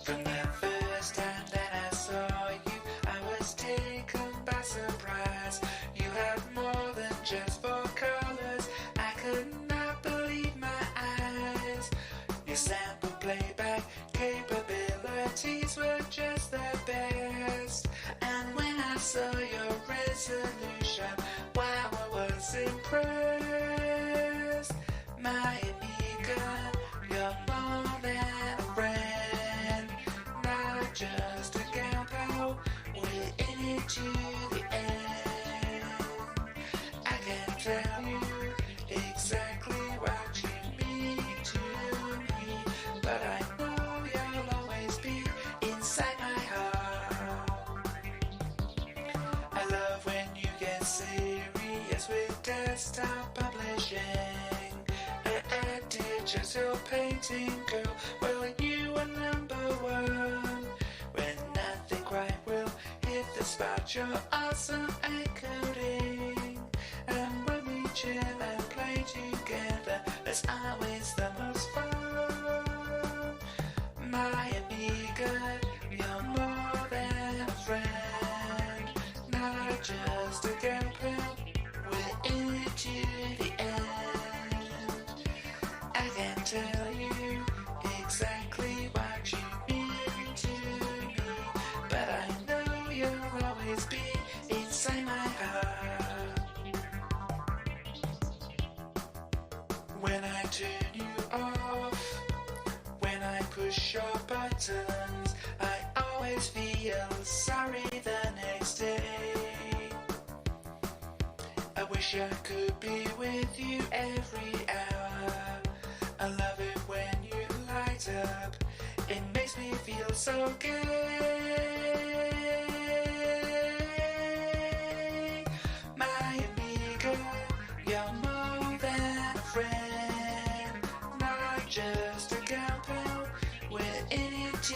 From the first time that I saw you, I was taken by surprise. You had more than just four colors. I could not believe my eyes. Your sample playback capabilities were just the best. And when I saw your resolution, wow, I was impressed. My Amiga, you're more than a friend, not just a gal pal. We're in it to the end. I can tell you exactly what you mean to me, but I know you'll always be inside my heart. I love when you get serious with desktop publishing. Just your painting, girl. Well, you are number one. When nothing quite will hit the spot, you're awesome at coding. And when we chill and play together, there's always the most fun. My Amiga, you're more than a friend, not just a gal pal. We're in it to the end. I can tell you exactly what you mean to me, but I know you'll always be inside my heart. When I turn you off, when I push your buttons, I always feel sorry the next day. I wish I could be with you every hour. I love it when you light up. It makes me feel so gay. My Amiga, you're more than a friend, not just a gal pal. We're in it to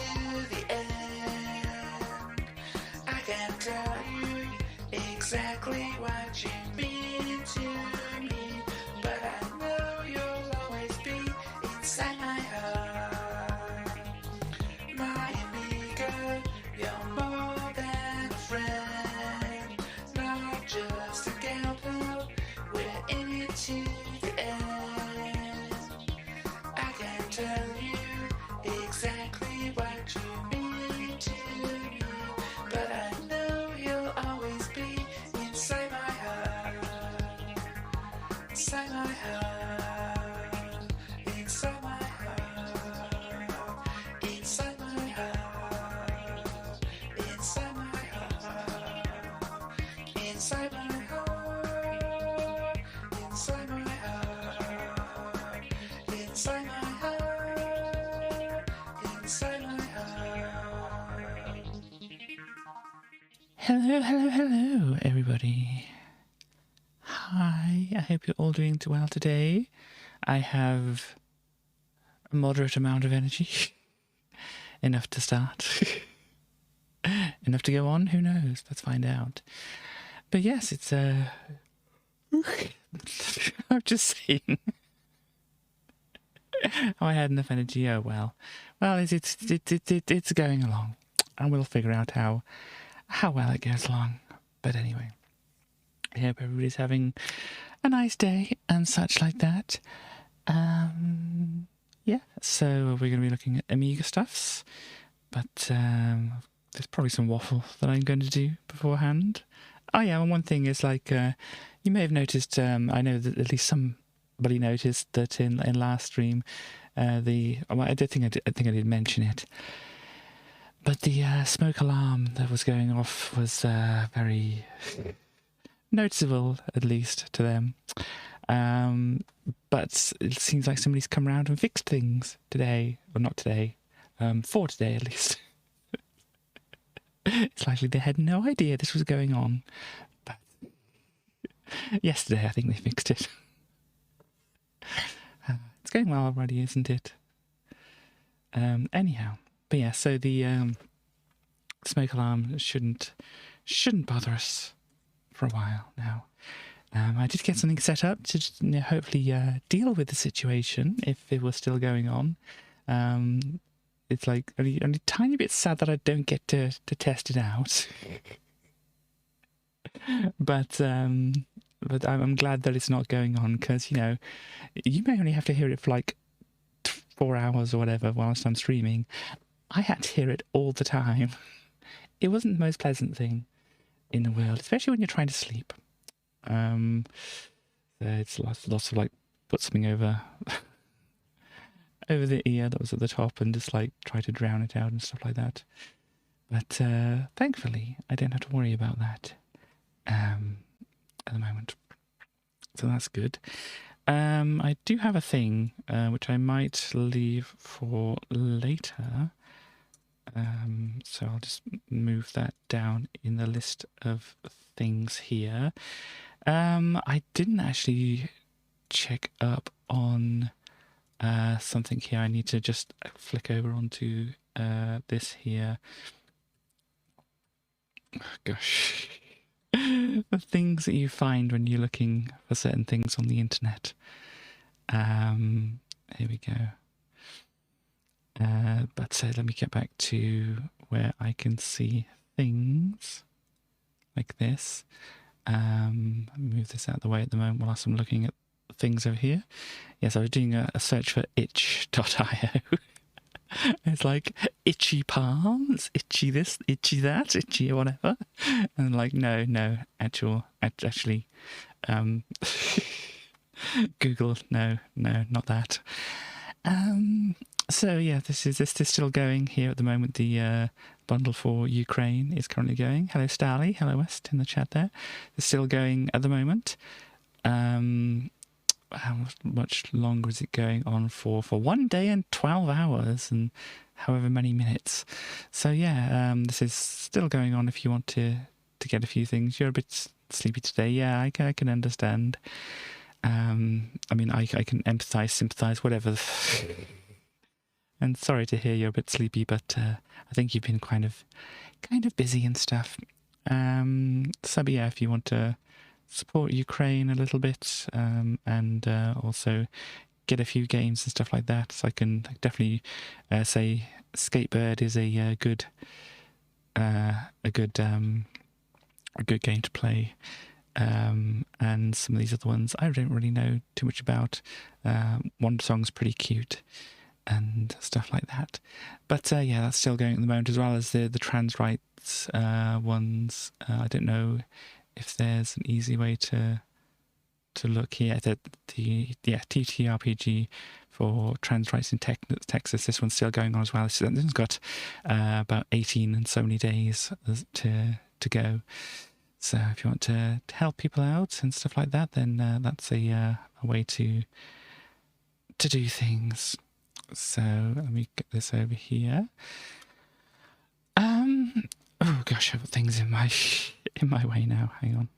the end. I can tell you exactly what you mean to me, but I know you'll always be inside my heart. My Amiga, you're more than a friend, not just a gal pal. We're in it to the end. I can tell you exactly what you mean to me, but I know you'll always be inside my heart. Inside my heart. Inside my heart. Inside my heart. Inside my heart. Inside my heart. Inside my heart. Inside my heart. Inside my heart. Hello, everybody. Hi, I hope you're all doing well today. I have a moderate amount of energy. Enough to start. Enough to go on? Who knows? Let's find out. But yes, it's I'm just saying. Oh, I had enough energy. Oh well. Well, it's going along, and we'll figure out how well it goes along. But anyway, I hope everybody's having a nice day and such like that. Yeah. So we're going to be looking at Amiga stuffs, but there's probably some waffle that I'm going to do beforehand. Oh yeah, and one thing is like you may have noticed. I know that at least somebody noticed that in last stream, I think I did mention it, but the smoke alarm that was going off was very noticeable, at least to them. But it seems like somebody's come around and fixed things today, or not today, for today at least. It's likely they had no idea this was going on, but yesterday I think they fixed it. It's going well already, isn't it? Anyhow, but yeah, so the smoke alarm shouldn't bother us for a while now. I did get something set up to hopefully deal with the situation if it was still going on. it's like only a tiny bit sad that I don't get to test it out. But I'm glad that it's not going on, because, you know, you may only have to hear it for like 4 hours or whatever whilst I'm streaming. I had to hear it all the time. It wasn't the most pleasant thing in the world, especially when you're trying to sleep. It's lots of like put something over the ear that was at the top and just like try to drown it out and stuff like that. But thankfully, I don't have to worry about that at the moment. So that's good. I do have a thing which I might leave for later. So I'll just move that down in the list of things here. I didn't actually check up on something here. I need to just flick over onto this here. Oh, gosh. The things that you find when you're looking for certain things on the internet. Here we go. But let me get back to where I can see things like this. Move this out of the way at the moment whilst I'm looking at things over here. Yes, I was doing a search for itch.io. It's like itchy palms, itchy this, itchy that, itchy whatever. And like, no, actually, Google, no, not that. So yeah, this is still going here at the moment. The bundle for Ukraine is currently going. Hello Starly, hello West in the chat there. It's still going at the moment. How much longer is it going on for? For 1 day and 12 hours and however many minutes. So yeah, this is still going on if you want to get a few things. You're a bit sleepy today. Yeah, I can understand. I mean, I can empathise, sympathise, whatever. And sorry to hear you're a bit sleepy, but I think you've been kind of busy and stuff. So but yeah, if you want to support Ukraine a little bit, and also get a few games and stuff like that, so I can definitely say Skatebird is a good game to play. And some of these other ones I don't really know too much about. Wonder Song's pretty cute and stuff like that. But yeah, that's still going at the moment, as well as the trans rights ones. I don't know if there's an easy way to look here. The TTRPG for trans rights in Texas. This one's still going on as well. This one's got about 18 and so many days to go. So if you want to help people out and stuff like that, then that's a way to do things. So let me get this over here. Oh gosh, I've got things in my way now. Hang on.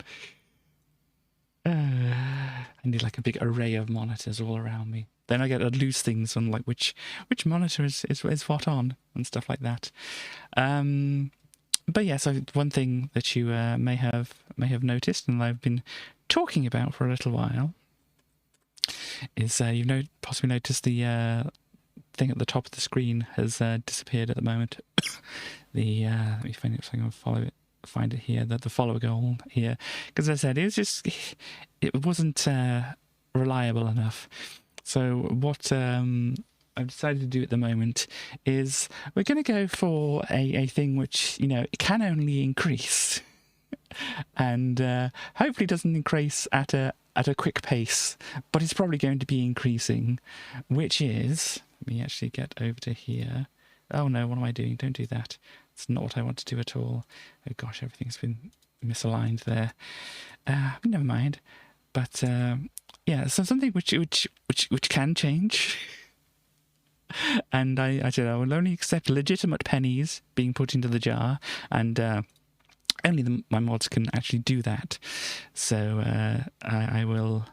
I need like a big array of monitors all around me. Then I get to lose things on like which monitor is what on and stuff like that. But yeah, so one thing that you may have noticed, and I've been talking about for a little while, is you've possibly noticed the thing at the top of the screen has disappeared at the moment. Let me find it so I can find it here. The follower goal here, because as I said, it wasn't reliable enough. So what I've decided to do at the moment is we're going to go for a thing which, it can only increase and hopefully doesn't increase at a quick pace, but it's probably going to be increasing, which is, let me actually get over to here. Oh no, what am I doing? Don't do that. It's not what I want to do at all. Oh gosh, everything's been misaligned there. Never mind. But yeah, so something which can change. And I said I will only accept legitimate pennies being put into the jar, and only my mods can actually do that. So I'll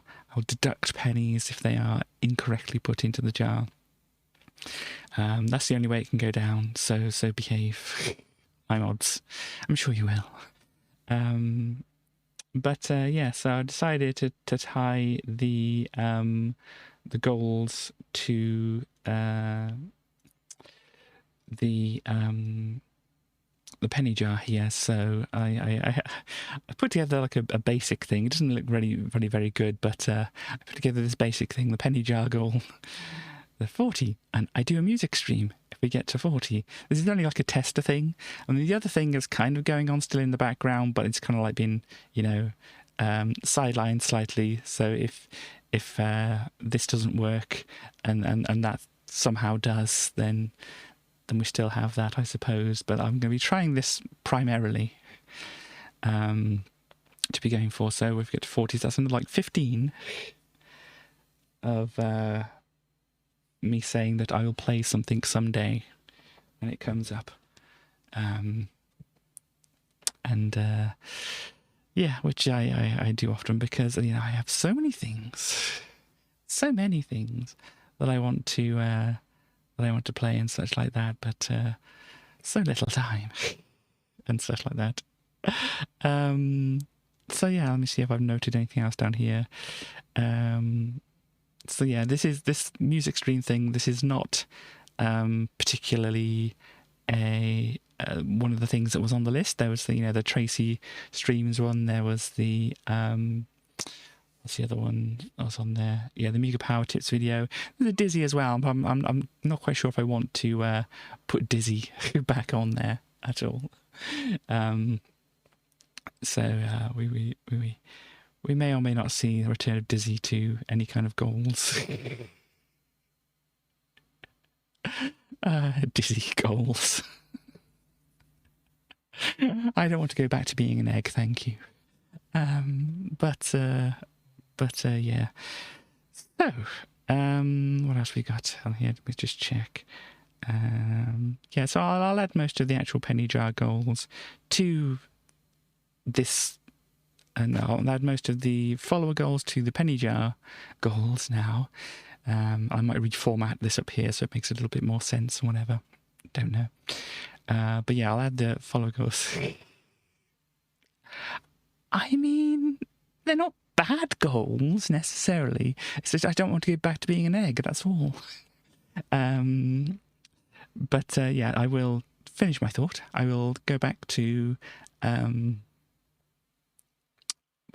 deduct pennies if they are incorrectly put into the jar. That's the only way it can go down. So behave, my mods. I'm sure you will. But yeah, so I decided to tie the goals to penny jar here. So I put together like a basic thing. It doesn't look really very good, but I put together this basic thing, the penny jar goal, the 40, and I do a music stream if we get to 40. This is only like a tester thing. I mean, the other thing is kind of going on still in the background, but it's kind of like been, sidelined slightly. So if this doesn't work and that somehow does, then we still have that, I suppose. But I'm going to be trying this primarily to be going for. So we've got 40, so that's another like 15 of me saying that I will play something someday when it comes up. Which I do often, because I have so many things that I want to play and such like that, but so little time and such like that. So yeah, let me see if I've noted anything else down here. So yeah, this music stream thing. This is not particularly one of the things that was on the list. There was the Tracy streams one. There was the what's the other one that was on there? Yeah, the Amiga Power Tips video. There's a Dizzy as well. I'm not quite sure if I want to put Dizzy back on there at all. So we may or may not see the return of Dizzy to any kind of goals. Dizzy goals. I don't want to go back to being an egg, thank you. But yeah. So, what else we got on here? Let me just check. Yeah, so I'll add most of the actual penny jar goals to this, and I'll add most of the follower goals to the penny jar goals now. I might reformat this up here so it makes a little bit more sense or whatever. Don't know. But yeah, I'll add the follower goals. I mean, they're not bad goals necessarily. It's just I don't want to get back to being an egg, that's all. But yeah, I will finish my thought. I will go back to,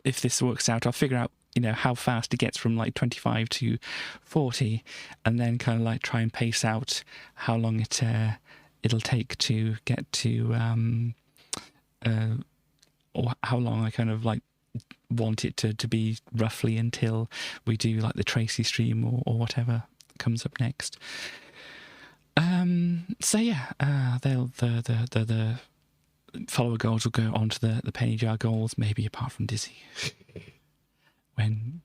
if this works out, I'll figure out, how fast it gets from like 25 to 40, and then kind of like try and pace out how long it'll take to get to, or how long I kind of like want it to be roughly until we do like the Tracy stream or whatever comes up next. So yeah, the follower goals will go on to the penny jar goals, maybe apart from Dizzy. when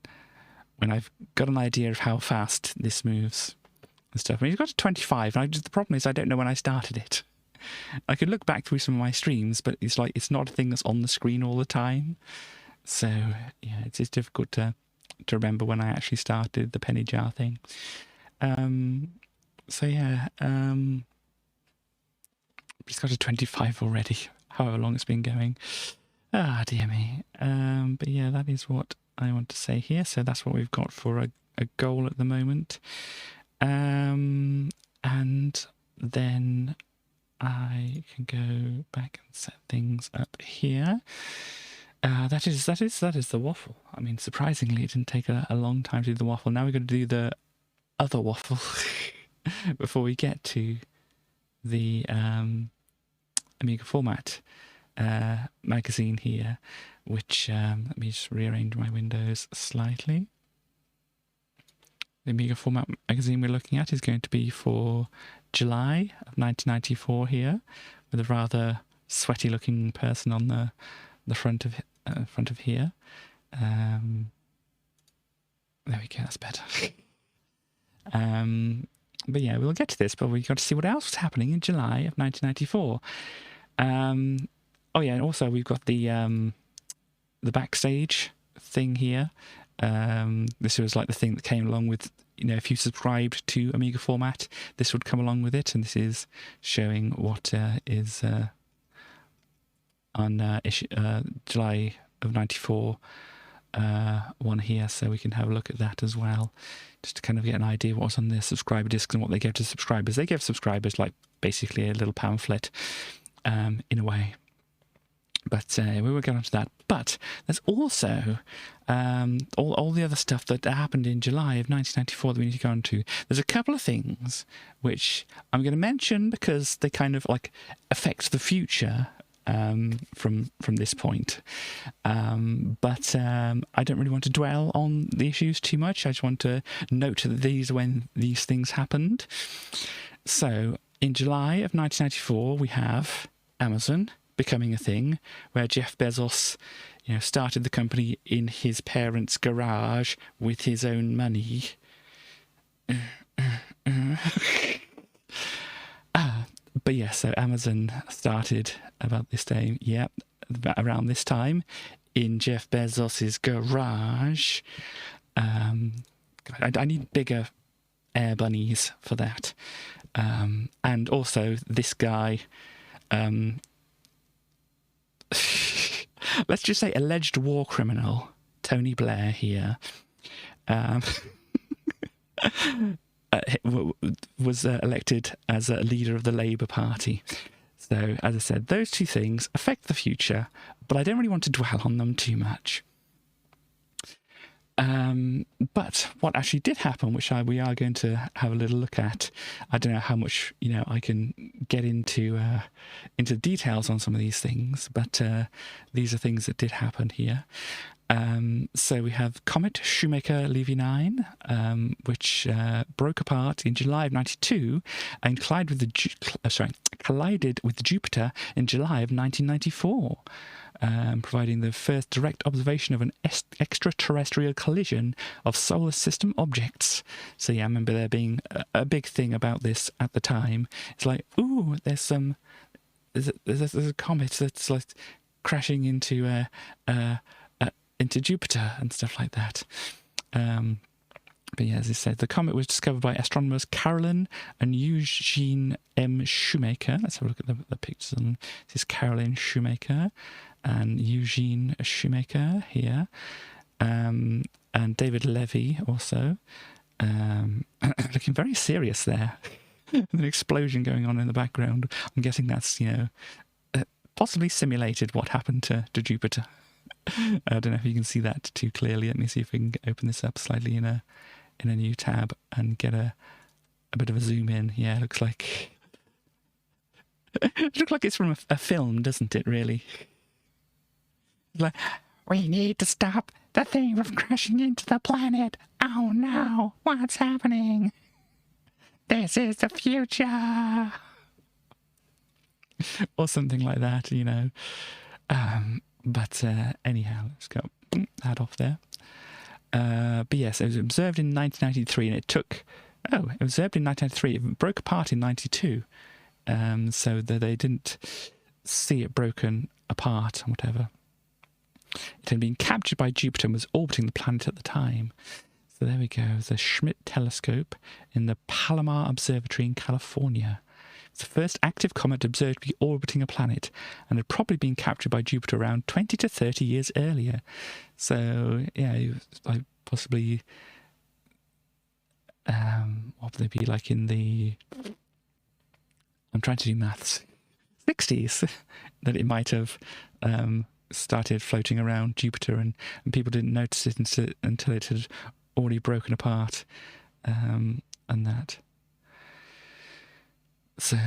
I've got an idea of how fast this moves and stuff. I mean, it's got to 25, and the problem is I don't know when I started it. I could look back through some of my streams, but it's not a thing that's on the screen all the time. So yeah, it's difficult to remember when I actually started the penny jar thing. So yeah, it's got to 25 already, however long it's been going. Ah, dear me. But yeah, that is what I want to say here. So that's what we've got for a goal at the moment. And then I can go back and set things up here. That is the waffle. I mean, surprisingly, it didn't take a long time to do the waffle. Now we've got to do the other waffle before we get to the Amiga Format magazine here, which let me just rearrange my windows slightly. The Amiga Format magazine we're looking at is going to be for July of 1994 here, with a rather sweaty looking person on the front of here. There we go, that's better. But yeah, we'll get to this, but we've got to see what else was happening in July of 1994. Oh yeah, and also we've got the backstage thing here. This was like the thing that came along with, if you subscribed to Amiga Format, this would come along with it, and this is showing what is on July of 94 one here, so we can have a look at that as well, just to kind of get an idea what's on their subscriber discs and what they give to subscribers. They give subscribers like basically a little pamphlet, in a way. But we will get onto that. But there's also all the other stuff that happened in July of 1994 that we need to go on to. There's a couple of things which I'm going to mention because they kind of like affect the future from this point. But I don't really want to dwell on the issues too much. I just want to note that these are when these things happened. So in July of 1994, we have Amazon becoming a thing, where Jeff Bezos, started the company in his parents' garage with his own money. But yeah, so Amazon started about this time, around this time, in Jeff Bezos's garage. I need bigger air bunnies for that. And also this guy, let's just say alleged war criminal, Tony Blair here, was elected as a leader of the Labour Party. So, as I said, those two things affect the future, but I don't really want to dwell on them too much. But what actually did happen, which we are going to have a little look at, I don't know how much I can get into details on some of these things, but these are things that did happen here. So we have Comet Shoemaker Levy 9, which broke apart in July of 92 and collided with Jupiter in July of 1994. Providing the first direct observation of an extraterrestrial collision of solar system objects. So yeah, I remember there being a big thing about this at the time. It's like, ooh, there's a comet that's like crashing into Jupiter and stuff like that. But yeah, as I said, the comet was discovered by astronomers Carolyn and Eugene M. Shoemaker. Let's have a look at the pictures. This is Carolyn Shoemaker and Eugene Shoemaker here, and David Levy also, looking very serious there. An explosion going on in the background. I'm guessing that's possibly simulated what happened to Jupiter. I don't know if you can see that too clearly. Let me see if we can open this up slightly in a new tab and get a bit of a zoom in. Yeah, it looks like it's from a film, doesn't it? Really. Like, we need to stop the thing from crashing into the planet. Oh no, what's happening? This is the future. Or something like that, But anyhow, let's go that off there. But yes, it was observed in 1993 and it was observed in 1993. It broke apart in 92. So that they didn't see it broken apart and whatever. It had been captured by Jupiter and was orbiting the planet at the time. So there we go. The Schmidt telescope in the Palomar Observatory in California. It's the first active comet observed to be orbiting a planet and had probably been captured by Jupiter around 20 to 30 years earlier. So, yeah, it was like possibly, what would they be like in the, I'm trying to do maths, 60s, that it might have started floating around Jupiter and people didn't notice it until it had already broken apart, and that. So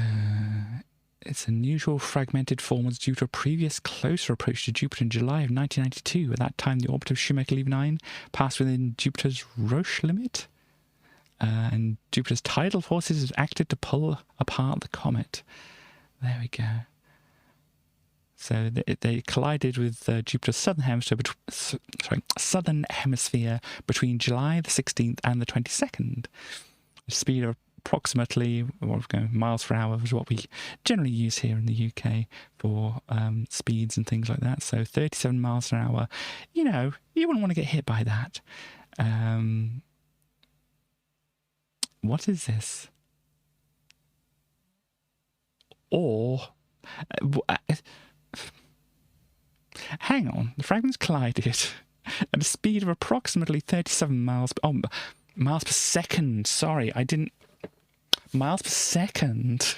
its unusual fragmented form was due to a previous closer approach to Jupiter in July of 1992. At that time, the orbit of Shoemaker-Levy 9 passed within Jupiter's Roche limit, and Jupiter's tidal forces acted to pull apart the comet. There we go. So they collided with Jupiter's southern hemisphere between July the 16th and the 22nd. The speed of approximately miles per hour is what we generally use here in the UK for speeds and things like that. So 37 miles an hour, you wouldn't want to get hit by that. What is this? Or hang on, the fragments collided at a speed of approximately 37 miles per second. Sorry, miles per second.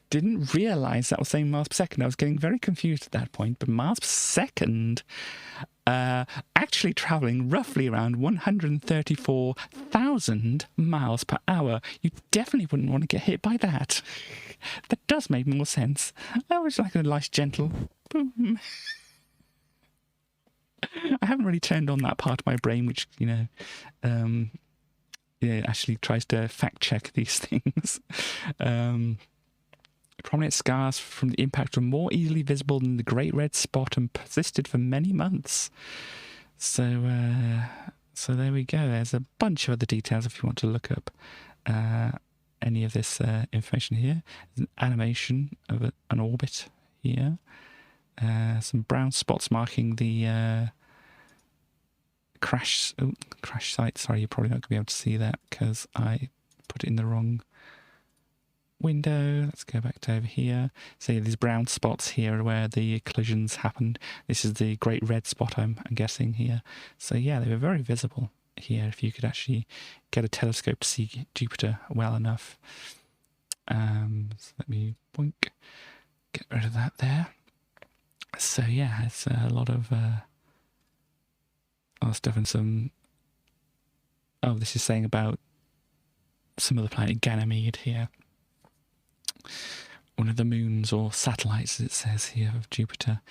Didn't realise that was saying miles per second. I was getting very confused at that point, but miles per second, actually travelling roughly around 134,000 miles per hour. You definitely wouldn't want to get hit by that. That does make more sense. That was like a nice gentle boom. I haven't really turned on that part of my brain which, actually tries to fact check these things. Prominent scars from the impact were more easily visible than the Great Red Spot and persisted for many months. So there we go. There's a bunch of other details if you want to look up any of this information here. There's an animation of an orbit here. Some brown spots marking the crash site. Sorry, you're probably not going to be able to see that because I put it in the wrong window. Let's go back to over here. So these brown spots here are where the collisions happened. This is the Great Red Spot, I'm guessing here. So yeah, they were very visible here if you could actually get a telescope to see Jupiter well enough. So let me get rid of that there. So yeah, it's a lot of stuff and some... Oh, this is saying about some of the planet Ganymede here. One of the moons or satellites, it says here, of Jupiter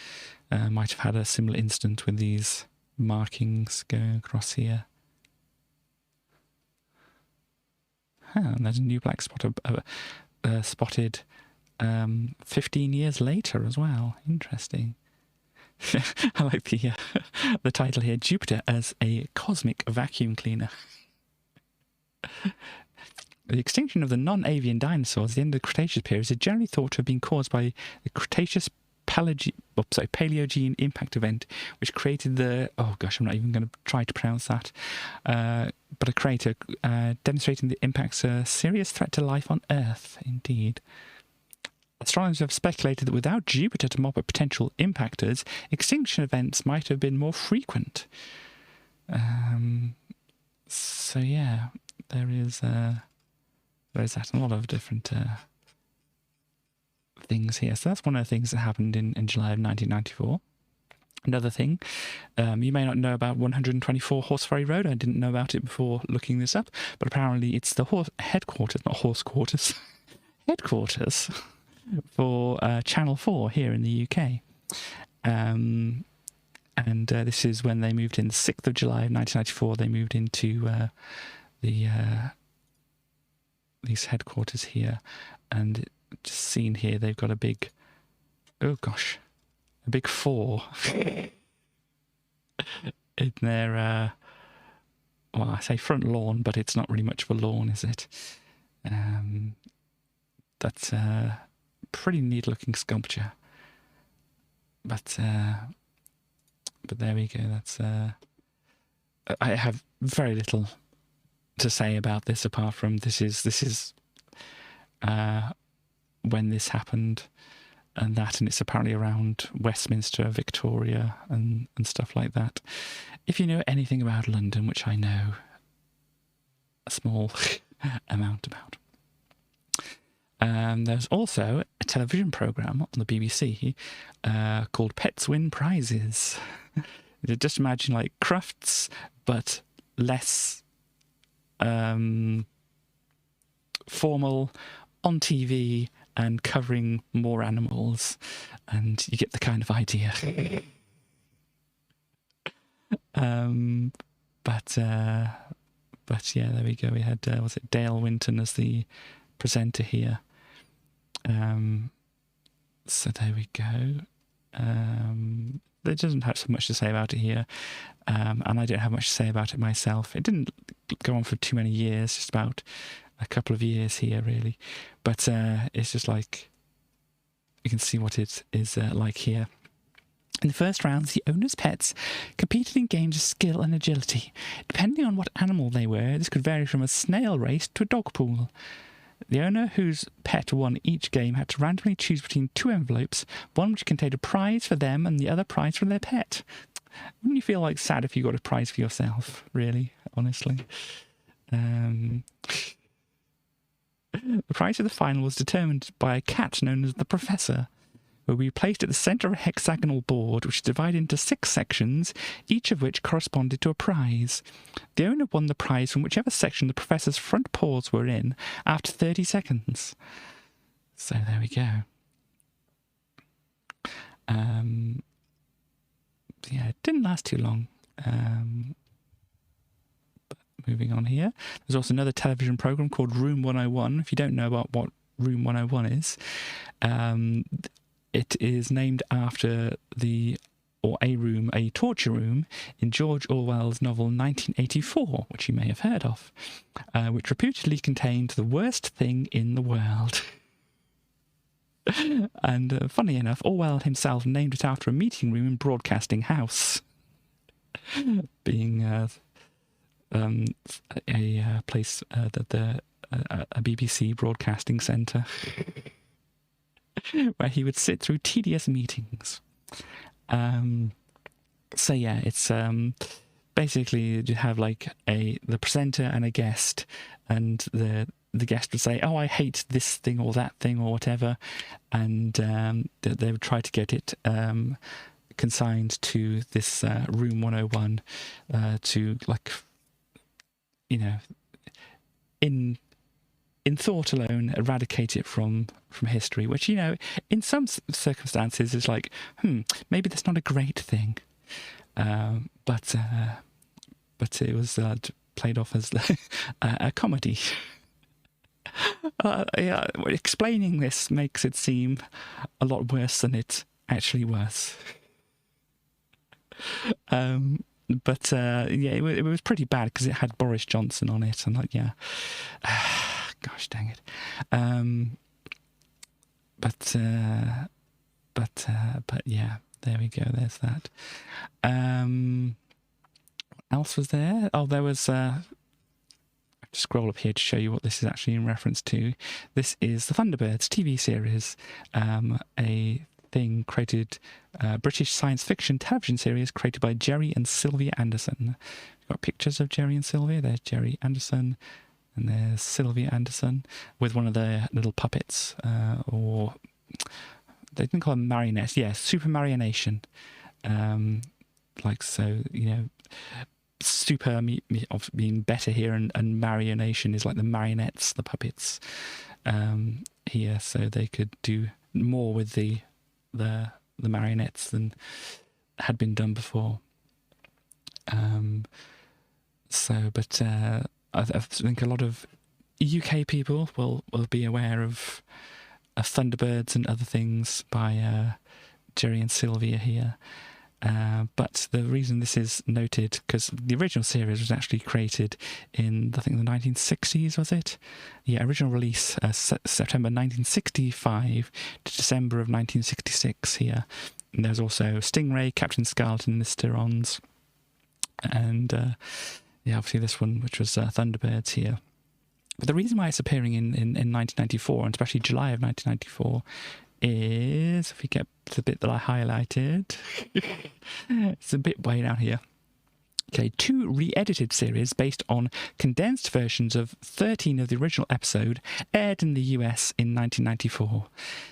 might have had a similar incident with these markings going across here. And there's a new black spot spotted 15 years later as well. Interesting. I like the title here, Jupiter as a cosmic vacuum cleaner. The extinction of the non-avian dinosaurs at the end of the Cretaceous period is generally thought to have been caused by the Cretaceous Paleogene impact event, which created the... Oh gosh, I'm not even going to try to pronounce that. But a crater demonstrating the impact's a serious threat to life on Earth, indeed. Astronomers have speculated that without Jupiter to mop up potential impactors, extinction events might have been more frequent. So yeah, there's that, a lot of different things here. So that's one of the things that happened in July of 1994. Another thing, you may not know about 124 Horse Ferry Road. I didn't know about it before looking this up, but apparently it's the headquarters, not horse quarters, headquarters for Channel 4 here in the UK. And this is when they moved in, the 6th of July of 1994, they moved into these headquarters here. And just seen here, they've got a big, oh gosh, a big 4 in their, well, I say front lawn, but it's not really much of a lawn, is it? That's a pretty neat looking sculpture. But there we go. That's I have very little to say about this apart from this is when this happened and it's apparently around Westminster, Victoria and stuff like that. If you know anything about London, which I know a small amount about. There's also a television programme on the BBC called Pets Win Prizes. Just imagine like Crufts, but less formal, on TV and covering more animals, and you get the kind of idea. But yeah, there we go. We had was it Dale Winton as the presenter here. So there we go. There doesn't have so much to say about it here, and I don't have much to say about it myself. It didn't go on for too many years, just about a couple of years here, really. But it's just like, you can see what it is like here. In the first rounds, the owner's pets competed in games of skill and agility. Depending on what animal they were, this could vary from a snail race to a dog pool. The owner whose pet won each game had to randomly choose between two envelopes, one which contained a prize for them and the other prize for their pet. Wouldn't you feel like sad if you got a prize for yourself, really, honestly? The prize of the final was determined by a cat known as the Professor, who will be placed at the centre of a hexagonal board, which is divided into 6 sections, each of which corresponded to a prize. The owner won the prize from whichever section the Professor's front paws were in after 30 seconds. So there we go. Yeah, it didn't last too long. But moving on here. There's also another television program called Room 101. If you don't know about what Room 101 is, it is named after a torture room in George Orwell's novel 1984, which you may have heard of, which reputedly contained the worst thing in the world. And funny enough, Orwell himself named it after a meeting room in Broadcasting House, being a place a BBC broadcasting centre, where he would sit through tedious meetings. So yeah, it's basically you have like the presenter and a guest, and the guest would say, "Oh, I hate this thing or that thing or whatever," and they would try to get it consigned to this Room 101 to, like, you know, in thought alone, eradicate it from history, which, you know, in some circumstances is like, maybe that's not a great thing, but it was played off as a comedy. Yeah, explaining this makes it seem a lot worse than it actually was. But yeah, it was pretty bad because it had Boris Johnson on it, and like, yeah, gosh dang it. But yeah, there we go. There's that. What else was there? Oh, there was. Scroll up here to show you what this is actually in reference to. This is the Thunderbirds TV series, a thing created, British science fiction television series created by Jerry and Sylvia Anderson. We've got pictures of Jerry and Sylvia. There's Jerry Anderson, and there's Sylvia Anderson with one of their little puppets, or they didn't call them marionettes. Yeah, super marionation. Like, so, you know, super of being better here, and marionation is like the marionettes, the puppets here, so they could do more with the marionettes than had been done before. But I think a lot of UK people will be aware of Thunderbirds and other things by Jerry and Sylvia here. But the reason this is noted, because the original series was actually created in, I think, the 1960s, was it? Yeah, original release September 1965 to December of 1966 here. And there's also Stingray, Captain Scarlet and Mr. Ons. And yeah, obviously this one, which was Thunderbirds here. But the reason why it's appearing in 1994, and especially July of 1994, is, if we get to the bit that I highlighted, it's a bit way down here. Okay, 2 re-edited series based on condensed versions of 13 of the original episode aired in the US in 1994.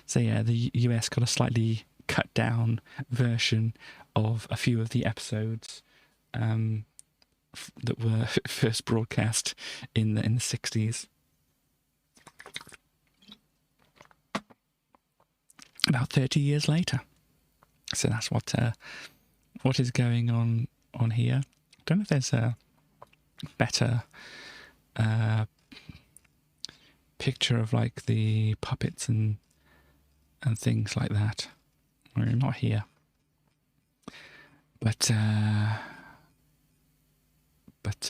So yeah, the US got a slightly cut down version of a few of the episodes that were first broadcast in the 60s. About 30 years later. So that's what is going on here. I don't know if there's a better picture of like the puppets and things like that. Well, not here. But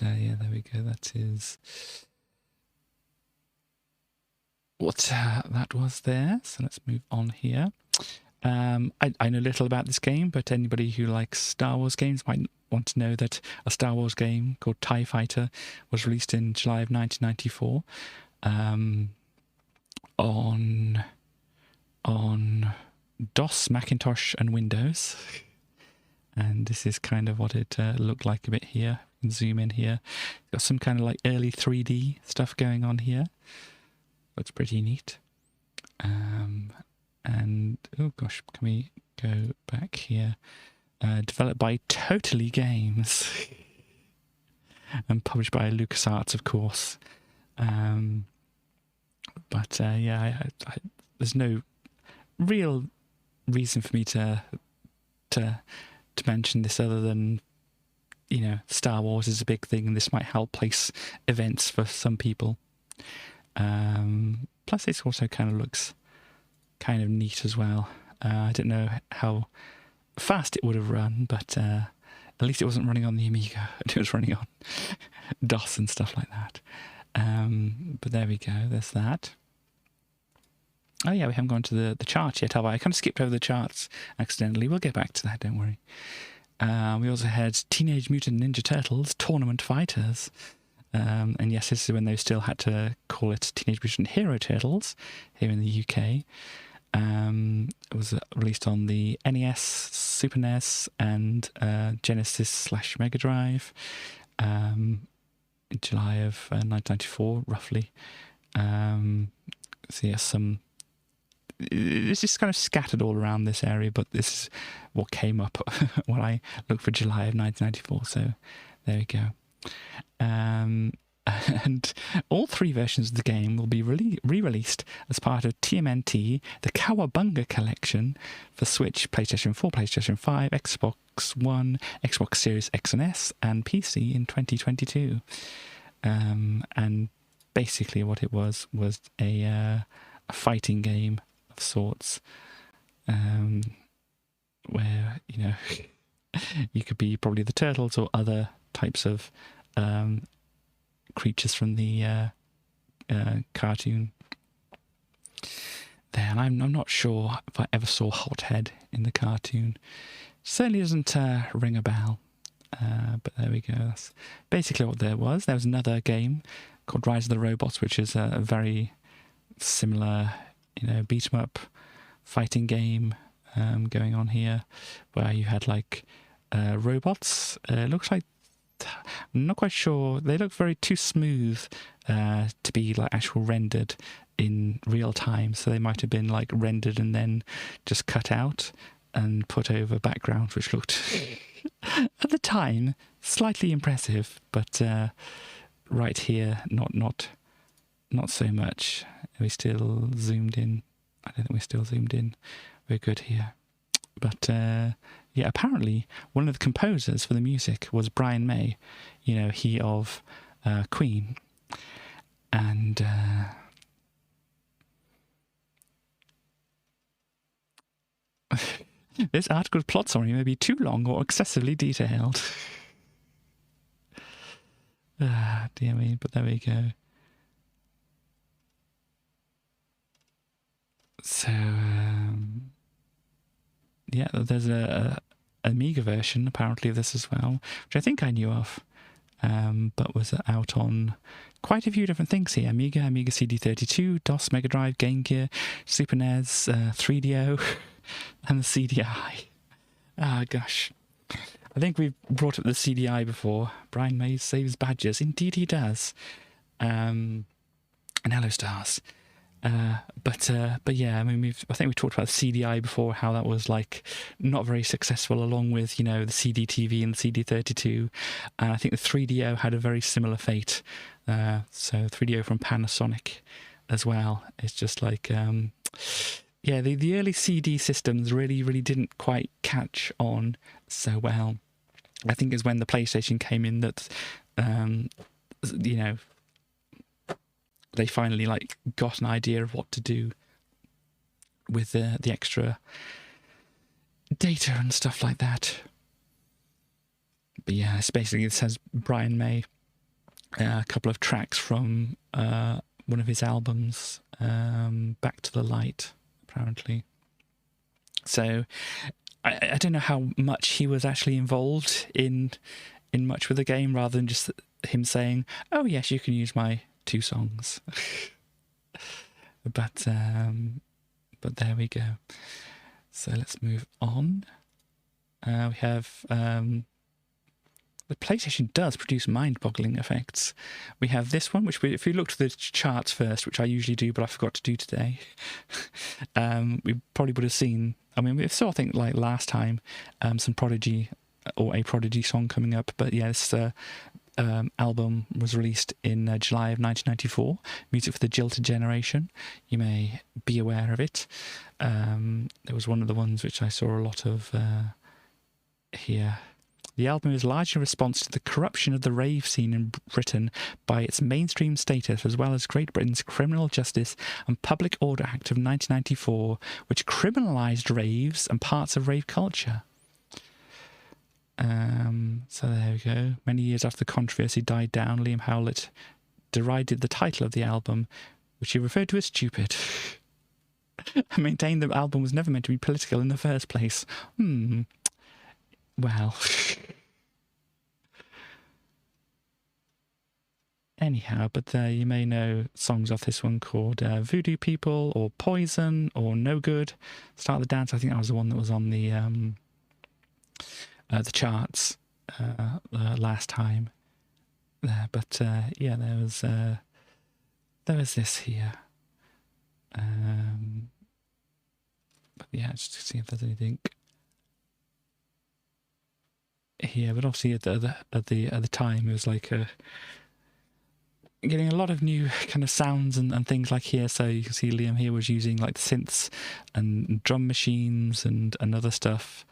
yeah, there we go. That is what that was there. So let's move on here. I know little about this game, but anybody who likes Star Wars games might want to know that a Star Wars game called TIE Fighter was released in July of 1994. on DOS, Macintosh, and Windows. And this is kind of what it looked like a bit here. You can zoom in here. Got some kind of like early 3D stuff going on here. Looks pretty neat. And oh gosh, can we go back here? Developed by Totally Games and published by LucasArts, of course. But yeah, there's no real reason for me to mention this other than, you know, Star Wars is a big thing and this might help place events for some people. Plus this also kind of looks kind of neat as well. I don't know how fast it would have run, but at least it wasn't running on the Amiga. It was running on DOS and stuff like that. But there we go, there's that. Oh yeah, we haven't gone to the charts yet, have I? I kind of skipped over the charts accidentally. We'll get back to that, don't worry. We also had Teenage Mutant Ninja Turtles Tournament Fighters. And yes, this is when they still had to call it Teenage Mutant Hero Turtles here in the UK. It was released on the NES, Super NES, and Genesis/Mega Drive in July of 1994, roughly. So yeah, it's just kind of scattered all around this area, but this is what came up when I looked for July of 1994. So there we go. And all three versions of the game will be re-released as part of TMNT, the Cowabunga Collection for Switch, PlayStation 4, PlayStation 5, Xbox One, Xbox Series X and S, and PC in 2022. And basically what it was a fighting game of sorts, where, you know, you could be probably the turtles or other types of creatures from the cartoon there. And I'm not sure if I ever saw Hothead in the cartoon. Certainly doesn't ring a bell. But there we go. That's basically what there was. There was another game called Rise of the Robots, which is a very similar, you know, beat 'em up fighting game going on here, where you had like robots. Looks like, I'm not quite sure. They look very too smooth to be like actual rendered in real time. So they might have been like rendered and then just cut out and put over backgrounds, which looked at the time slightly impressive, but right here not so much. Are we still zoomed in? I don't think we're still zoomed in. We're good here. But yeah, apparently one of the composers for the music was Brian May, you know, he of Queen. And this article's plot summary may be too long or excessively detailed. Dear me, but there we go. So, yeah, there's a Amiga version, apparently, of this as well, which I think I knew of, but was out on quite a few different things here. Amiga CD32, DOS, Mega Drive, Game Gear, Super NES, 3DO, and the CDI. Ah, gosh. I think we've brought up the CDI before. Brian May saves badges. Indeed he does. And hello, stars. But yeah, I mean, I think we talked about the CDI before, how that was like not very successful, along with, you know, the CD-TV and the CD32. And I think the 3DO had a very similar fate. So 3DO from Panasonic as well. It's just like, yeah, the early CD systems really didn't quite catch on so well. I think it's when the PlayStation came in that, you know, they finally like got an idea of what to do with the extra data and stuff like that. But yeah, it's basically, it says Brian May, a couple of tracks from one of his albums, Back to the Light, apparently. So I don't know how much he was actually involved in much with the game, rather than just him saying, "Oh yes, you can use my 2 songs." But there we go. So let's move on. We have the PlayStation does produce mind-boggling effects. We have this one, which if you looked at the charts first, which I usually do, but I forgot to do today, we probably would have seen. I mean, we saw, I think, like last time, some Prodigy or a Prodigy song coming up. But yeah, this album was released in July of 1994. Music for the Jilted Generation. You may be aware of it. It was one of the ones which I saw a lot of here. The album is largely a response to the corruption of the rave scene in Britain by its mainstream status, as well as Great Britain's Criminal Justice and Public Order Act of 1994, which criminalised raves and parts of rave culture. So there we go. Many years after the controversy died down, Liam Howlett derided the title of the album, which he referred to as stupid, and maintained the album was never meant to be political in the first place. Well, anyhow, but you may know songs off this one called Voodoo People or Poison or No Good. Start the Dance, I think that was the one that was on the charts last time. But yeah, there was this here. But yeah, just to see if there's anything here. But obviously at the time it was like getting a lot of new kind of sounds and things like here. So you can see Liam here was using like synths and drum machines and other stuff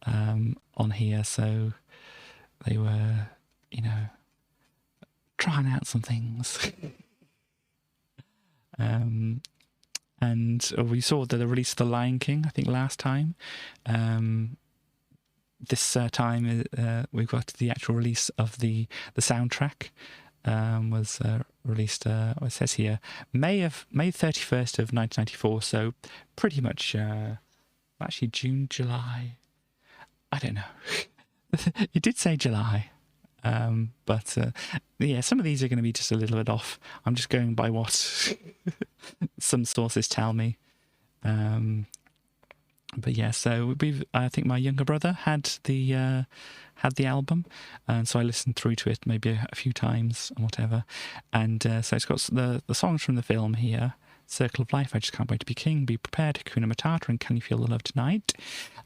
on here. So they were, you know, trying out some things. And we saw the release of The Lion King, I think, last time. This time we've got the actual release of the soundtrack. Was released, it says here, May 31st of 1994, so pretty much, actually June, July, I don't know. It did say July, but yeah, some of these are going to be just a little bit off. I'm just going by what some sources tell me. But yeah, so I think my younger brother had the album, and so I listened through to it maybe a few times and whatever. And so it's got the songs from the film here: Circle of Life, I Just Can't Wait to Be King, Be Prepared, Hakuna Matata, and Can You Feel the Love Tonight.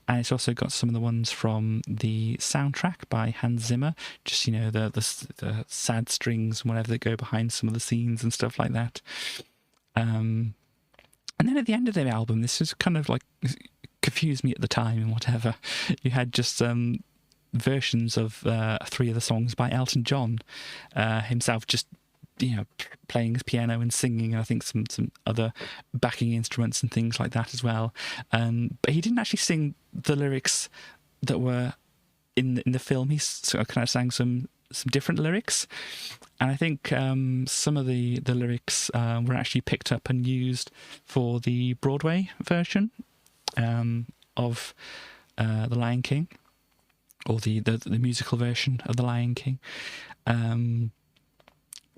And it's also got some of the ones from the soundtrack by Hans Zimmer, just, you know, the sad strings and whatever that go behind some of the scenes and stuff like that. And then at the end of the album, this was kind of like confused me at the time and whatever. You had just versions of 3 of the songs by Elton John himself, just, you know, playing his piano and singing, and I think some other backing instruments and things like that as well. But he didn't actually sing the lyrics that were in the film. He sort of kind of sang some different lyrics, and I think some of the lyrics were actually picked up and used for the Broadway version of The Lion King, or the musical version of The Lion King.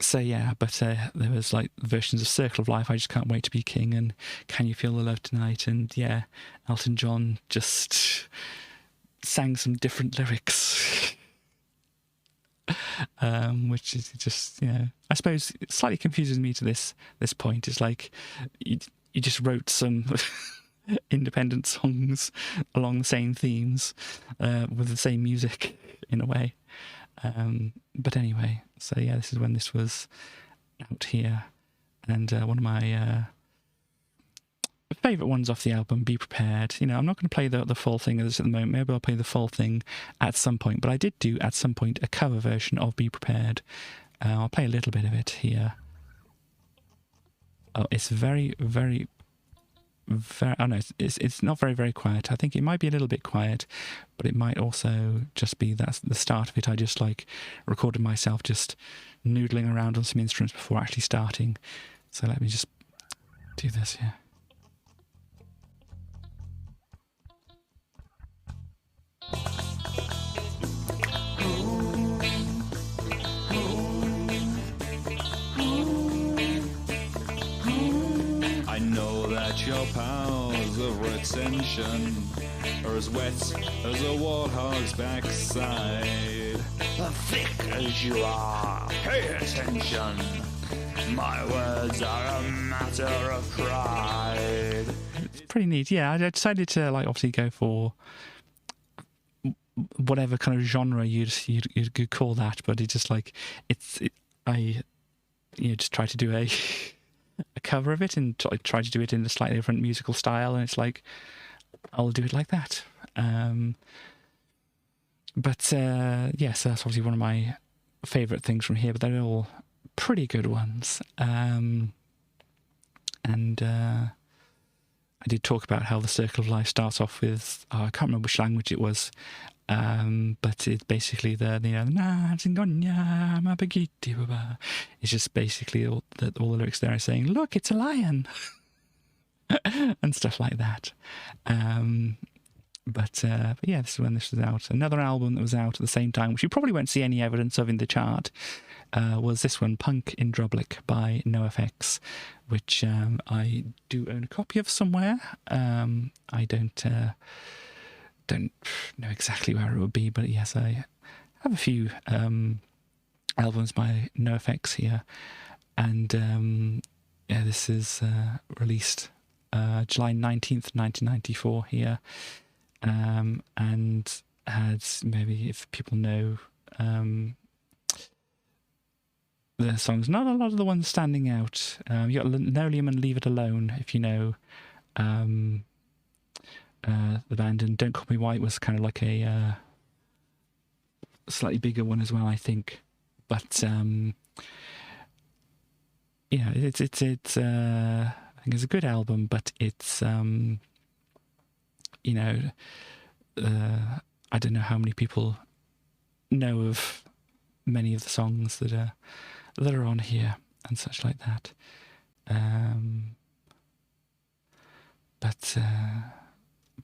So yeah, but there was like versions of Circle of Life, I Just Can't Wait to Be King, and Can You Feel the Love Tonight, and yeah, Elton John just sang some different lyrics. Which is just, you know, I suppose it slightly confuses me to this point. It's like you just wrote some independent songs along the same themes with the same music in a way. But anyway, so yeah, this is when this was out here, and one of my favourite ones off the album, Be Prepared. You know, I'm not going to play the full thing of this at the moment. Maybe I'll play the full thing at some point, but I did do at some point a cover version of Be Prepared. I'll play a little bit of it here. Oh, it's very, very, very, oh no, it's not very, very quiet. I think it might be a little bit quiet, but it might also just be that's the start of it. I just like recorded myself just noodling around on some instruments before actually starting. So let me just do this here. I of retention are as wet as a warthog's backside. Thick as you are, pay attention. My words are a matter of pride. It's pretty neat. Yeah, I decided to like obviously go for whatever kind of genre you'd call that, but it's just like I just try to do a cover of it and try to do it in a slightly different musical style, and it's like I'll do it like that. But yes, that's obviously one of my favourite things from here, but they're all pretty good ones. And I did talk about how the Circle of Life starts off with, I can't remember which language it was, but it's basically it's just basically all the lyrics there are saying, look, it's a lion, and stuff like that. But yeah, this is when this was out. Another album that was out at the same time, which you probably won't see any evidence of in the chart, was this one, Punk in Drublic by NoFX, which I do own a copy of somewhere. I don't know exactly where it would be, but yes, I have a few albums by NoFX here. And yeah, this is released July 19th, 1994 here. And had, maybe if people know the songs, not a lot of the ones standing out. You got Linoleum and Leave It Alone, if you know the band, and Don't Call Me White was kind of like a slightly bigger one as well, I think. But yeah, it's I think it's a good album, but it's I don't know how many people know of many of the songs that are on here and such like that.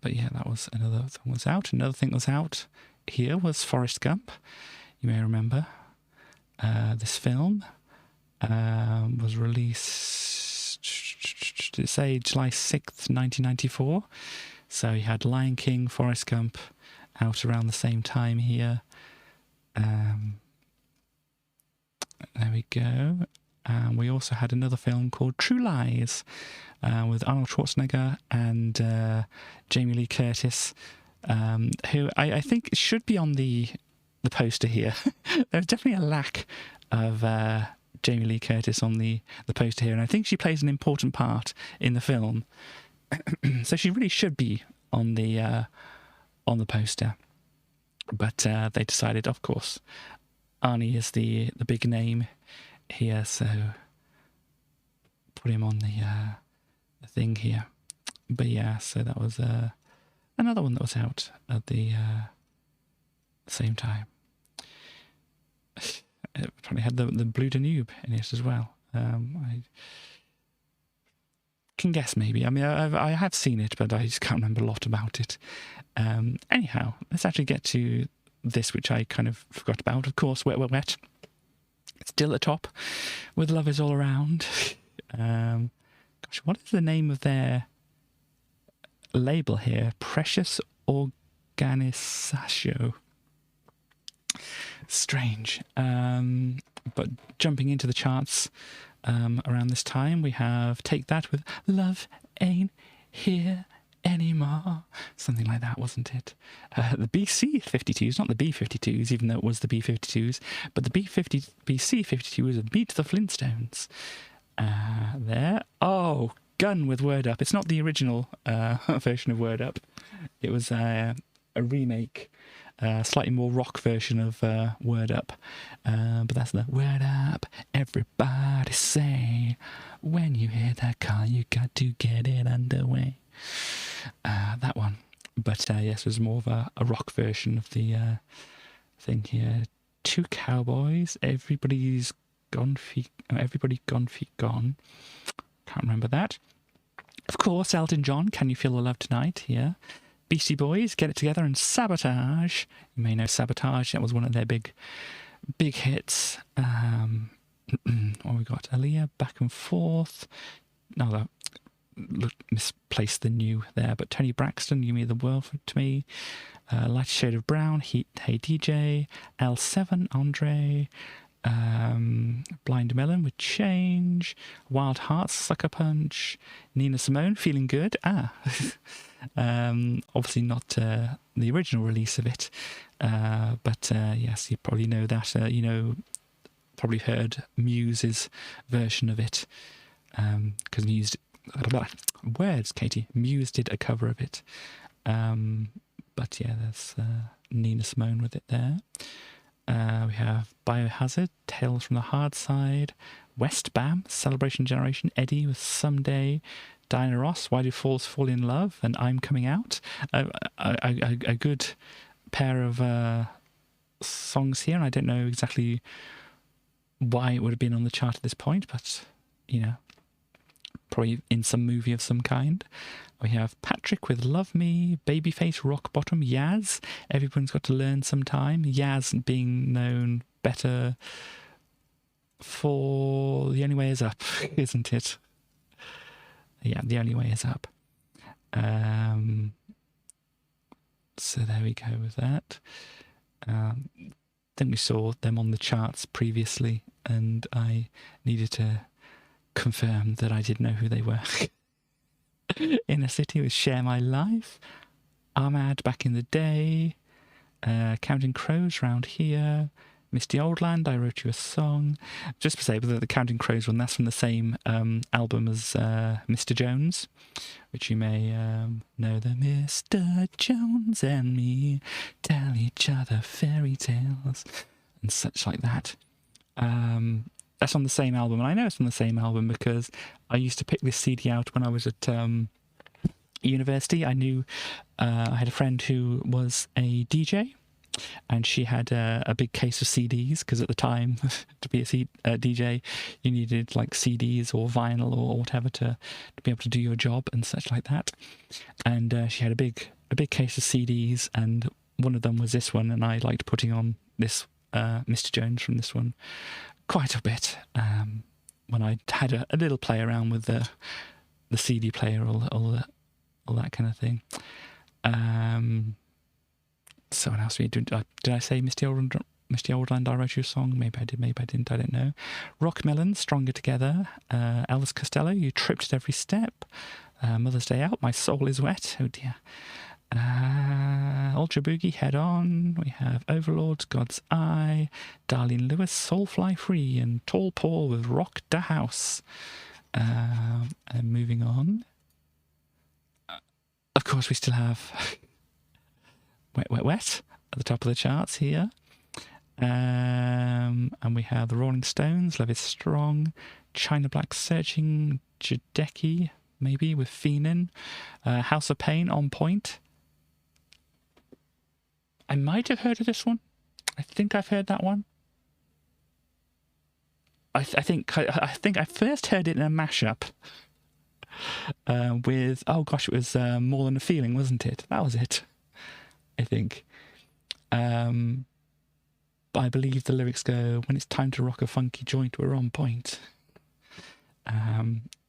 But yeah, that was another thing was out. Another thing that was out here was Forrest Gump. You may remember this film was released, did it say July 6th, 1994? So you had Lion King, Forrest Gump out around the same time here. There we go. We also had another film called True Lies with Arnold Schwarzenegger and Jamie Lee Curtis, who I think should be on the poster here. There's definitely a lack of Jamie Lee Curtis on the poster here, and I think she plays an important part in the film. So she really should be on the poster, but they decided, of course, Arnie is the big name here, so put him on the thing here. But yeah, so that was another one that was out at the same time. It probably had the Blue Danube in it as well. I can guess maybe. I mean, I have seen it, but I just can't remember a lot about it. Anyhow, let's actually get to this, which I kind of forgot about. Of course, Wet, Wet, Wet. It's still at the top with Love Is All Around. Gosh, what is the name of their label here? Precious Organisatio. Strange. But jumping into the charts around this time, we have Take That with Love Ain't Here Anymore. Something like that, wasn't it? The BC-52s, not the B-52s, even though it was the B-52s, but the BC-52 was a Meet the Flintstones. There. Oh, Gun with Word Up. It's not the original version of Word Up. It was a remake, slightly more rock version of Word Up. But that's the Word Up, everybody say. When you hear that call, you got to get it underway. That one. But yes, it was more of a rock version of the thing here. Two Cowboys, Everybody Gone Feet Gone. Can't remember that. Of course, Elton John, Can You Feel the Love Tonight? Here. Beastie Boys, Get It Together, and Sabotage. You may know Sabotage. That was one of their big hits. What we got? Aaliyah, Back and Forth. No, misplaced the new there. But Tony Braxton, You Mean the World to Me. Light Shade of Brown, Hey DJ, L7, Andre, Blind Melon with Change, Wild Hearts, Sucker Punch, Nina Simone, Feeling Good. Obviously not the original release of it, but yes, you probably know that. Probably heard Muse's version of it, because Muse, words, Katie. Muse did a cover of it. But yeah, there's Nina Simone with it there. We have Biohazard, Tales from the Hard Side, West Bam, Celebration Generation, Eddie with Someday, Diana Ross, Why Do Fools Fall in Love, and I'm Coming Out. A good pair of songs here. I don't know exactly why it would have been on the chart at this point, but, probably in some movie of some kind. We have Patrick with Love Me, Babyface, Rock Bottom, Yaz, Everyone's Got to Learn Sometime. Yaz being known better for The Only Way Is Up, isn't it? Yeah, The Only Way Is Up. So there we go with that. I think we saw them on the charts previously, and I needed to confirm that I did know who they were. Inner City with Share My Life, Ahmad Back in the Day, Counting Crows Round Here, Misty Old Land, I Wrote You a Song. Just to say that the Counting Crows one, that's from the same album as Mr. Jones, which you may know. The Mr. Jones and me tell each other fairy tales and such like that. That's on the same album, and I know it's on the same album because I used to pick this CD out when I was at university. I knew I had a friend who was a DJ, and she had a big case of CDs, because at the time, to be a DJ, you needed like CDs or vinyl or whatever to be able to do your job and such like that. And she had a big case of CDs, and one of them was this one, and I liked putting on this Mr. Jones from this one quite a bit when I had a little play around with the CD player, all that kind of thing. So what else we did? Did I say Misty Old Land, I Wrote You a Song? Maybe I did, maybe I didn't, I don't know. Rock Melon, Stronger Together. Elvis Costello, You Tripped at Every Step. Mother's Day Out, My Soul Is Wet. Oh dear. Ultra Boogie, Head On. We have Overlords, God's Eye, Darlene Lewis, Soulfly Free, and Tall Paul with Rock the House. And moving on. Of course, we still have Wet, Wet, Wet at the top of the charts here. And we have the Rolling Stones, Love Is Strong, China Black Searching, Jadeki, maybe, with Feenin, House of Pain, On Point. I might have heard of this one. I think I've heard that one. I think I first heard it in a mashup with, oh gosh, it was More Than a Feeling, wasn't it? That was it, I think. But I believe the lyrics go, when it's time to rock a funky joint, we're on point.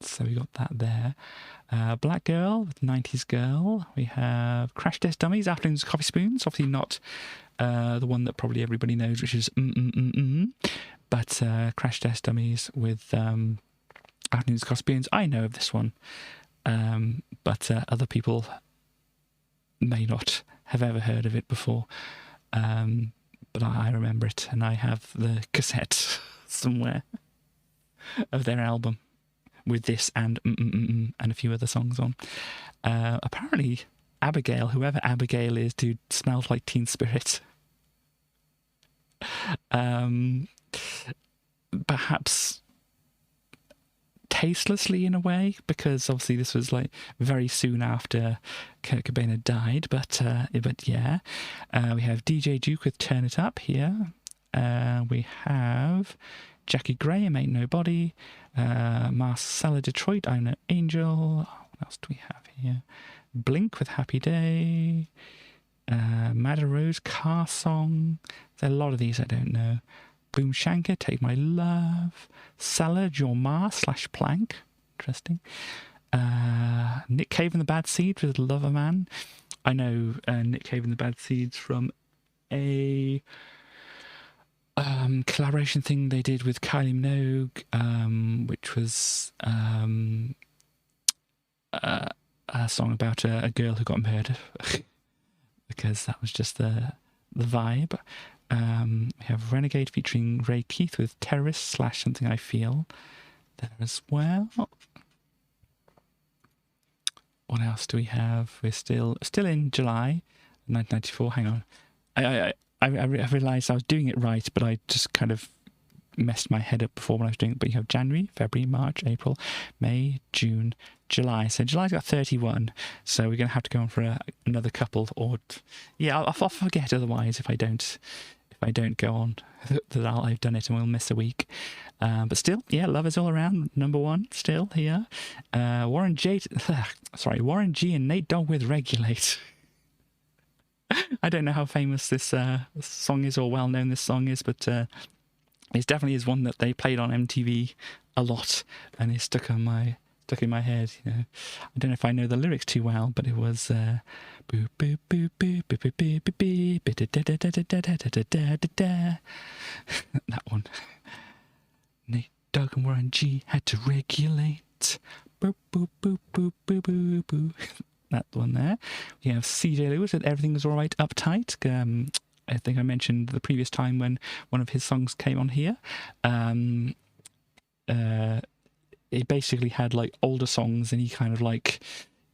So we got that there. Black Girl with 90s Girl. We have Crash Test Dummies, Afternoons Coffee Spoons. Obviously not the one that probably everybody knows, which is but Crash Test Dummies with Afternoons Coffee Spoons. I know of this one, but other people may not have ever heard of it before. But I remember it, and I have the cassette somewhere of their album with this and a few other songs on. Apparently, Abigail, whoever Abigail is, dude, smells like Teen Spirit. Perhaps tastelessly in a way, because obviously this was like very soon after Kurt Cobain had died. But yeah, we have DJ Duke with Turn It Up here. We have Jackie Graham, Ain't Nobody. Marcella Detroit, I'm No Angel. What else do we have here? Blink with Happy Day. Madder Rose, Car Song. There's a lot of these I don't know. Boom Shanker, Take My Love. Salad, Your Ma / Plank. Interesting. Nick Cave and the Bad Seeds with Lover Man. I know Nick Cave and the Bad Seeds from a collaboration thing they did with Kylie Minogue, which was a song about a girl who got murdered, because that was just the vibe. We have Renegade featuring Ray Keith with Terrorist / Something I Feel there as well. What else do we have? We're still in July 1994. Hang on. I realised I was doing it right, but I just kind of messed my head up before when I was doing it. But you have January, February, March, April, May, June, July. So July's got 31. So we're going to have to go on for another couple. Or I'll forget otherwise if I don't go on. That I've done it and we'll miss a week. But still, Love Is All Around, number 1, still here. Warren G and Nate Dogg with Regulate. I don't know how famous this song is or well known this song is, but it definitely is one that they played on MTV a lot, and it stuck in my head. You know, I don't know if I know the lyrics too well, but it was boo boo boo boo boo boo boo boo boo that one. Nate Dogg and Warren G had to regulate. Boo boo boo boo boo boo boo. That one there. We have CJ Lewis with Everything Was Alright Uptight. I think I mentioned the previous time when one of his songs came on here. It basically had like older songs, and he kind of like,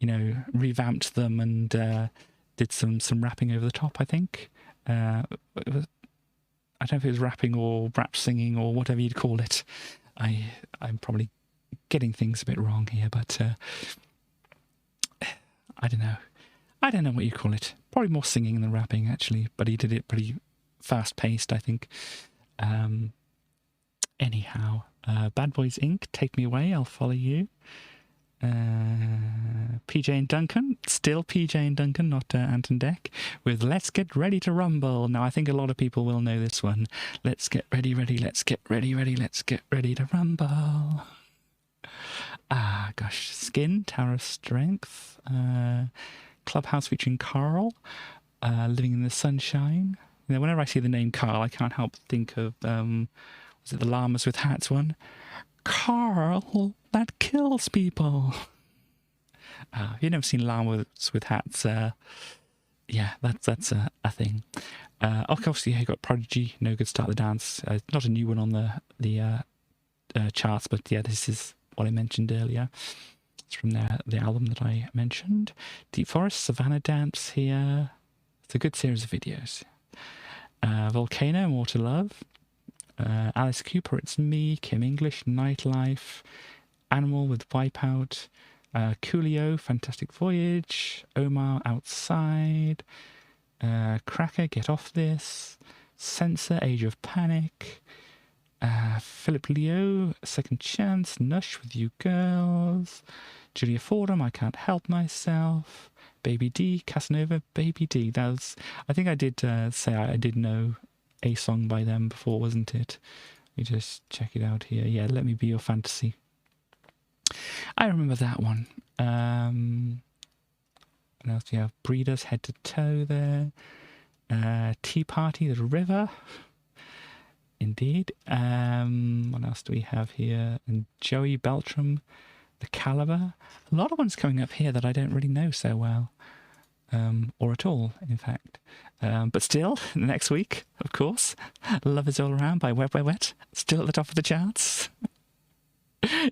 revamped them and did some rapping over the top, I think. I don't know if it was rapping or rap singing or whatever you'd call it. I'm probably getting things a bit wrong here, but I don't know. I don't know what you call it. Probably more singing than rapping, actually. But he did it pretty fast-paced, I think. Anyhow, Bad Boys Inc., Take Me Away, I'll Follow You. PJ and Duncan, still PJ and Duncan, not Anton Deck, with Let's Get Ready to Rumble. Now, I think a lot of people will know this one. Let's get ready, let's get ready, let's get ready to rumble. Ah, gosh. Skin, Tower of Strength. Clubhouse featuring Carl. Living in the Sunshine. Whenever I see the name Carl, I can't help think of, was it the Llamas with Hats one? Carl, that kills people. If you've never seen Llamas with Hats, that's a thing. Of course, you got Prodigy, No Good Start the Dance. Not a new one on the charts, but this is what I mentioned earlier. It's from the album that I mentioned. Deep Forest, Savannah Dance here. It's a good series of videos. Volcano, More to Love. Alice Cooper, It's Me. Kim English, Nightlife. Animal with Wipeout. Coolio, Fantastic Voyage. Omar, Outside. Cracker, Get Off This. Censor, Age of Panic. Philip Leo, Second Chance. Nush with You Girls. Julia Fordham, I Can't Help Myself. Baby D, Casanova, Baby D. I think I did say I did know a song by them before, wasn't it? Let me just check it out here. Yeah, Let Me Be Your Fantasy. I remember that one. What else do you have? Breeders, Head to Toe there. Tea Party, The River. Indeed. What else do we have here? And Joey Beltram, The Caliber. A lot of ones coming up here that I don't really know so well. Or at all, in fact. But still, next week, of course, Love Is All Around by Wet Wet Wet. Still at the top of the charts.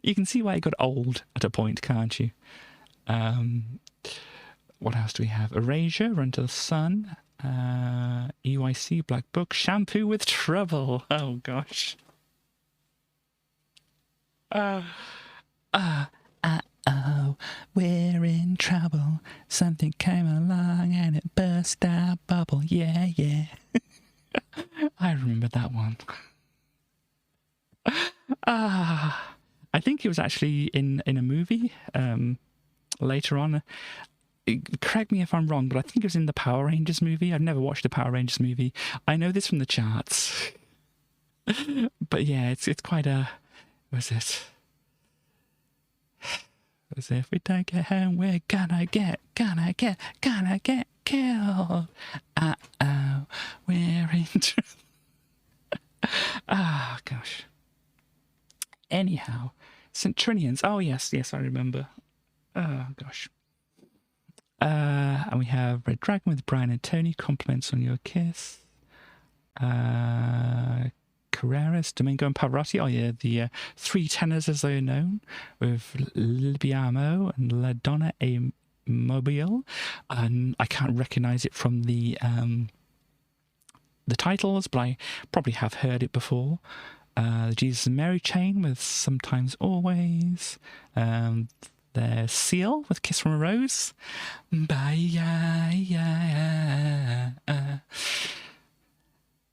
You can see why it got old at a point, can't you? What else do we have? Erasure, Run to the Sun. EYC, Black Book. Shampoo with Trouble. Oh, gosh. Oh, we're in trouble. Something came along and it burst our bubble. Yeah. I remember that one. I think it was actually in a movie later on. Correct me if I'm wrong, but I think it was in the Power Rangers movie. I've never watched a Power Rangers movie. I know this from the charts. But yeah, it's quite a... What was it? As if we don't get home, we're gonna get killed. Uh-oh, we're in trouble. Ah, gosh. Anyhow, Centurions. Oh, yes, I remember. Oh, gosh. And we have Red Dragon with Brian and Tony. Compliments on your kiss. Carreras, Domingo and Pavarotti. Oh, yeah, the three tenors as they are known, with Libiamo and La Donna e Mobile. And I can't recognise it from the titles, but I probably have heard it before. The Jesus and Mary chain with Sometimes Always. There's Seal with Kiss from a Rose. Bye.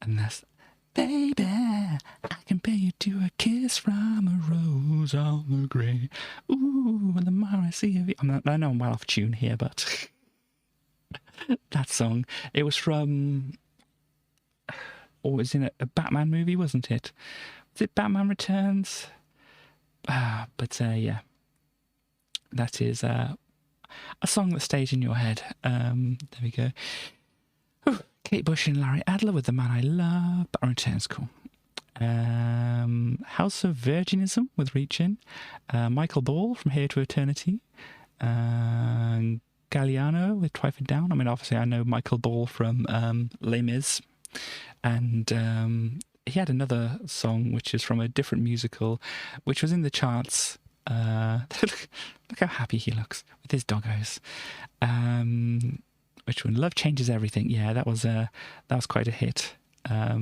And that's Baby, I compare you to a kiss from a rose on the grave. Ooh, and the more I see of you. I know I'm well off tune here, but that song, it was from, or it was in a Batman movie, wasn't it? Was it Batman Returns? But yeah, that is a song that stays in your head. There we go. Ooh, Kate Bush and Larry Adler with The Man I Love. Batman Returns, cool. House of Virginism with Reach In. Michael Ball from Here to Eternity. Galliano with Twyford Down. I mean, obviously I know Michael Ball from Les Mis. And he had another song which is from a different musical, which was in the charts. Look how happy he looks with his doggos. Which one? Love Changes Everything. Yeah, that was quite a hit at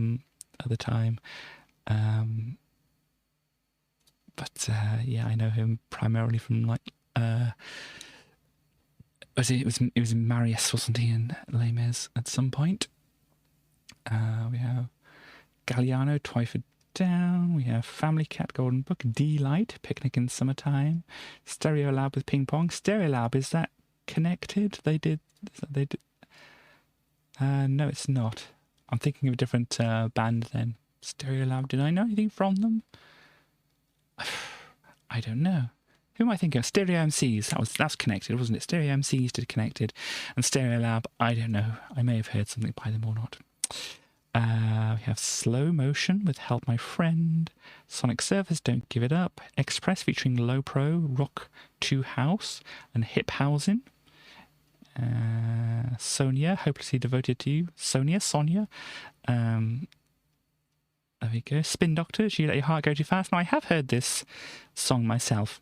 the time. But yeah, I know him primarily from like it was in Marius, wasn't he, in Les Mis at some point. We have Galliano, Twyford Down. We have Family Cat, Golden Book, D-Light, Picnic in Summertime, Stereo Lab with Ping Pong. Stereo Lab, is that connected? They did. No, it's not. I'm thinking of a different band then. Stereo Lab. Did I know anything from them? I don't know. Who am I thinking of? Stereo MCs. That's connected, wasn't it? Stereo MCs did connected, and Stereo Lab. I don't know. I may have heard something by them or not. We have Slow Motion with Help My Friend, Sonic Surface, Don't Give It Up, Express featuring Low Pro, Rock 2 House, and Hip Housing. Sonia, Hopelessly Devoted to You. Sonia. There we go. Spin Doctors, You Let Your Heart Go Too Fast. Now, I have heard this song myself,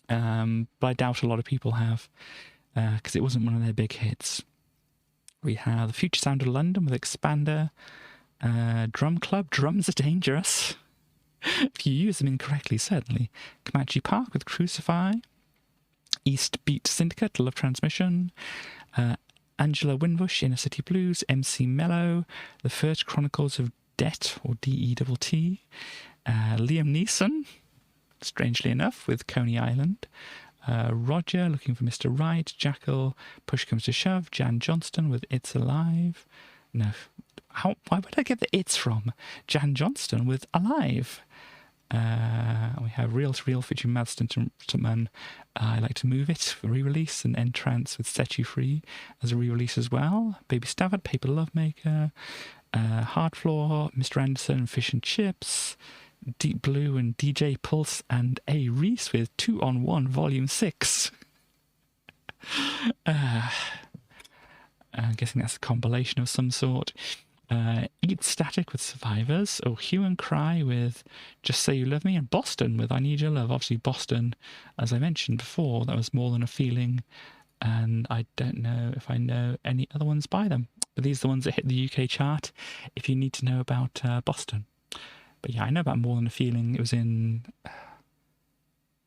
but I doubt a lot of people have, because it wasn't one of their big hits. We have The Future Sound of London with Expander, Drum Club, Drums Are Dangerous. If you use them incorrectly, certainly. Comanche Park with Crucify, East Beat Syndicate, Love Transmission, Angela Winbush, Inner City Blues, MC Mello, The First Chronicles of Det, or D-E-T-T, Liam Neeson, strangely enough, with Coney Island, Roger, Looking for Mr. Right, Jackal, Push Comes to Shove, Jan Johnston with It's Alive. No, why would I get the It's from? Jan Johnston with Alive. We have Real to Real featuring Madstone, I Like to Move It for re-release, and Entrance with Set You Free as a re-release as well. Baby Stafford, Paper Lovemaker, Hard Floor, Mr. Anderson, Fish and Chips, Deep Blue and DJ Pulse, and A. Reese with 2 on 1 Volume 6. I'm guessing that's a compilation of some sort. Eat Static with Survivors, or Hue and Cry with Just Say You Love Me, and Boston with I Need Your Love. Obviously Boston, as I mentioned before, that was More Than a Feeling, and I don't know if I know any other ones by them, but these are the ones that hit the UK chart if you need to know about Boston. But yeah, I know about More Than a Feeling. It was in,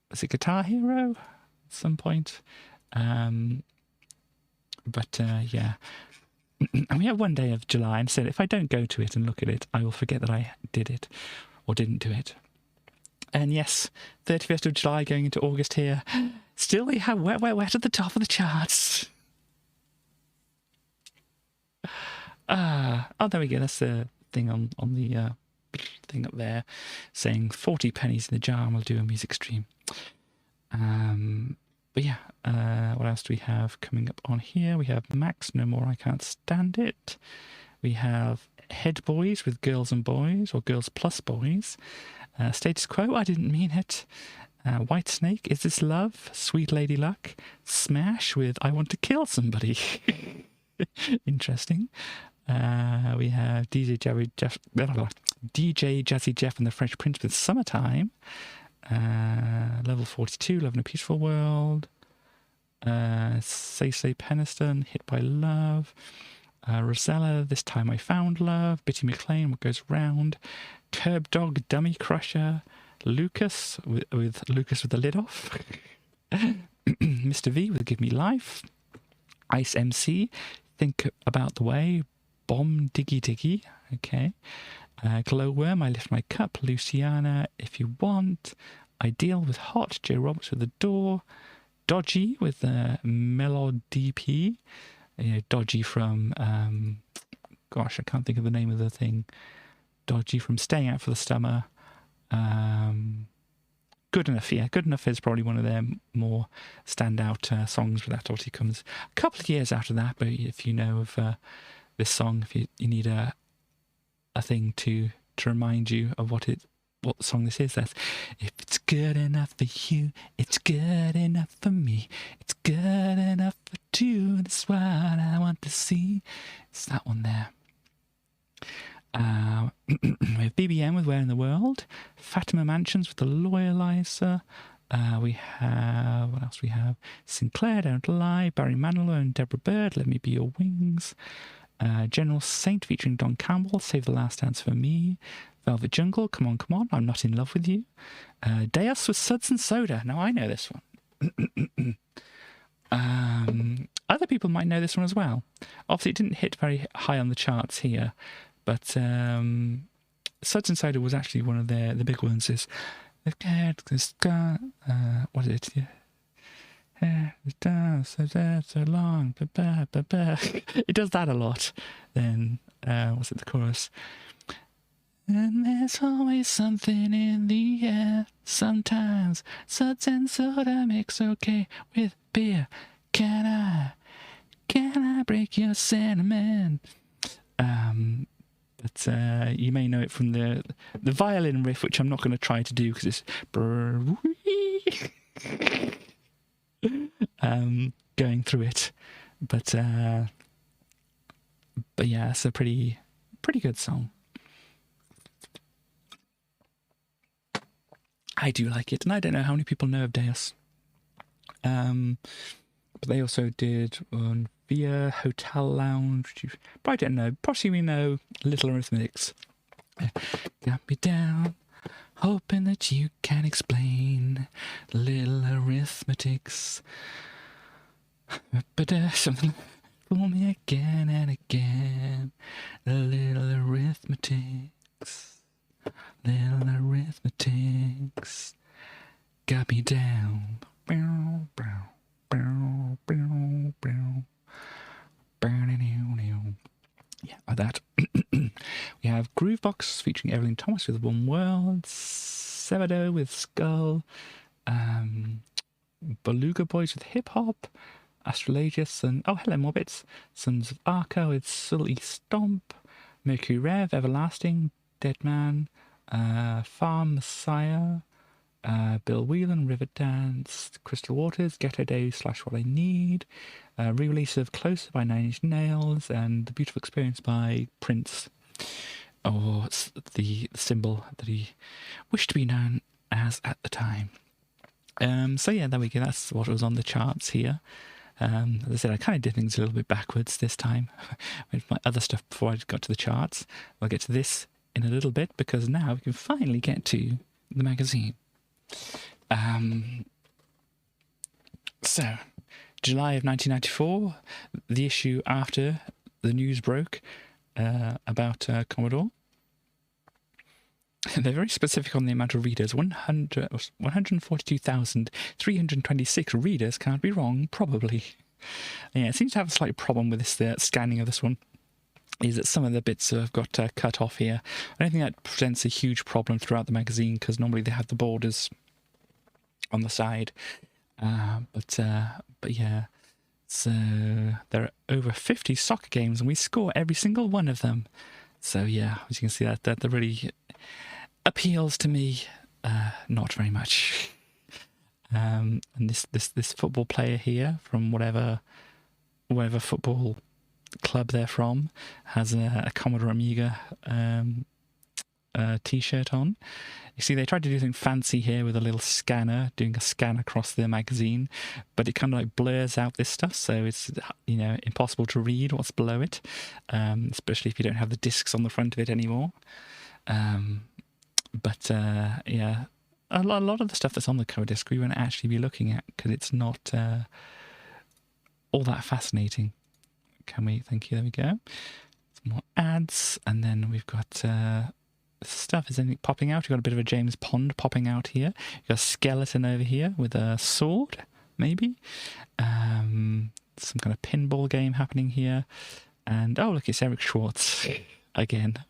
was it Guitar Hero at some point? But yeah. And we have one day of July, and said if I don't go to it and look at it, I will forget that I did it or didn't do it. And yes, 31st of July going into August here. Still we have Wet, Wet, Wet at the top of the charts. Oh, there we go. That's the thing on the thing up there saying 40 pennies in the jar and we'll do a music stream. But yeah, what else do we have coming up on here? We have Max, No More I Can't Stand It. We have Head Boys with Girls and Boys, or Girls Plus Boys. Status Quo, I Didn't Mean It. White Snake, Is This Love? Sweet Lady Luck. Smash with I Want to Kill Somebody. Interesting. We have DJ Jazzy Jeff and the French Prince with Summertime. Level 42, Love in a Peaceful World. Say Peniston, Hit by Love. Rosella, This Time I Found Love. Bitty McLean, What Goes Round. Curb Dog, Dummy Crusher. Lucas with Lucas with the lid off. Mr. V with Give Me Life. Ice MC, Think About the Way. Bomb Diggy Diggy. Okay. Glowworm, I Lift My Cup. Luciana, If You Want. Ideal with Hot. Joe Roberts with The Door. Dodgy with Melody P. Dodgy from gosh, I can't think of the name of the thing. Dodgy from Staying Out for the Summer. Good Enough, yeah. Good Enough is probably one of their more standout songs, but that obviously comes a couple of years after that. But if you know of this song, if you need a thing to remind you of what song this is, that's if it's good enough for you, it's good enough for me, it's good enough for two, that's what I want to see. It's that one there. We have BBM with Where in the World. Fatima Mansions with The Loyalizer. We have, what else we have? Sinclair, Don't Lie. Barry Manilow and Deborah Bird, Let Me Be Your Wings. General Saint featuring Don Campbell, Save the Last Dance for Me. Velvet Jungle, Come On, Come On, I'm Not in Love with You. Deus with Suds and Soda. Now I know this one. Other people might know this one as well. Obviously it didn't hit very high on the charts here, but Suds and Soda was actually one of the big ones. Is what is it? So long. It does that a lot. Then what's it? The chorus. And there's always something in the air. Sometimes Suds and Soda mix okay with beer. Can I break your sentiment? But you may know it from the violin riff, which I'm not going to try to do because it's going through it. But yeah, it's a pretty good song. I do like it, and I don't know how many people know of Deus. But they also did on Via Hotel Lounge, which you probably don't know. Possibly we know Little Arithmetics. Got me down, hoping that you can explain Little Arithmetics. But something fool me again and again. Little Arithmetics. Little Arithmetics got me down. Yeah, like that. We have Groovebox featuring Evelyn Thomas with One World, Sevado with Skull, Beluga Boys with Hip Hop, Astrolagus and Hello Mobbits, Sons of Arca with Sully Stomp, Mercury Rev, Everlasting, Dead Man, Farm Messiah, Bill Whelan, River Dance, Crystal Waters, Ghetto Day / What I Need, re-release of Closer by Nine Inch Nails, and The Beautiful Experience by Prince, or the symbol that he wished to be known as at the time. So yeah, there we go. That's what was on the charts here. As I said, I kind of did things a little bit backwards this time with my other stuff before I got to the charts. We'll get to this in a little bit because now we can finally get to the magazine. So, July of 1994, the issue after the news broke about Commodore. They're very specific on the amount of readers. 142,326 readers, can't be wrong, probably. Yeah, it seems to have a slight problem with this scanning of this one, is that some of the bits have got cut off here. I don't think that presents a huge problem throughout the magazine, because normally they have the borders on the side. But yeah, so there are over 50 soccer games, and we score every single one of them. So yeah, as you can see, that really appeals to me. Not very much. And this football player here, from whatever football club they're from, has a Commodore Amiga t-shirt on. You see, they tried to do something fancy here with a little scanner, doing a scan across the magazine, but it kind of like blurs out this stuff, so it's, you know, impossible to read what's below it, especially if you don't have the discs on the front of it anymore. But yeah, a lot of the stuff that's on the cover disc we won't actually be looking at because it's not all that fascinating. Can we? Thank you. There we go. Some more ads, and then we've got stuff. Is anything popping out? We've got a bit of a James Pond popping out here. You've got a skeleton over here with a sword, maybe. Some kind of pinball game happening here. And oh, look, it's Eric Schwartz again.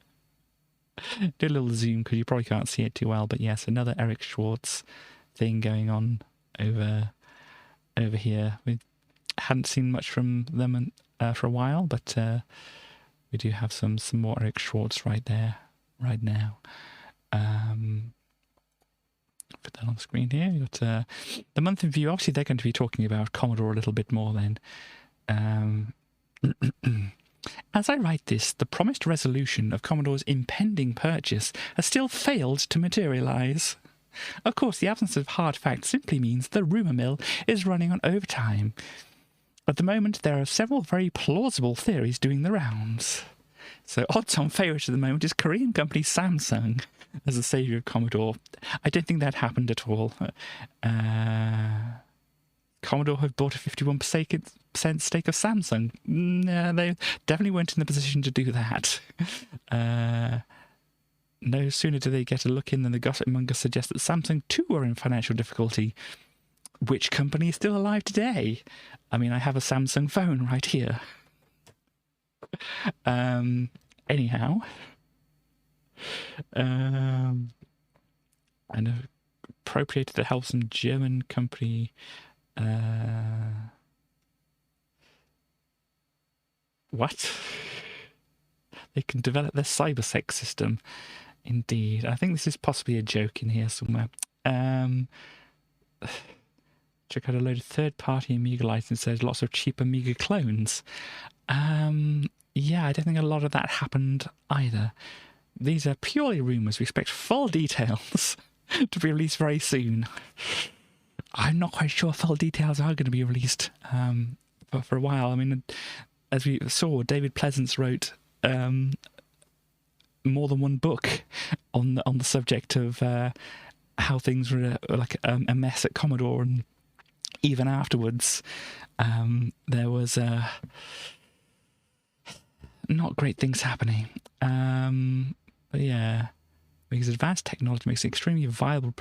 Do a little zoom because you probably can't see it too well, but yes, another Eric Schwartz thing going on over here. We hadn't seen much from them for a while, but we do have some more Eric Schwartz right there, right now. Put that on the screen here. We've got the month in view. Obviously, they're going to be talking about Commodore a little bit more then. As I write this, the promised resolution of Commodore's impending purchase has still failed to materialise. Of course, the absence of hard facts simply means the rumour mill is running on overtime. At the moment, there are several very plausible theories doing the rounds. So, odds-on favourite at the moment is Korean company Samsung as the saviour of Commodore. I don't think that happened at all. Commodore have bought a 51% stake of Samsung. No, they definitely weren't in the position to do that. No sooner do they get a look in than the gossip monger suggests that Samsung too are in financial difficulty. Which company is still alive today? I mean, I have a Samsung phone right here. Anyhow. And appropriated to help some German company. What? They can develop their cybersex system. Indeed. I think this is possibly a joke in here somewhere. Check out a load of third-party Amiga licenses, lots of cheap Amiga clones. Yeah, I don't think a lot of that happened either. These are purely rumours. We expect full details to be released very soon. I'm not quite sure full details are going to be released for a while. I mean, as we saw, David Pleasance wrote more than one book on the subject of how things were like a mess at Commodore, and even afterwards, there was not great things happening. But yeah, because advanced technology makes an extremely viable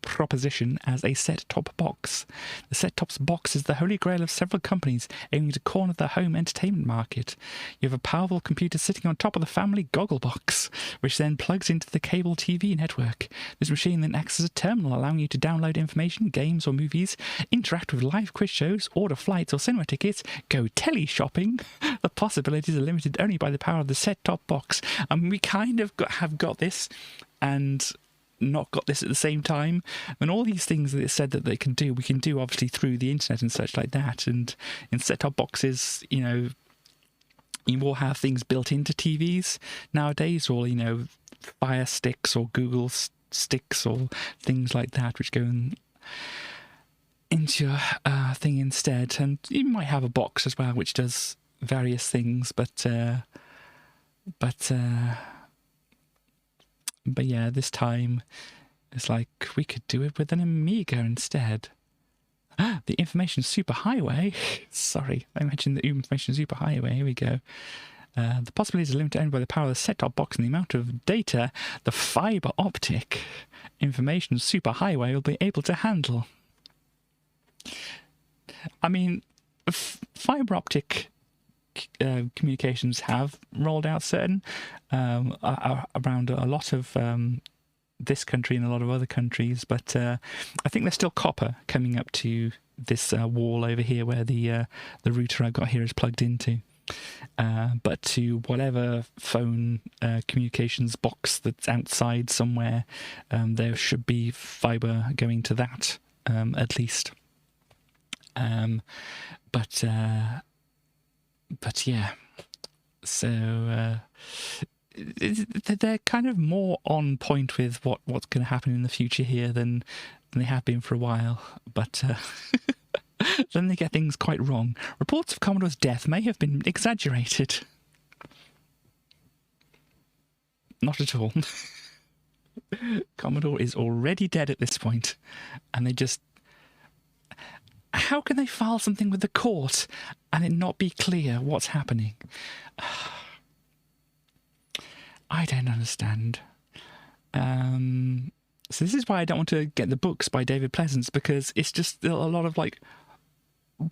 proposition as a set-top box. The set-top box is the holy grail of several companies aiming to corner the home entertainment market. You have a powerful computer sitting on top of the family goggle box, which then plugs into the cable TV network. This machine then acts as a terminal, allowing you to download information, games or movies, interact with live quiz shows, order flights or cinema tickets, go telly-shopping. The possibilities are limited only by the power of the set-top box. I mean, we kind of have got this and not got this at the same time, and all these things that it said that they can do, we can do obviously through the internet and such like that. And in set-top boxes, you know, you will have things built into TVs nowadays, or, you know, Fire Sticks or Google Sticks or things like that, which go into your thing instead. And you might have a box as well which does various things, but yeah, this time it's like we could do it with an Amiga instead. The information superhighway. Sorry, I mentioned the information superhighway. Here we go. The possibilities are limited only by the power of the set-top box and the amount of data the fiber optic information superhighway will be able to handle. I mean, fiber optic communications have rolled out certain around a lot of this country and a lot of other countries, but I think there's still copper coming up to this wall over here where the router I've got here is plugged into. But to whatever phone communications box that's outside somewhere, there should be fibre going to that, at least. But yeah, so they're kind of more on point with what's going to happen in the future here than they have been for a while. But then they get things quite wrong. Reports of Commodore's death may have been exaggerated. Not at all. Commodore is already dead at this point, and they just... How can they file something with the court and it not be clear what's happening? I don't understand. So this is why I don't want to get the books by David Pleasance, because it's just a lot of like,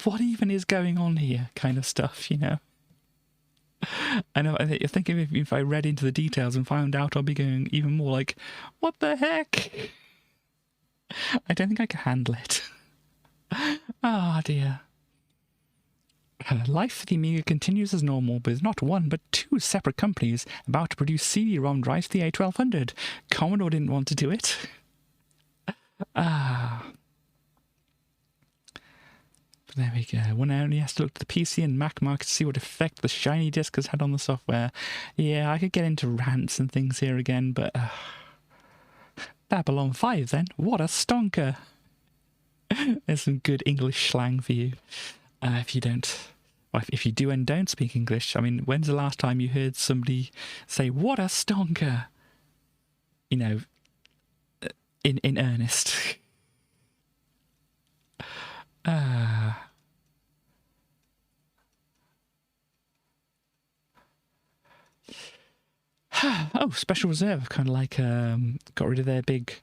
what even is going on here kind of stuff, you know? I know, you're thinking if I read into the details and found out, I'll be going even more like, what the heck? I don't think I can handle it. Ah, dear. Life for the Amiga continues as normal, with not one but two separate companies about to produce CD-ROM drives for the A1200. Commodore didn't want to do it. But there we go. One only has to look at the PC and Mac market to see what effect the shiny disk has had on the software. Yeah, I could get into rants and things here again, but... Babylon 5 then? What a stonker! There's some good English slang for you. If you don't... Well, if you do and don't speak English, I mean, when's the last time you heard somebody say, what a stonker? You know, in earnest. Oh, Special Reserve, kind of like got rid of their big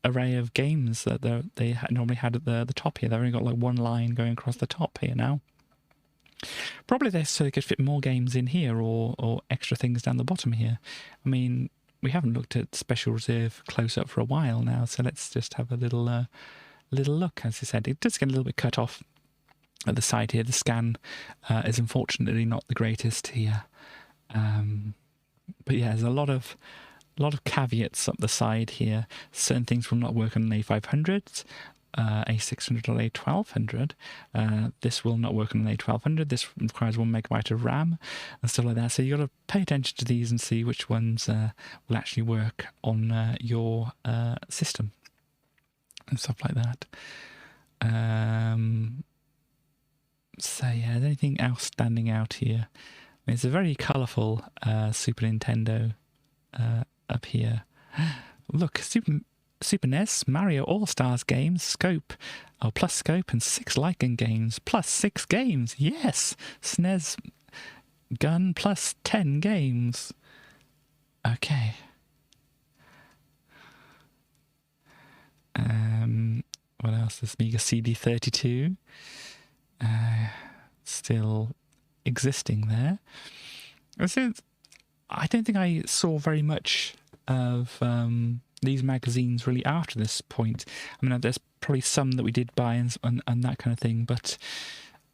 array of games that they normally had at the top here. They've only got like one line going across the top here now. Probably so they could fit more games in here or extra things down the bottom here. I mean, we haven't looked at Special Reserve close up for a while now, so let's just have a little look. As I said, it does get a little bit cut off at the side here. The scan is unfortunately not the greatest here. But yeah, there's a lot of caveats up the side here. Certain things will not work on an A500, A600 or A1200. This will not work on an A1200. This requires 1 megabyte of RAM and stuff like that. So you've got to pay attention to these and see which ones will actually work on your system and stuff like that. So yeah, is anything else standing out here? I mean, it's a very colourful Super Nintendo up here. Look, Super NES, Mario All-Stars games, scope, plus scope, and 6 Lycan games, plus 6 games. Yes! SNES gun plus 10 games. Okay. What else? This Amiga CD32. Still existing there. I don't think I saw very much of these magazines really after this point. I mean, there's probably some that we did buy and that kind of thing, but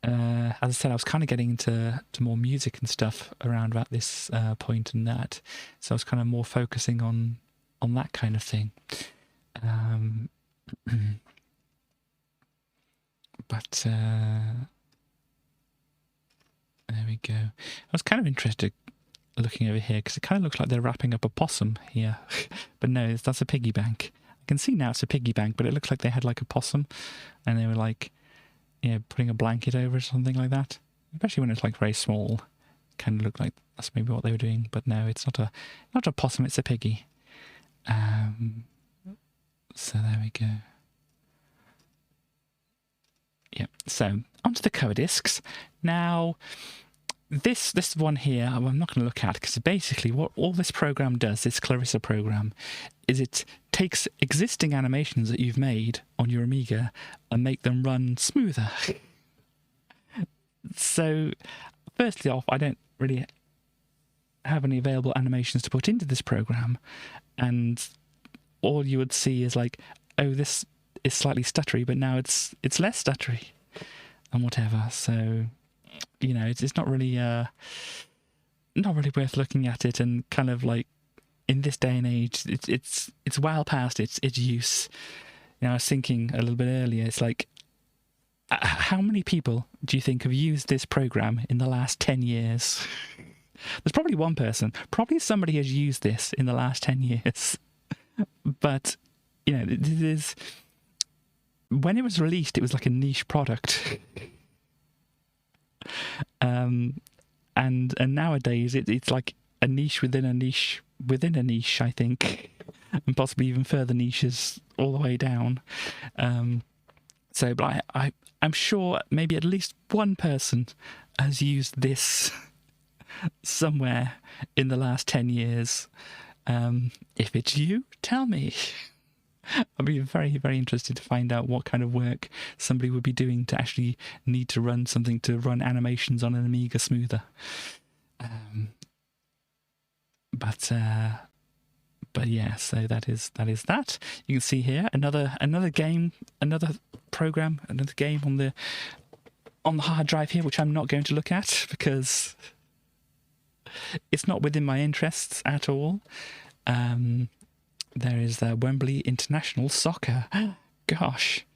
as I said, I was kind of getting into more music and stuff around about this point and that, so I was kind of more focusing on that kind of thing. But there we go. I was kind of interested looking over here because it kind of looks like they're wrapping up a possum here. But no, that's a piggy bank. I can see now it's a piggy bank, but it looks like they had like a possum and they were like, putting a blanket over or something like that. Especially when it's like very small. Kind of looked like that's maybe what they were doing. But no, it's not a possum, it's a piggy. So there we go. Yeah, so onto the cover discs. Now, this one here, I'm not going to look at because basically what all this program does, this Clarissa program, is it takes existing animations that you've made on your Amiga and make them run smoother. So, firstly off, I don't really have any available animations to put into this program, and all you would see is like, oh, this is slightly stuttery, but now it's less stuttery, and whatever. So, it's not really worth looking at it, and kind of like in this day and age, it's well past its use. I was thinking a little bit earlier, it's like, how many people do you think have used this program in the last 10 years? There's probably one person. Probably somebody has used this in the last 10 years. But, this is... When it was released, it was like a niche product. And nowadays, it's like a niche within a niche within a niche, I think. And possibly even further niches all the way down. But I'm sure maybe at least one person has used this somewhere in the last 10 years. If it's you, tell me. I'd be very, very interested to find out what kind of work somebody would be doing to actually need to run something to run animations on an Amiga smoother. But yeah, so that is that. You can see here another game, another program, another game on the hard drive here, which I'm not going to look at because it's not within my interests at all. There is the Wembley International Soccer. Gosh,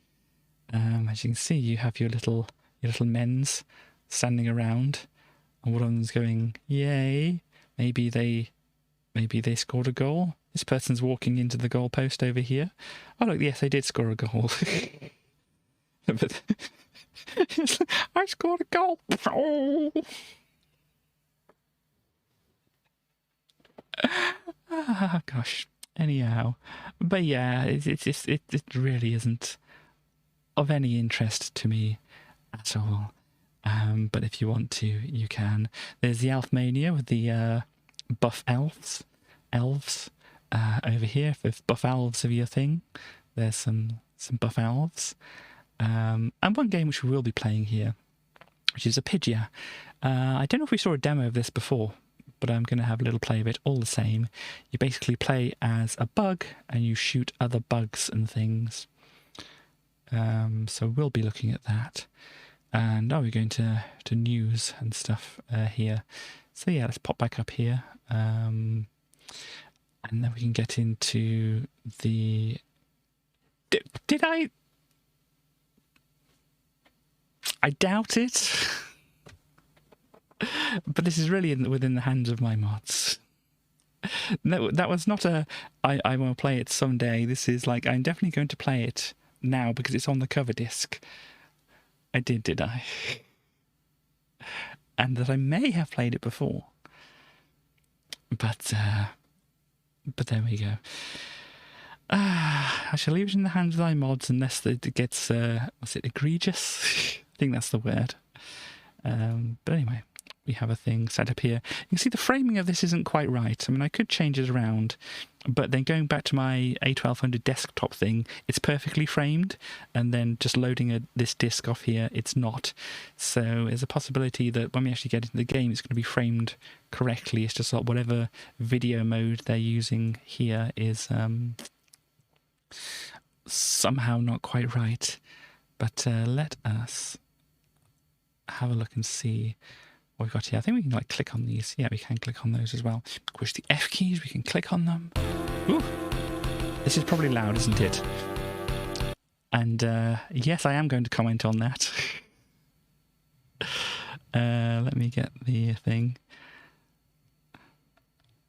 as you can see, you have your little men's standing around, and one of them's going, "Yay!" Maybe they scored a goal. This person's walking into the goal post over here. Oh look, yes, they did score a goal. But I scored a goal. Oh. Gosh. Anyhow, but yeah, it really isn't of any interest to me at all. But if you want to, you can. There's the Elfmania with the buff elves over here. If buff elves are your thing, there's some buff elves. And one game which we will be playing here, which is Apidia. I don't know if we saw a demo of this before, but I'm going to have a little play of it all the same. You basically play as a bug and you shoot other bugs and things. So we'll be looking at that. And we're going to news and stuff here. So yeah, let's pop back up here. And then we can get into the... Did I... I doubt it. But this is really within the hands of my mods. No, that was not a I will play it someday. This is like, I'm definitely going to play it now because it's on the cover disc. I did I? And that I may have played it before. But there we go. I shall leave it in the hands of my mods unless it gets, what's it, egregious? I think that's the word. But anyway, we have a thing set up here. You can see the framing of this isn't quite right. I mean, I could change it around, but then going back to my A1200 desktop thing, it's perfectly framed, and then just loading this disk off here, it's not. So there's a possibility that when we actually get into the game, it's going to be framed correctly. It's just like whatever video mode they're using here is somehow not quite right. But let us have a look and see what we've got here. I think we can like click on these. Yeah, we can click on those as well. Push the F keys, we can click on them. Ooh, this is probably loud, isn't it? And yes, I am going to comment on that. Let me get the thing.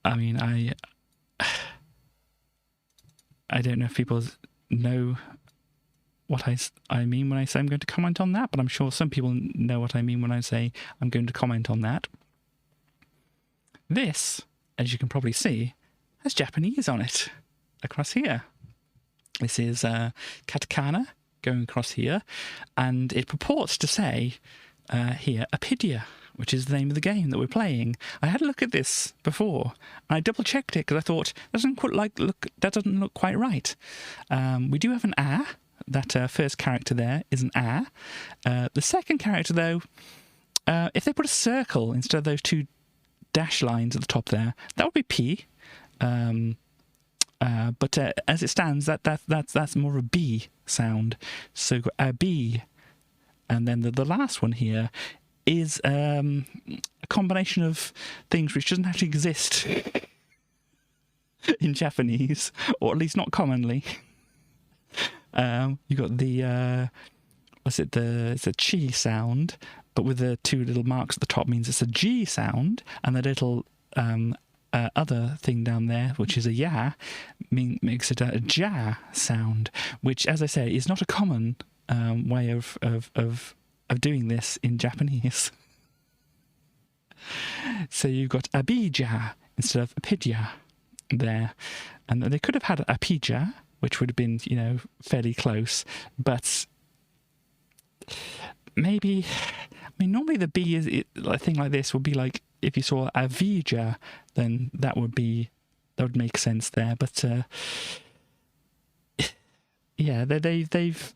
I mean, I don't know if people know what I mean when I say I'm going to comment on that, but I'm sure some people know what I mean when I say I'm going to comment on that. This, as you can probably see, has Japanese on it across here. This is katakana going across here, and it purports to say here, Apidia, which is the name of the game that we're playing. I had a look at this before, and I double-checked it because I thought, that doesn't look quite right. We do have an A. That first character there is an A. The second character, though, if they put a circle instead of those two dash lines at the top there. That would be P. But as it stands, that's more of a B sound. So you've got a B. And then the last one here is a combination of things which doesn't actually exist in Japanese, or at least not commonly. You got the it's a chi sound, but with the two little marks at the top means it's a G sound, and the little other thing down there, which is a ya, makes it a ja sound, which, as I say, is not a common way of doing this in Japanese. So you've got abija instead of apidja there, and they could have had apija, which would have been, fairly close, but maybe, normally the B is a thing like this would be like, if you saw avija, then that would make sense there, but yeah, they've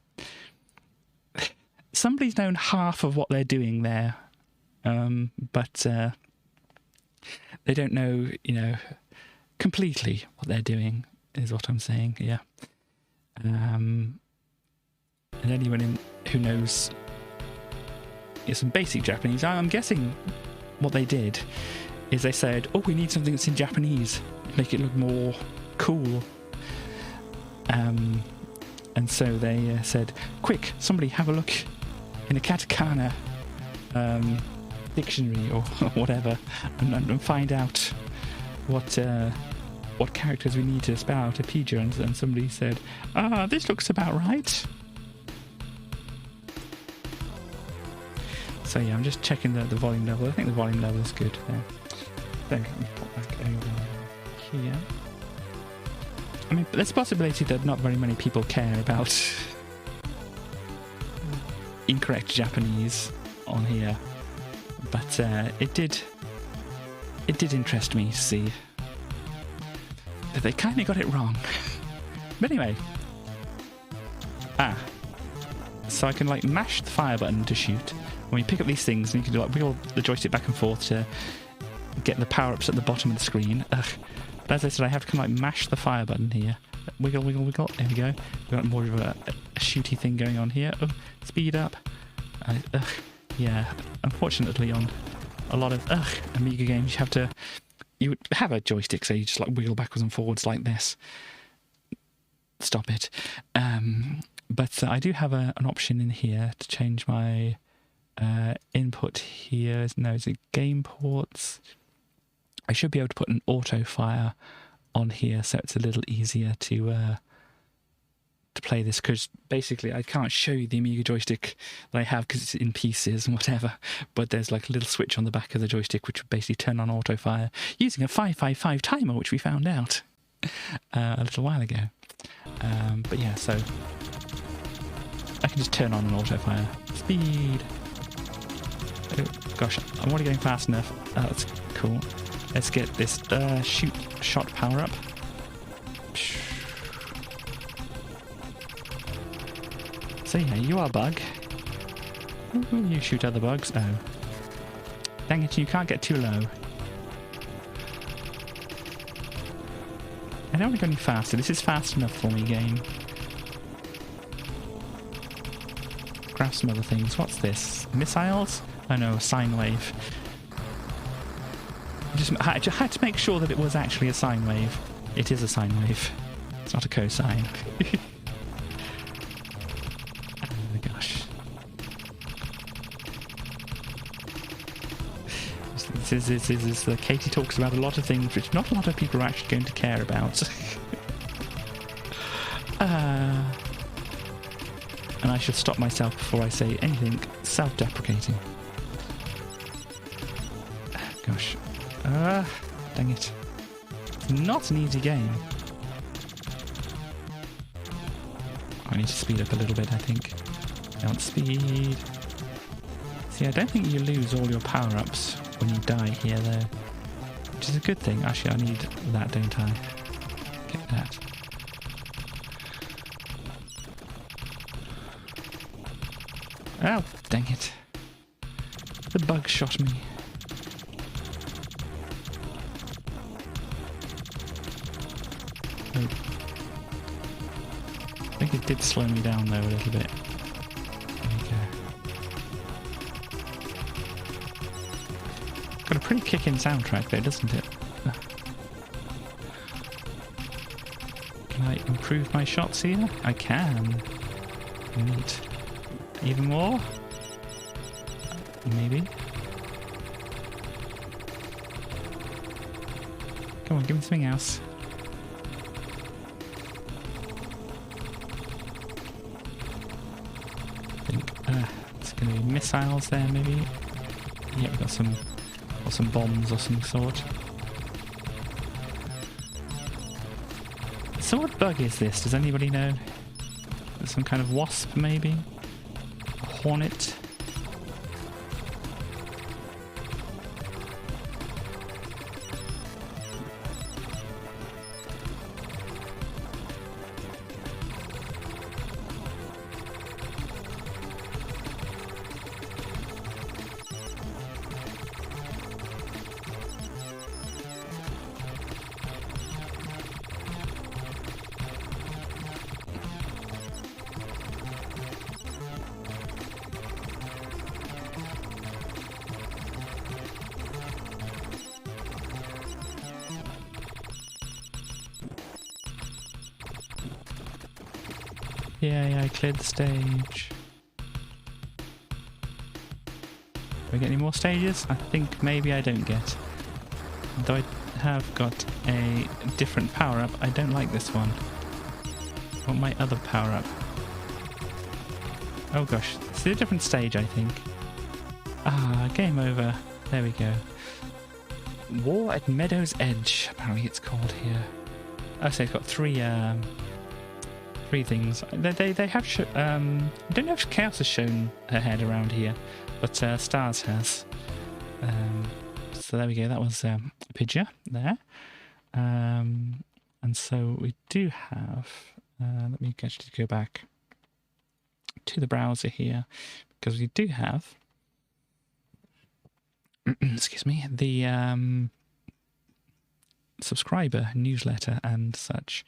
somebody's known half of what they're doing there, but they don't know, completely what they're doing, is what I'm saying. Yeah. And anyone who knows some basic Japanese, I'm guessing what they did is they said, "Oh, we need something that's in Japanese, make it look more cool." And so they said, "Quick, somebody have a look in a katakana dictionary or whatever, and find out what characters we need to spell out a pija." And somebody said, "This looks about right." So yeah, I'm just checking the volume level. I think the volume level is good there. Then let me pop back over here. There's a possibility that not very many people care about incorrect Japanese on here, but it did interest me to see that they kind of got it wrong. But anyway, so I can mash the fire button to shoot. When you pick up these things, and you can do wiggle the joystick back and forth to get the power-ups at the bottom of the screen. But as I said, I have to mash the fire button here. Wiggle, wiggle, wiggle. There we go. We've got more of a shooty thing going on here. Oh, speed up. Yeah, unfortunately on a lot of Amiga games, you would have a joystick, so you just wiggle backwards and forwards like this. Stop it. But I do have an option in here to change my input here. No, is it game ports? I should be able to put an auto fire on here, so it's a little easier to play this, because basically I can't show you the Amiga joystick that I have because it's in pieces and whatever, but there's a little switch on the back of the joystick which would basically turn on auto fire using a 555 timer, which we found out a little while ago. But yeah, so I can just turn on an auto fire. Speed. Oh gosh, I'm already going fast enough. That's cool. Let's get this shot power up. So yeah, you are bug. Ooh, you shoot other bugs. Oh. Dang it, you can't get too low. I don't want to go any faster. This is fast enough for me, game. Grab some other things. What's this? Missiles? Oh no, a sine wave. I just had to make sure that it was actually a sine wave. It is a sine wave. It's not a cosine. Oh my gosh. This is Katie talks about a lot of things which not a lot of people are actually going to care about. And I should stop myself before I say anything self-deprecating. Gosh. Dang it. It's not an easy game. I need to speed up a little bit, I think. I want speed. See, I don't think you lose all your power-ups when you die here, though. Which is a good thing. Actually, I need that, don't I? Get that. Oh, dang it. The bug shot me. think it did slow me down though a little bit. There we go. Got a pretty kicking soundtrack there, doesn't it? Can I improve my shots here? I can. Neat. Even more? Maybe. Come on, give me something else. I think it's going to be missiles there, maybe. Yeah, we've got some bombs or some sort. So what bug is this? Does anybody know? Some kind of wasp, maybe? A hornet? Yeah, I cleared the stage. Do I get any more stages? I think maybe I don't get. Though I have got a different power-up, I don't like this one. I want my other power-up. Oh gosh, it's a different stage, I think. Ah, game over. There we go. War at Meadow's Edge, apparently it's called here. Oh, so it's got three things. They have I don't know if Chaos has shown her head around here, but Stars has. So there we go. That was a picture there. And so we do have. Let me actually go back to the browser here, because we do have. Excuse me, the subscriber newsletter and such,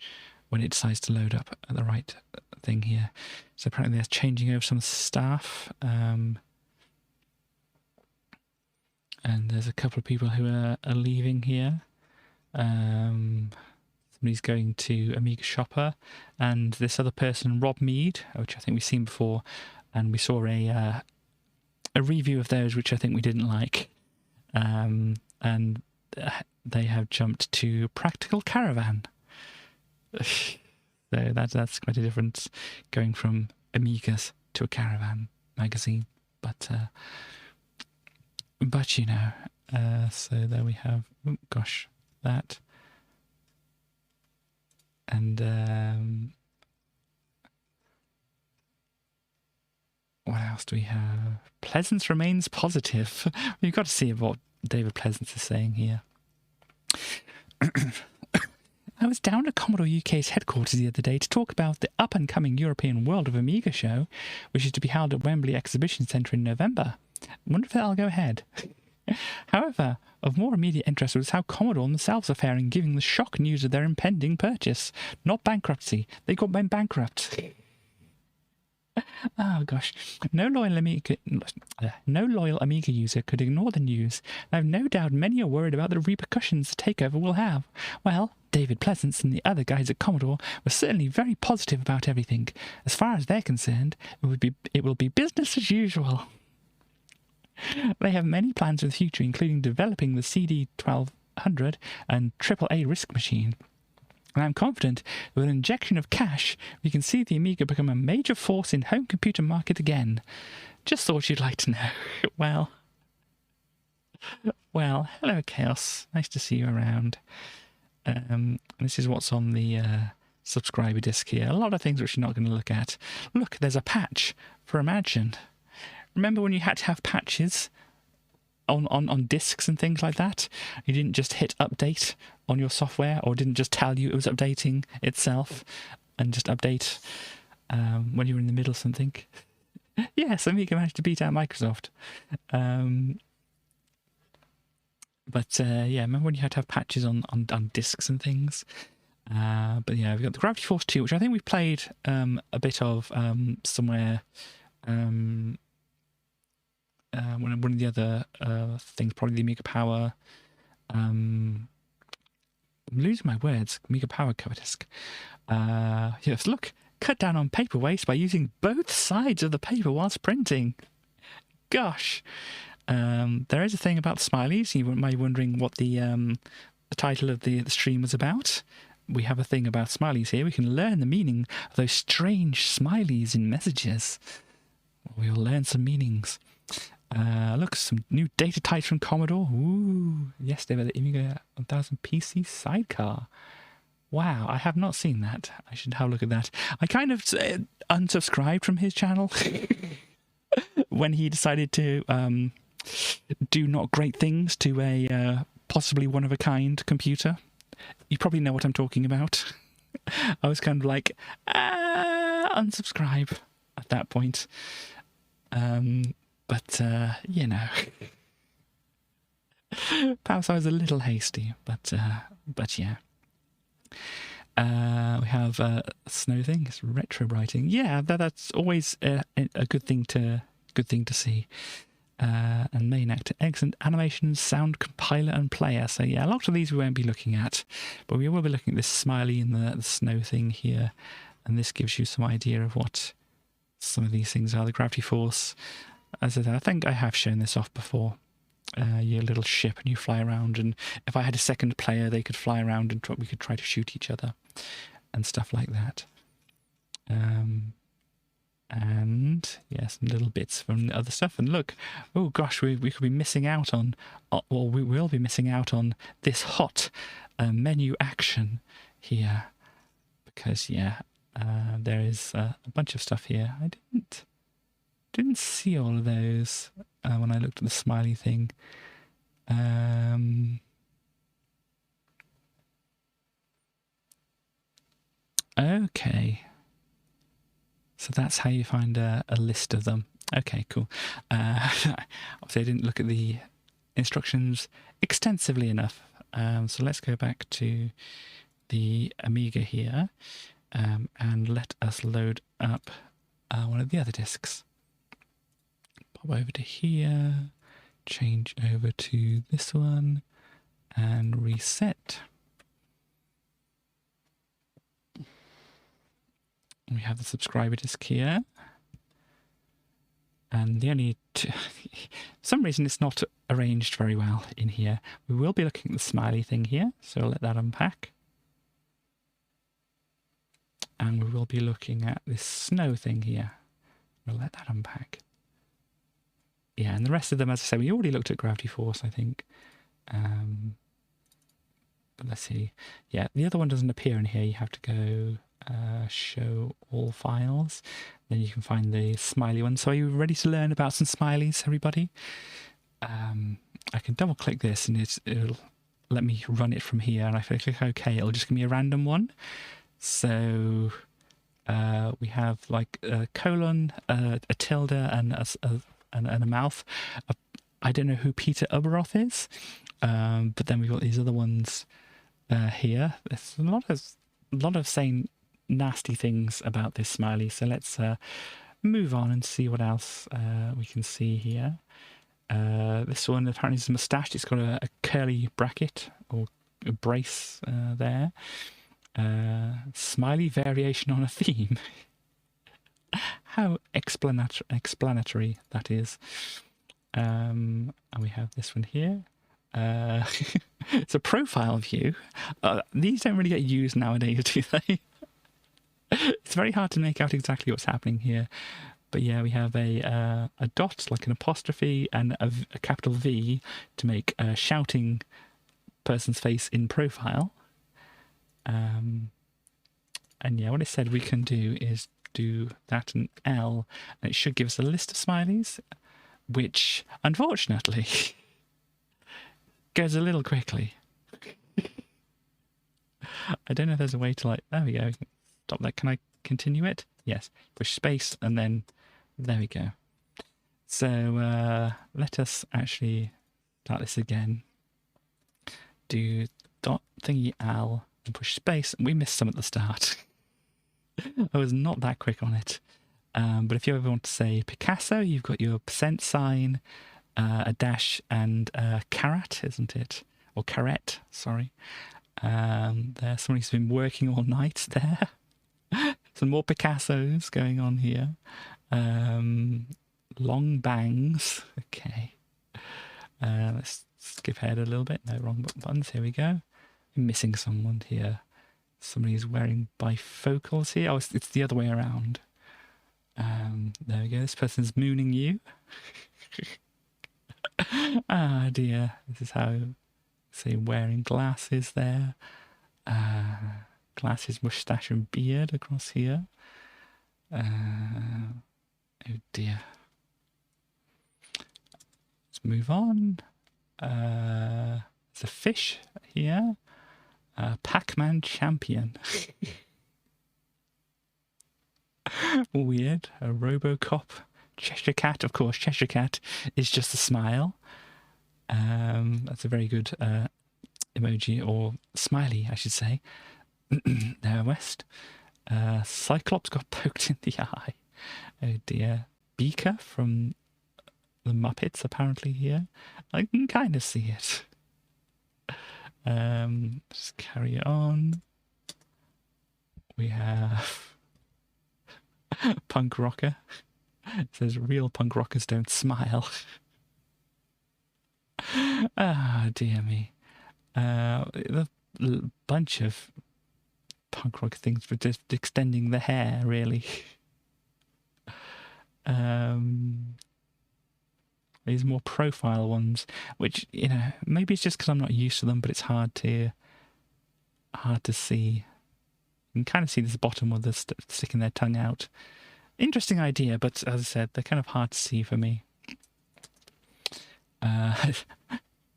when it decides to load up at the right thing here. So apparently they're changing over some staff. And there's a couple of people who are leaving here. Somebody's going to Amiga Shopper. And this other person, Rob Mead, which I think we've seen before. And we saw a review of those, which I think we didn't like. And they have jumped to Practical Caravan. So that's quite a difference, going from Amigas to a Caravan magazine. But you know, so there we have. Oh gosh, that. And what else do we have? Pleasance remains positive. We've got to see what David Pleasance is saying here. I was down at Commodore UK's headquarters the other day to talk about the up-and-coming European World of Amiga show, which is to be held at Wembley Exhibition Centre in November. I wonder if that'll go ahead. However, of more immediate interest was how Commodore themselves are faring, giving the shock news of their impending purchase. Not bankruptcy. They got bankrupt. Oh gosh, no loyal Amiga user could ignore the news. I have no doubt many are worried about the repercussions the takeover will have. Well, David Pleasance and the other guys at Commodore were certainly very positive about everything. As far as they're concerned, it will be business as usual. They have many plans for the future, including developing the CD1200 and AAA RISC machine. And I'm confident that with an injection of cash, we can see the Amiga become a major force in home computer market again. Just thought you'd like to know. Well, hello Chaos. Nice to see you around. This is what's on the subscriber disc here. A lot of things which you're not going to look at. Look, there's a patch for Imagine. Remember when you had to have patches on discs and things like that? You didn't just hit update on your software, or didn't just tell you it was updating itself and just update when you were in the middle of something. Yes, Amiga managed to beat out Microsoft. But yeah, remember when you had to have patches on discs and things? But yeah, we've got the Gravity Force 2, which I think we've played a bit of somewhere. One of the other things, probably the Amiga Power. I'm losing my words. Amiga Power cover disk. Yes, look, cut down on paper waste by using both sides of the paper whilst printing. Gosh, there is a thing about smileys. You might be wondering what the title of the stream was about. We have a thing about smileys here. We can learn the meaning of those strange smileys in messages. We will learn some meanings. Look, some new data types from Commodore. Ooh, yes, they were the Amiga 1000 PC sidecar. Wow, I have not seen that. I should have a look at that. I kind of unsubscribed from his channel when he decided to do not great things to a possibly one-of-a-kind computer. You probably know what I'm talking about. I was kind of like, unsubscribe at that point. But you know, perhaps I was a little hasty, but yeah. We have a snow thing. It's retro writing. Yeah, that's always a good thing to see. And main actor, excellent animation, sound compiler and player. So yeah, a lot of these we won't be looking at, but we will be looking at this smiley and the snow thing here, and this gives you some idea of what some of these things are. The Gravity Force, as I said, I think I have shown this off before. Your little ship and you fly around, and if I had a second player, they could fly around and we could try to shoot each other and stuff like that. And yeah, some little bits from the other stuff. And look, oh gosh, we could be missing out on, or we will be missing out on this hot menu action here, because yeah, there is a bunch of stuff here. I didn't see all of those when I looked at the smiley thing. Okay. So that's how you find a list of them. Okay, cool. Obviously, I didn't look at the instructions extensively enough. So let's go back to the Amiga here and let us load up one of the other discs. Pop over to here, change over to this one, and reset. We have the subscriber disk here, and the only for some reason it's not arranged very well in here. We will be looking at the smiley thing here, so I'll let that unpack, and we will be looking at this snow thing here. We'll let that unpack. Yeah, and the rest of them, as I said, we already looked at Gravity Force, I think. But let's see. Yeah, the other one doesn't appear in here. You have to go show all files, then you can find the smiley one. So are you ready to learn about some smileys, everybody? I can double click this and it'll let me run it from here, and if I click OK, it'll just give me a random one. So we have like a colon, a tilde, and a mouth. I don't know who Peter Uberoth is, but then we've got these other ones here. There's a lot of saying nasty things about this smiley, so let's move on and see what else we can see here. This one apparently is a moustache. It's got a curly bracket or a brace there. Smiley variation on a theme. How explanatory that is. And we have this one here. It's a profile view. These don't really get used nowadays, do they? It's very hard to make out exactly what's happening here. But yeah, we have a dot, like an apostrophe, and a capital V to make a shouting person's face in profile. And yeah, what it said we can do is do that and L, and it should give us a list of smileys, which unfortunately goes a little quickly. I don't know if there's a way to, like, there we go. Stop that. Can I continue it? Yes. Push space and then there we go. So let us actually start this again. Do dot thingy L and push space. We missed some at the start. I was not that quick on it. But if you ever want to say Picasso, you've got your % sign, a dash, and a caret, isn't it? Or caret, sorry. There's somebody who's been working all night there. Some more Picassos going on here. Long bangs. Okay. Let's skip ahead a little bit. No, wrong buttons. Here we go. I'm missing someone here. Somebody's wearing bifocals here. Oh, it's the other way around. There we go. This person's mooning you. Ah, dear. This is how, say, wearing glasses there. Glasses, moustache and beard across here. Oh, dear. Let's move on. There's a fish here. Pac-Man champion. Weird. A Robocop. Cheshire Cat. Of course, Cheshire Cat is just a smile. That's a very good emoji, or smiley, I should say. There, West. Cyclops got poked in the eye. Oh dear. Beaker from the Muppets, apparently, here. I can kind of see it. Just carry it on. We have punk rocker. It says real punk rockers don't smile. Ah, dear me. The bunch of punk rock things for just extending the hair, really. These more profile ones, which, you know, maybe it's just because I'm not used to them, but it's hard to see. You can kind of see this bottom where they're sticking their tongue out. Interesting idea, but as I said, they're kind of hard to see for me.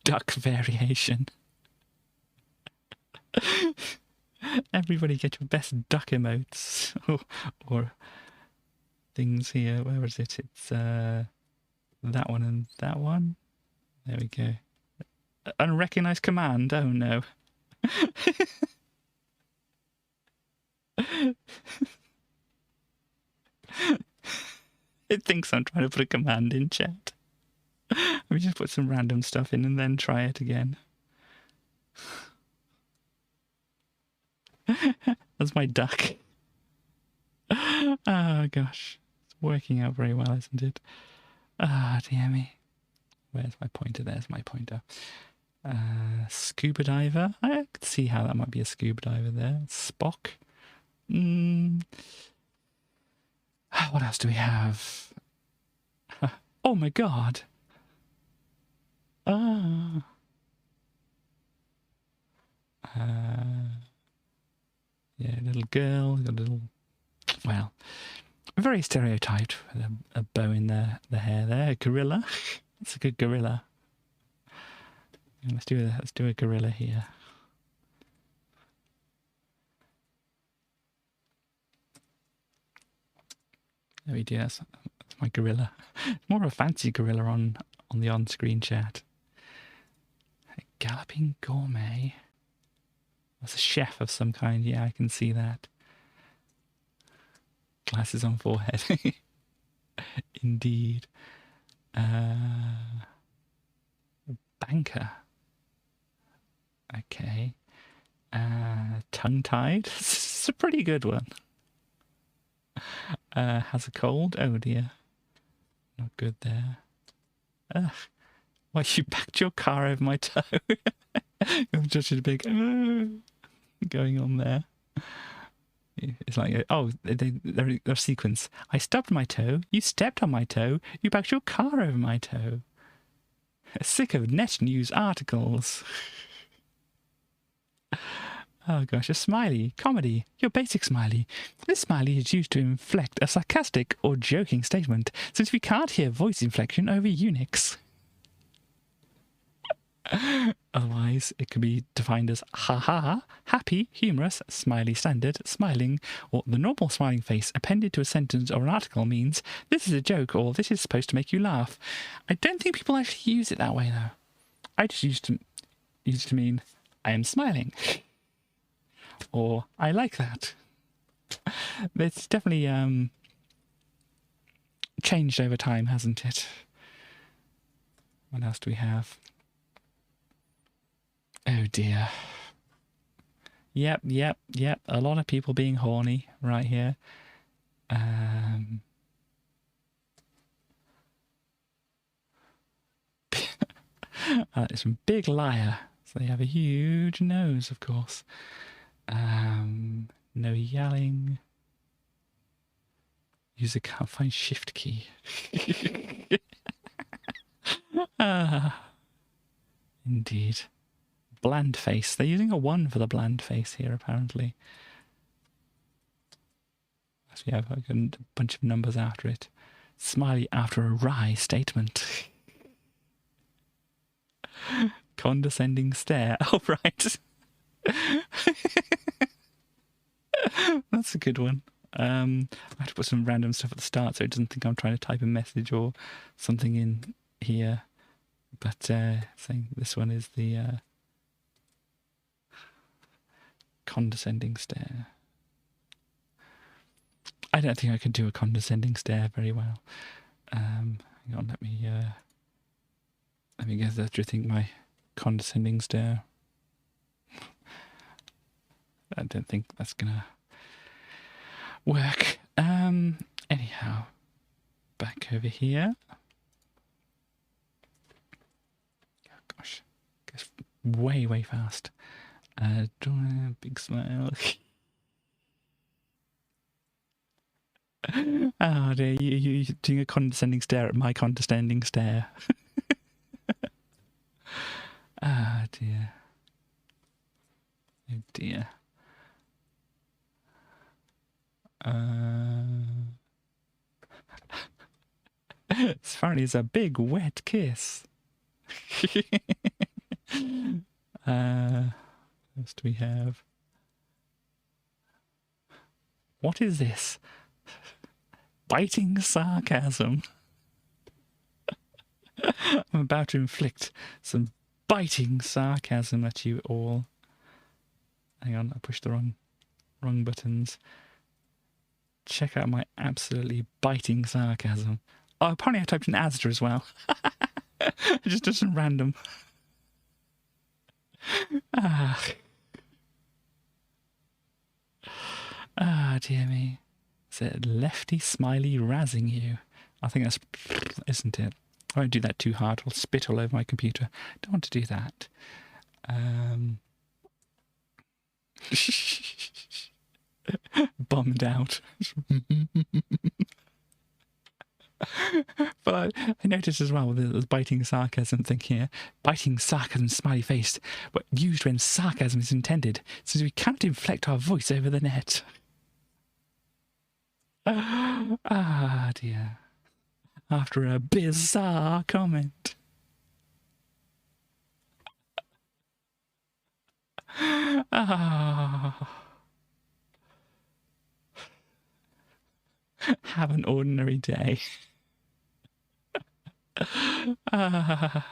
Duck variation. Everybody get your best duck emotes or things here. Where is it? It's that one and that one. There we go. Unrecognized command. Oh no. It thinks I'm trying to put a command in chat. Let me just put some random stuff in and then try it again. That's my duck. Oh gosh. It's working out very well, isn't it? Ah, dear me. Where's my pointer? There's my pointer. Scuba diver. I could see how that might be a scuba diver there. Spock. What else do we have? Oh my god. Yeah, little girl, got a little, well, very stereotyped with a bow in the hair there. A gorilla. That's a good gorilla. Let's do a gorilla here. There we go. That's my gorilla. More of a fancy gorilla on the on-screen chat. A galloping gourmet. That's a chef of some kind. Yeah, I can see that. Glasses on forehead. Indeed. Banker. Okay. Tongue-tied. It's a pretty good one. Has a cold. Oh dear. Not good there. Ugh. Why, you backed your car over my toe. You're just a big going on there. It's like, oh, their sequence. I stubbed my toe. You stepped on my toe. You backed your car over my toe. Sick of net news articles. Oh gosh, a smiley. Comedy. Your basic smiley. This smiley is used to inflect a sarcastic or joking statement, since we can't hear voice inflection over Unix. Otherwise, it could be defined as ha-ha, happy, humorous, smiley standard, smiling, or the normal smiling face appended to a sentence or an article means this is a joke or this is supposed to make you laugh. I don't think people actually use it that way, though. I just used to mean I am smiling. or I like that. It's definitely changed over time, hasn't it? What else do we have? Oh dear. Yep. A lot of people being horny right here. It's a big liar. So they have a huge nose, of course. No yelling. User can't find shift key. Indeed. Bland face. They're using a 1 for the bland face here, apparently. So we have a bunch of numbers after it. Smiley after a wry statement. Condescending stare. Oh, right. That's a good one. I have to put some random stuff at the start so it doesn't think I'm trying to type a message or something in here. But saying this one is the condescending stare. I don't think I can do a condescending stare very well. Hang on, let me go through think my condescending stare. I don't think that's gonna work. Anyhow, back over here. Oh gosh, goes way fast. Big smile. Oh dear, you're doing a condescending stare at my condescending stare. Ah dear. Oh dear. It's funny, it's a big wet kiss. What else do we have? What is this? Biting sarcasm. I'm about to inflict some biting sarcasm at you all. Hang on, I pushed the wrong buttons. Check out my absolutely biting sarcasm. Oh, apparently I typed in Asda as well. Just do some random. Dear me. Is it lefty smiley razzing you? I think that's, isn't it? I won't do that too hard. I'll spit all over my computer. Don't want to do that. Bummed out. But I noticed as well the biting sarcasm thing here. Biting sarcasm smiley face, but used when sarcasm is intended, since we can't inflect our voice over the net. Ah dear. After a bizarre comment. Have an ordinary day. A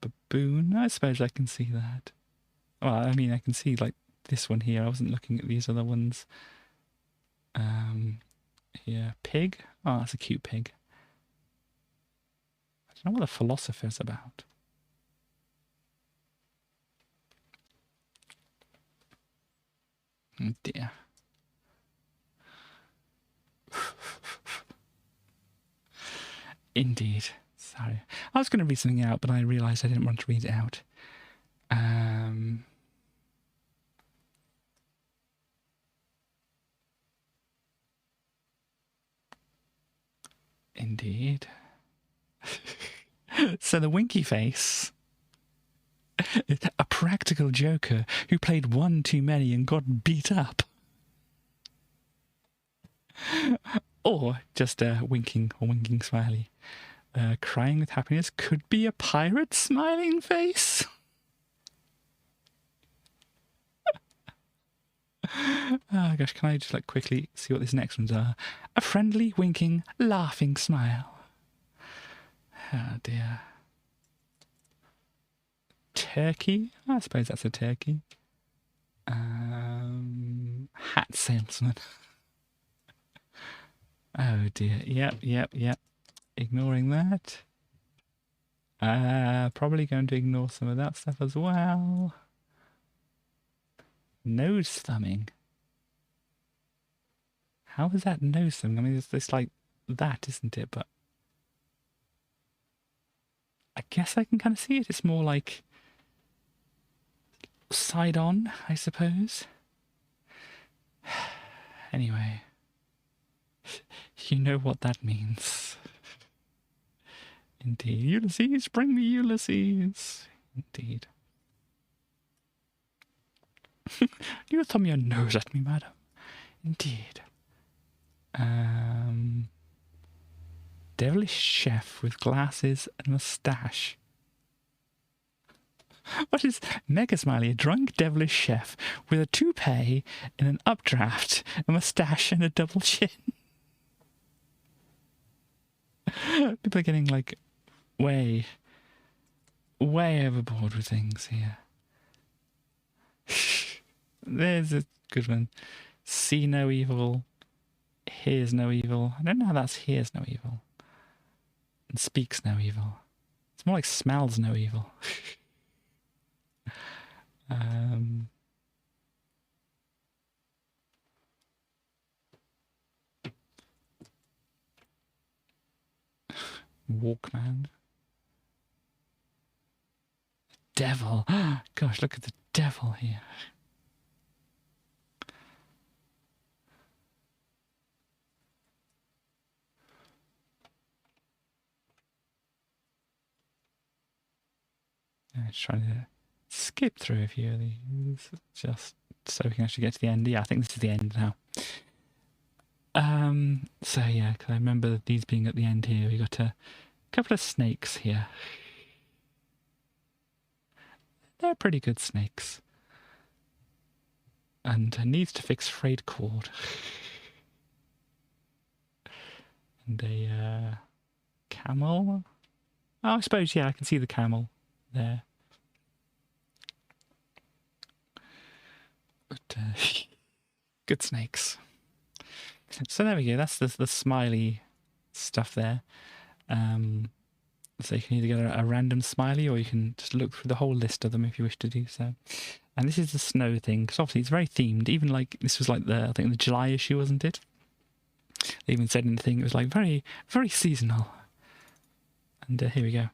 baboon? I suppose I can see that. Well, I mean, I can see, like, this one here. I wasn't looking at these other ones. Here. Pig? Oh, that's a cute pig. I don't know what the philosopher's about. Oh dear. Indeed. Sorry. I was going to read something out, but I realised I didn't want to read it out. Indeed. So the winky face, a practical joker who played one too many and got beat up. Or just a winking smiley. Crying with happiness could be a pirate smiling face. Oh gosh, can I just like quickly see what these next ones are? A friendly, winking, laughing smile. Oh dear. turkey. I suppose that's a turkey. Hat salesman. Oh dear. Yep. Ignoring that. Probably going to ignore some of that stuff as well. Nose thumbing. How is that nose thumbing? I mean, it's like that, isn't it? But I guess I can kind of see it. It's more like side on, I suppose. Anyway, you know what that means. Indeed. Ulysses, bring me Ulysses. Indeed. You thumb your nose at me, madam. Indeed. Devilish chef with glasses and moustache. What is Mega Smiley? A drunk devilish chef with a toupee and an updraft, a moustache and a double chin. People are getting like way overboard with things here. There's a good one. See no evil, hears no evil. I don't know how that's hears no evil. And speaks no evil. It's more like smells no evil. Walkman. Devil. Gosh, look at the devil here. I'm trying to skip through a few of these just so we can actually get to the end. Yeah, I think this is the end now. So yeah, because I remember these being at the end here. We got a couple of snakes here. They're pretty good snakes. And needs to fix frayed cord. And a camel. Oh, I suppose, yeah, I can see the camel there. But good snakes. So there we go. That's the smiley stuff there. So you can either get a random smiley, or you can just look through the whole list of them if you wish to do so. And this is the snow thing, because obviously it's very themed. Even like this was like I think the July issue, wasn't it? They even said in the thing it was like very, very seasonal. And here we go.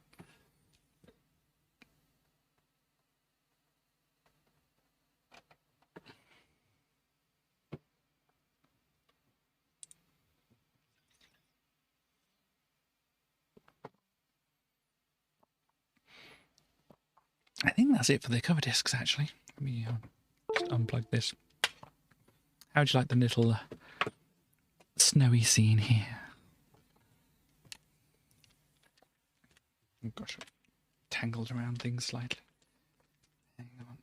I think that's it for the cover discs, actually. Let me just unplug this. How would you like the little snowy scene here? Oh gosh, I'm tangled around things slightly. Hang on.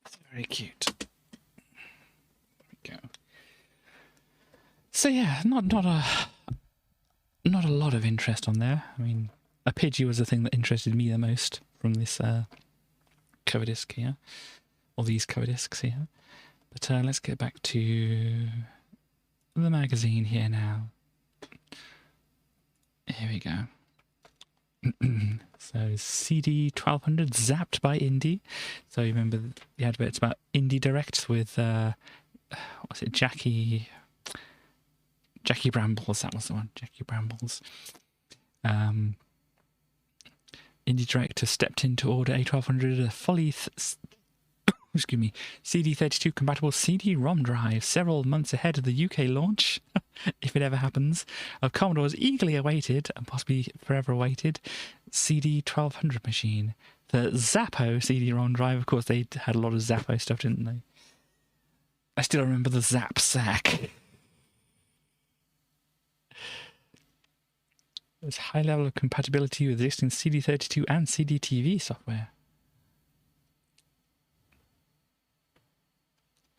It's very cute. Go. So yeah, not a lot of interest on there. I mean, a Pidgey was the thing that interested me the most from this cover disc here, or these cover discs here. But let's get back to the magazine here now. Here we go. So CD 1200 zapped by Indie. So you remember the adverts about Indie Direct with what's it, Jackie Brambles, that was the one, Jackie Brambles. Indie Director stepped in to order A1200, a fully excuse me, CD32 compatible CD-ROM drive several months ahead of the UK launch, if it ever happens, of Commodore's eagerly awaited, and possibly forever awaited, CD1200 machine. The Zappo CD-ROM drive, of course, they had a lot of Zappo stuff, didn't they? I still remember the Zap Sack. There's high level of compatibility with existing CD32 and CDTV software.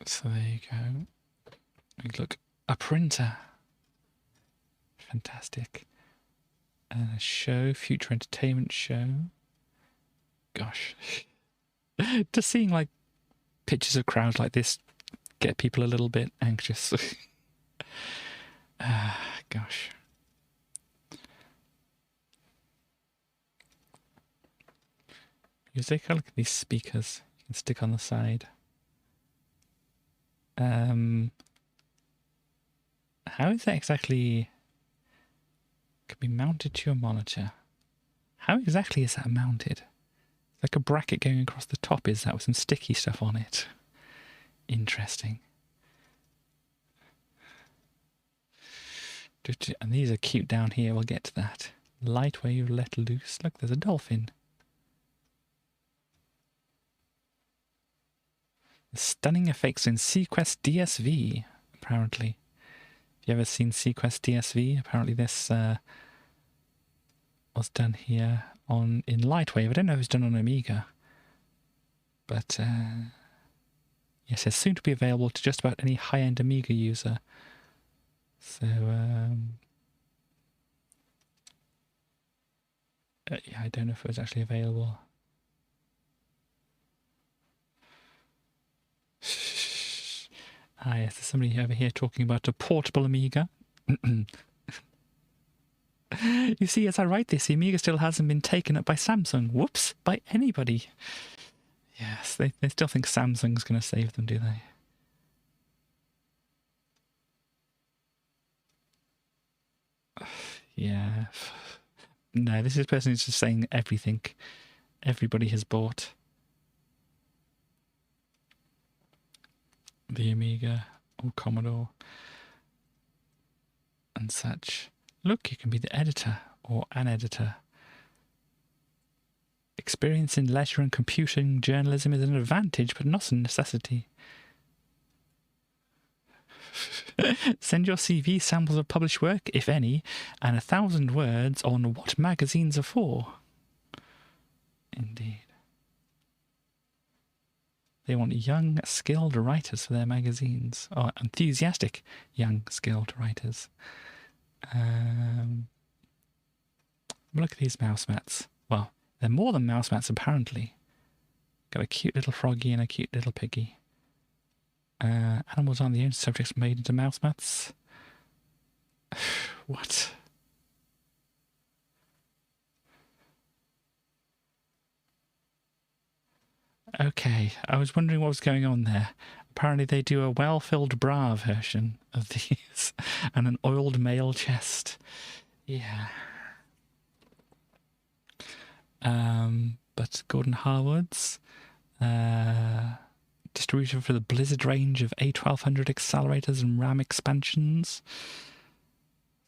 So there you go. Look, a printer. Fantastic. And a show, future entertainment show. Gosh. Just seeing like pictures of crowds like this get people a little bit anxious. Gosh. You take a look at these speakers you can stick on the side. How is that exactly can be mounted to your monitor? How exactly is that mounted? Like a bracket going across the top, is that with some sticky stuff on it? Interesting. And these are cute down here, we'll get to that. Light wave let loose. Look, there's a dolphin. The stunning effects in Sequest DSV, apparently. Have you ever seen Sequest DSV? Apparently this was done here in Lightwave. I don't know if it's done on Amiga. But yes, it's soon to be available to just about any high-end Amiga user. So, yeah, I don't know if it was actually available. Ah, yes, there's somebody over here talking about a portable Amiga. You see, as I write this, the Amiga still hasn't been taken up by Samsung. Whoops, by anybody. Yes, they still think Samsung's going to save them, do they? Yeah. No, this is a person who's just saying everything. Everybody has bought the Amiga or Commodore and such. Look, you can be the editor or an editor. Experience in leisure and computing journalism is an advantage, but not a necessity. Send your CV samples of published work, if any, and 1,000 words on what magazines are for. Indeed. They want young, skilled writers for their magazines. Or enthusiastic, young, skilled writers. Look at these mouse mats. Well, they're more than mouse mats, apparently. Got a cute little froggy and a cute little piggy. Animals aren't the only subjects made into mouse mats. What? Okay, I was wondering what was going on there. Apparently they do a well-filled bra version of these and an oiled mail chest. Yeah. But Gordon Harwood's distributor for the Blizzard range of A1200 accelerators and RAM expansions.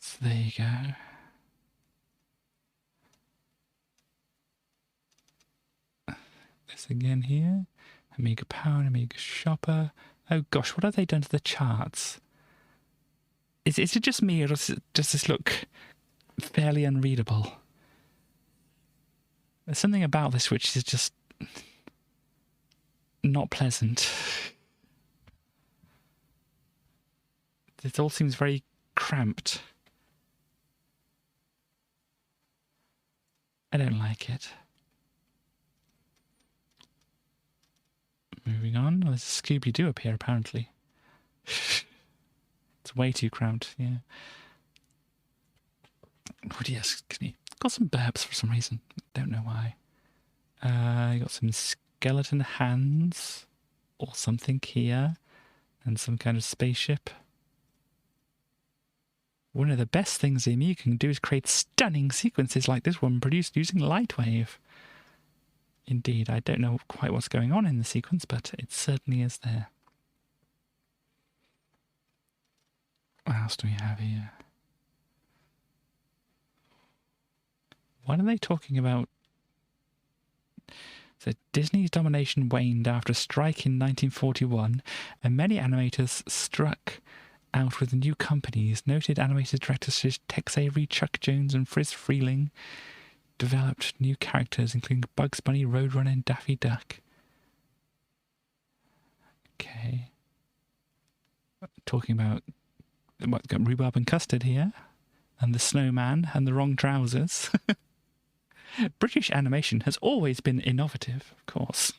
So there you go. This again here. Amiga Power, Amiga Shopper. Oh gosh, what have they done to the charts? Is it just me, or does this look fairly unreadable? There's something about this which is just not pleasant. It all seems very cramped. I don't like it. Moving on. Oh, there's a Scooby-Doo up here, apparently. It's way too cramped, yeah. Oh, yes, got some burps for some reason. Don't know why. You got some skeleton hands or something here, and some kind of spaceship. One of the best things the Amiga can do is create stunning sequences like this one produced using Lightwave. Indeed, I don't know quite what's going on in the sequence, but it certainly is there. What else do we have here? What are they talking about? So Disney's domination waned after a strike in 1941, and many animators struck out with new companies. Noted animated directors such as Tex Avery, Chuck Jones, and Friz Freleng developed new characters, including Bugs Bunny, Roadrunner, and Daffy Duck. Okay. talking about what, got rhubarb and custard here, and the snowman and the wrong trousers. British animation has always been innovative, of course.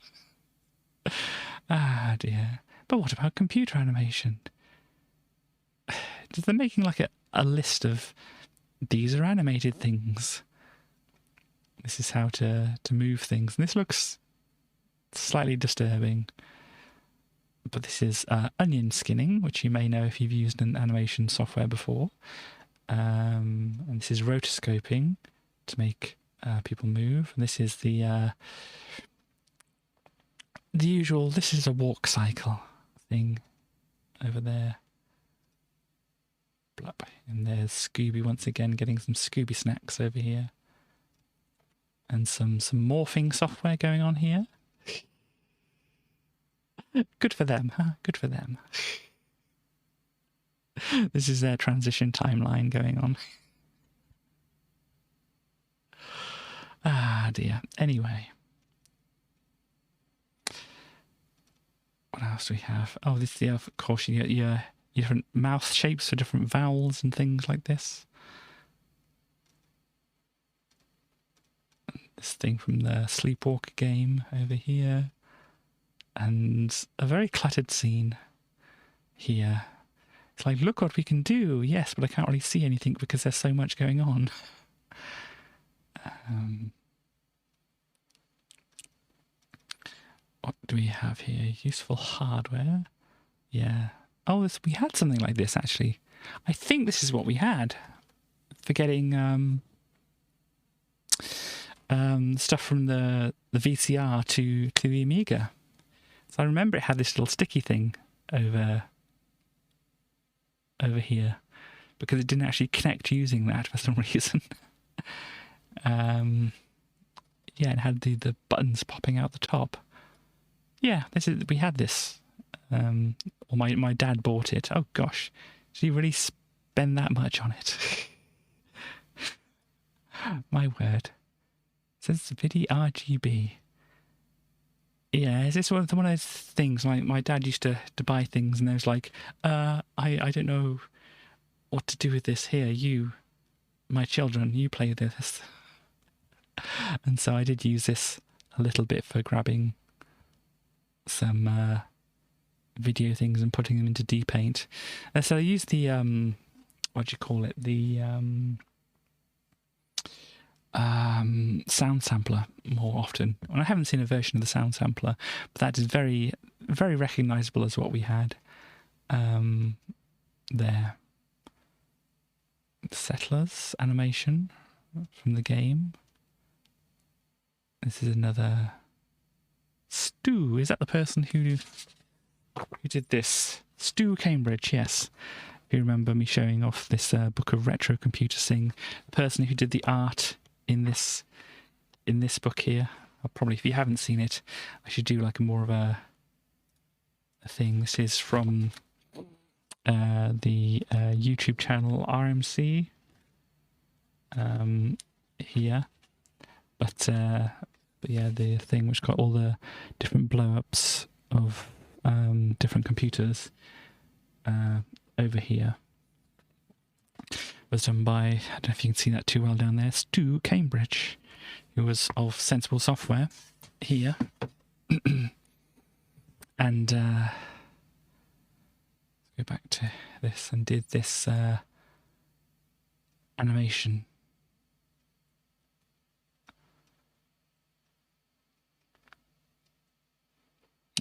Ah, dear. But what about computer animation? They're making like a list of these are animated things. This is how to move things. And this looks slightly disturbing. But this is onion skinning, which you may know if you've used an animation software before. And this is rotoscoping to make people move. And this is the usual, this is a walk cycle thing over there. And there's Scooby once again getting some Scooby snacks over here. And some morphing software going on here. Good for them, huh? Good for them. This is their transition timeline going on. Ah, dear. Anyway. What else do we have? Oh, this is, of course, you get your different mouth shapes for different vowels and things like this. This thing from the Sleepwalker game over here. And a very cluttered scene here. It's like, look what we can do. Yes, but I can't really see anything because there's so much going on. What do we have here? Useful hardware. Yeah. Oh, we had something like this, actually. I think this is what we had for getting stuff from the VCR to the Amiga. So I remember it had this little sticky thing over here because it didn't actually connect using that for some reason. Yeah, it had the buttons popping out the top. Yeah, we had this. Or my dad bought it. Oh gosh, did he really spend that much on it? My word. It says VIDI RGB. Yeah, is this one of those things? My dad used to buy things and I was like, I don't know what to do with this. Here, you, my children, you play this. And so I did use this a little bit for grabbing some video things and putting them into D-Paint. And so I used the, what do you call it? The sound sampler more often. And I haven't seen a version of the sound sampler, but that is very, very recognisable as what we had there. Settlers animation from the game. This is another Stu. Is that the person who did this? Stu Cambridge, yes. If you remember me showing off this book of retro computer sing, the person who did the art in this book here. I'll probably, if you haven't seen it, I should do like more of a thing. This is from the YouTube channel RMC here, but yeah, the thing which got all the different blow-ups of different computers over here was done by, I don't know if you can see that too well down there, Stu Cambridge, who was of Sensible Software here. And let's go back to this and did this animation.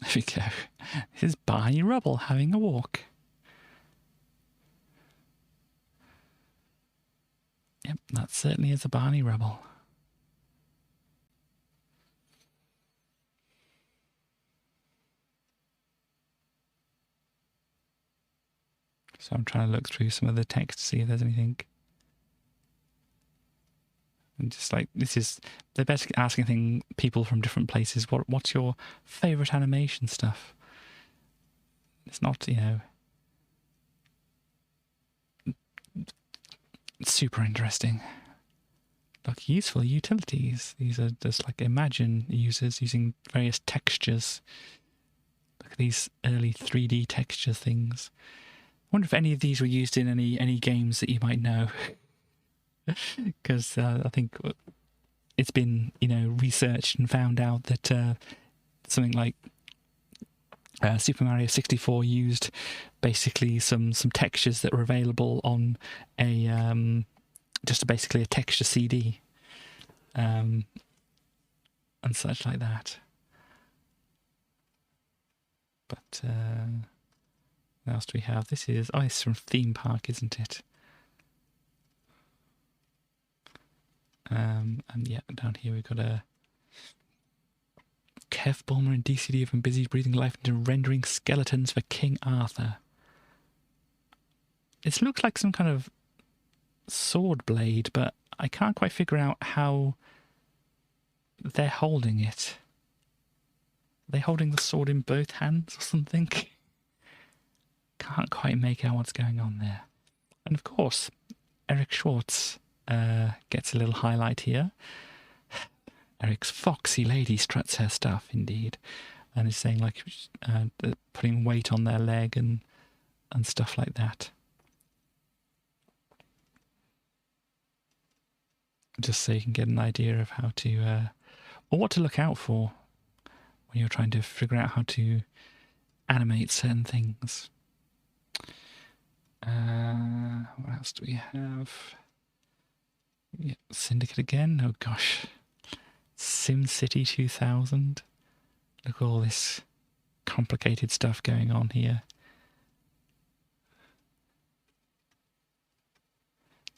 There we go. This is Barney Rubble having a walk. Yep, that certainly is a Barney Rubble. So I'm trying to look through some of the text to see if there's anything. And just like, this is, they're basically asking people from different places, what's your favourite animation stuff? It's not, you know, super interesting. Like useful utilities. These are just like imagine users using various textures. Look at these early 3D texture things. wonder if any of these were used in any games that you might know. Because I think it's been, researched and found out that something like Super Mario 64 used basically some textures that were available on a basically a texture CD, and such like that. But what else do we have? This is it's from Theme Park, isn't it? And yeah, down here we've got a Kev Bulmer and DCD have been busy breathing life into rendering skeletons for King Arthur. It looks like some kind of sword blade, but I can't quite figure out how they're holding it. Are they holding the sword in both hands or something? Can't quite make out what's going on there. And of course, Eric Schwartz gets a little highlight here. Eric's foxy lady struts her stuff, indeed, and is saying like putting weight on their leg and stuff like that. Just so you can get an idea of how to, or what to look out for when you're trying to figure out how to animate certain things. What else do we have? Yeah, Syndicate again. Oh gosh. SimCity 2000. Look at all this complicated stuff going on here.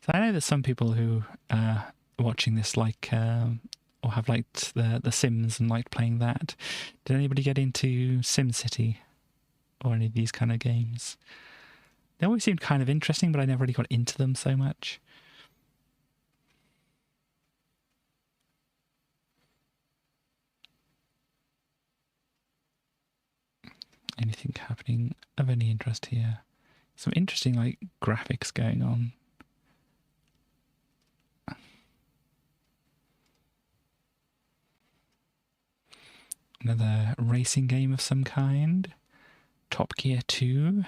So I know that some people who are watching this like, or have liked the Sims and liked playing that. Did anybody get into SimCity or any of these kind of games? They always seemed kind of interesting, but I never really got into them so much. Anything happening of any interest here? Some interesting like graphics going on. Another racing game of some kind. Top Gear 2.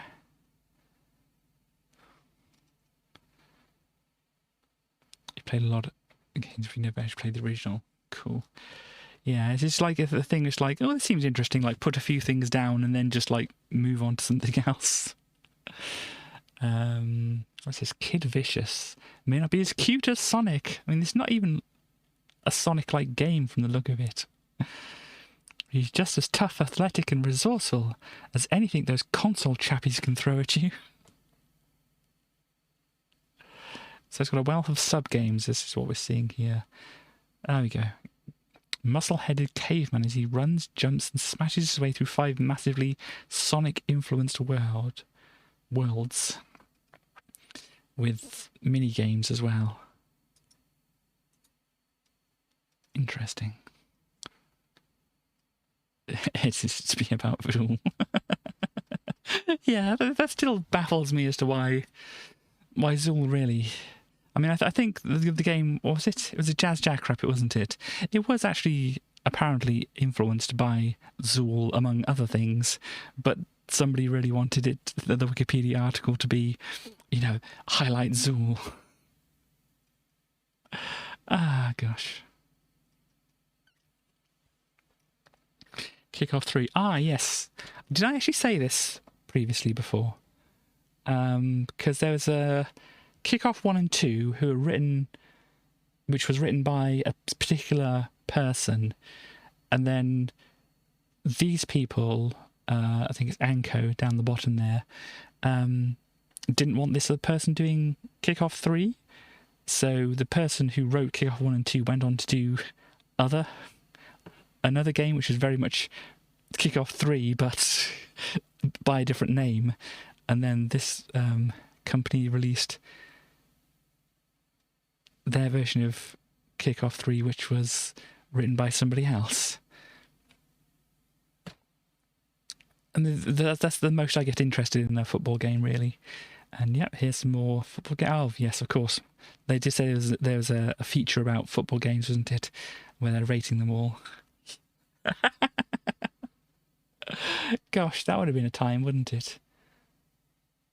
You played a lot of games if you never actually played the original. Cool. Yeah, it's just like the thing is like, oh, this seems interesting, like put a few things down and then just like move on to something else. What's this? Kid Vicious. May not be as cute as Sonic. I mean, it's not even a Sonic-like game from the look of it. He's just as tough, athletic and resourceful as anything those console chappies can throw at you. So it's got a wealth of sub-games. This is what we're seeing here. There we go. Muscle-headed caveman as he runs, jumps and smashes his way through 5 massively Sonic-influenced worlds. With mini-games as well. Interesting. It seems to be about Vool. Yeah, that still baffles me as to why Zool really... I mean, I think the game, what was it? It was a Jazz Jackrabbit, wasn't it? It was actually apparently influenced by Zool, among other things, but somebody really wanted it, the Wikipedia article, to be, highlight Zool. Ah, gosh. Kickoff 3. Ah, yes. Did I actually say this previously before? Because there was a Kickoff 1 and 2 who were written, which was written by a particular person, and then these people, I think it's Anko down the bottom there, didn't want this other person doing Kickoff 3, so the person who wrote Kickoff 1 and 2 went on to do another game which is very much Kickoff 3 but by a different name, and then this company released their version of Kickoff 3, which was written by somebody else. And that's the most I get interested in a football game, really. And yep, here's some more football games. Oh, yes, of course. They did say there was a feature about football games, wasn't it? Where they're rating them all. Gosh, that would have been a time, wouldn't it?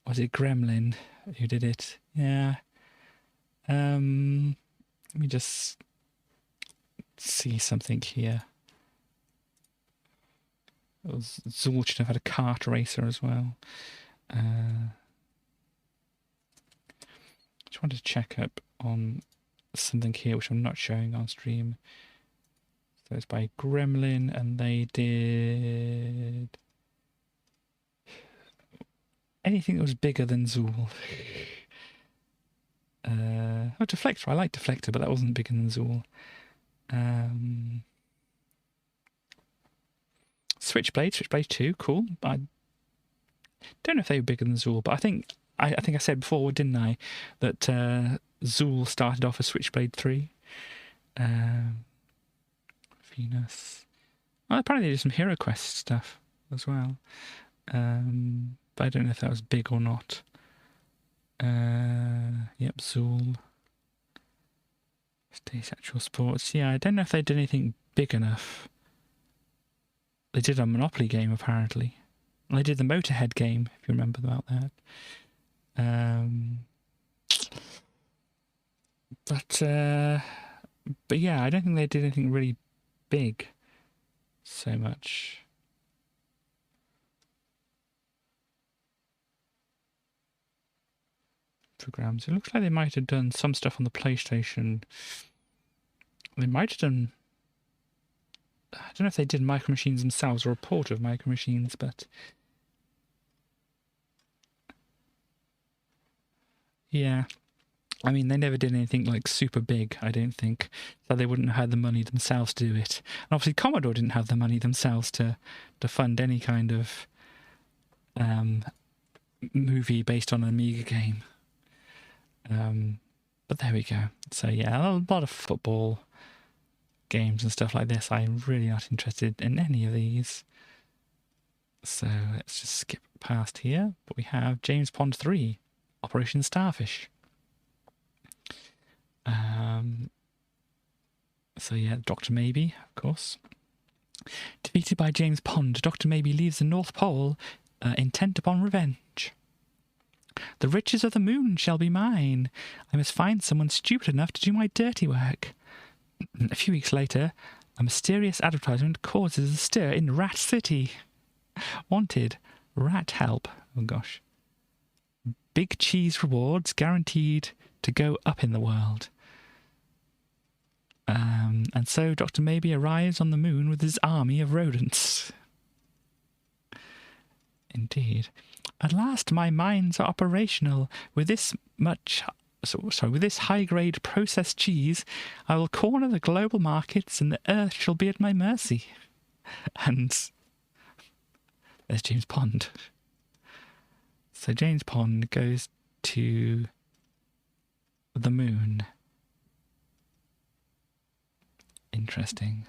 Was it Gremlin who did it? Yeah. Let me just see something here. Zool should have had a kart racer as well. Just wanted to check up on something here which I'm not showing on stream. So it's by Gremlin, and they did anything that was bigger than Zool. Oh, Deflector. I like Deflector, but that wasn't bigger than Zool. Switchblade 2, cool. I don't know if they were bigger than Zool, but I think I said before, didn't I, that Zool started off as Switchblade 3. Venus. Well, apparently they did some Hero Quest stuff as well. But I don't know if that was big or not. Yep, Zool. Stace Actual Sports. Yeah, I don't know if they did anything big enough. They did a Monopoly game, apparently. Well, they did the Motorhead game, if you remember about that. But yeah, I don't think they did anything really big so much. Programs. It looks like they might have done some stuff on the PlayStation. They might have done... I don't know if they did Micro Machines themselves or a port of Micro Machines, but... yeah. I mean, they never did anything like super big, I don't think. So they wouldn't have had the money themselves to do it. And obviously Commodore didn't have the money themselves to fund any kind of movie based on an Amiga game. But there we go. So yeah, a lot of football games and stuff like this. I'm really not interested in any of these. So let's just skip past here. But we have James Pond 3, Operation Starfish. So yeah, Dr. Maybe, of course. Defeated by James Pond, Dr. Maybe leaves the North Pole, intent upon revenge. The riches of the moon shall be mine. I must find someone stupid enough to do my dirty work. A few weeks later, a mysterious advertisement causes a stir in Rat City. Wanted, rat help. Oh gosh. Big cheese rewards guaranteed to go up in the world. And so Dr. Maybe arrives on the moon with his army of rodents. Indeed. At last my mines are operational. With this high-grade processed cheese, I will corner the global markets and the earth shall be at my mercy. And there's James Pond. So James Pond goes to the moon. Interesting.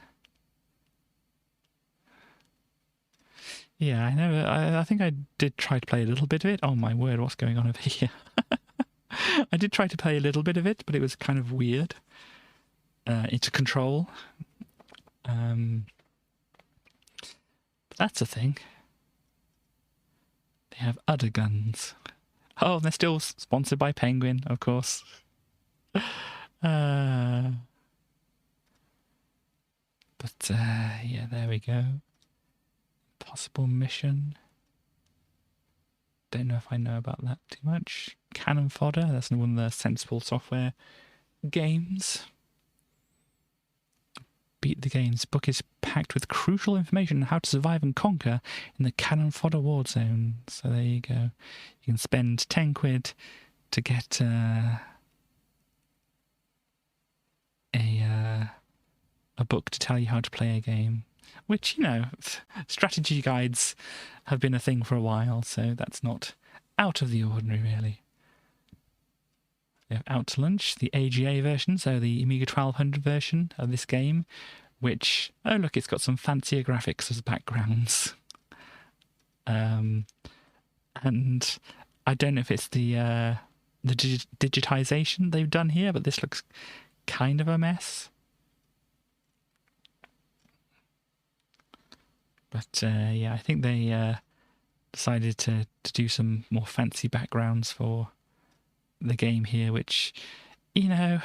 Yeah, I know. I think I did try to play a little bit of it. Oh my word, what's going on over here? I did try to play a little bit of it, but it was kind of weird. Into control. But that's a thing. They have udder guns. Oh, they're still sponsored by Penguin, of course. Yeah, there we go. Possible mission. Don't know if I know about that too much. Cannon Fodder, that's one of the Sensible Software games. Beat the Games book is packed with crucial information on how to survive and conquer in the Cannon Fodder War Zone. So there you go. You can spend 10 quid to get a book to tell you how to play a game. Which, you know, strategy guides have been a thing for a while, so that's not out of the ordinary, really. We have Out to Lunch, the AGA version, so the Amiga 1200 version of this game, which, oh look, it's got some fancier graphics as backgrounds. And I don't know if it's the digitization they've done here, but this looks kind of a mess. But yeah, I think they decided to do some more fancy backgrounds for the game here, which, you know,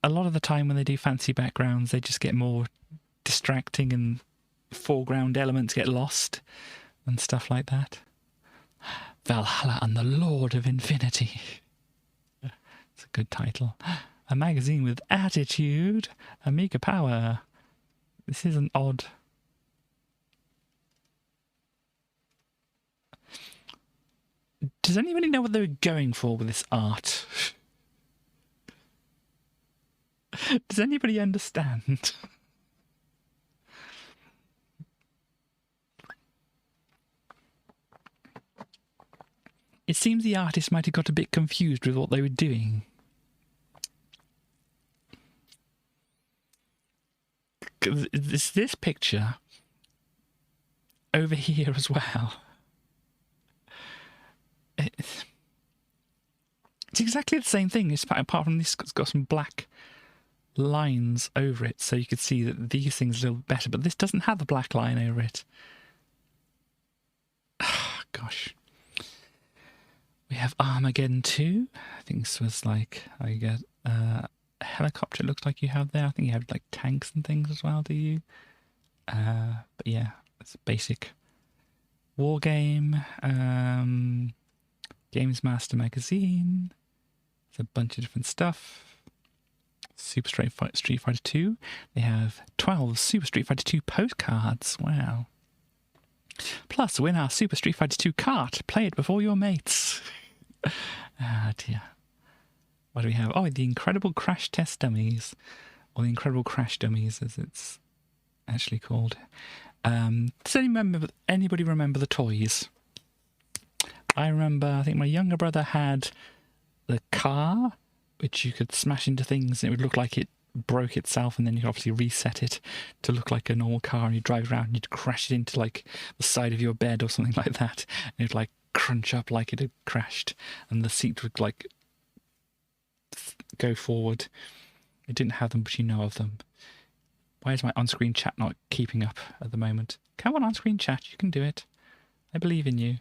a lot of the time when they do fancy backgrounds, they just get more distracting and foreground elements get lost and stuff like that. Valhalla and the Lord of Infinity. It's a good title. A magazine with attitude. Amiga Power. This is an odd... Does anybody know what they were going for with this art? Does anybody understand? It seems the artist might have got a bit confused with what they were doing. This picture over here as well. It's exactly the same thing, apart from this, it's got some black lines over it, so you could see that these things are a little better, but this doesn't have the black line over it. Gosh. We have Armageddon 2. I think this was like, I get a helicopter, it looks like you have there. I think you have like tanks and things as well, do you? But yeah, it's a basic war game. Games Master magazine. There's a bunch of different stuff. Super Street Fighter 2. They have 12 Super Street Fighter 2 postcards. Wow. Plus, win our Super Street Fighter 2 cart. Play it before your mates. Ah, dear. What do we have? Oh, the Incredible Crash Test Dummies. Or the Incredible Crash Dummies, as it's actually called. Does anybody remember the toys? I remember, I think my younger brother had the car, which you could smash into things and it would look like it broke itself, and then you'd obviously reset it to look like a normal car, and you'd drive around and you'd crash it into like the side of your bed or something like that, and it'd like crunch up like it had crashed, and the seat would like go forward. It didn't have them, but you know of them. Why is my on-screen chat not keeping up at the moment? Come on, on-screen chat, you can do it. I believe in you.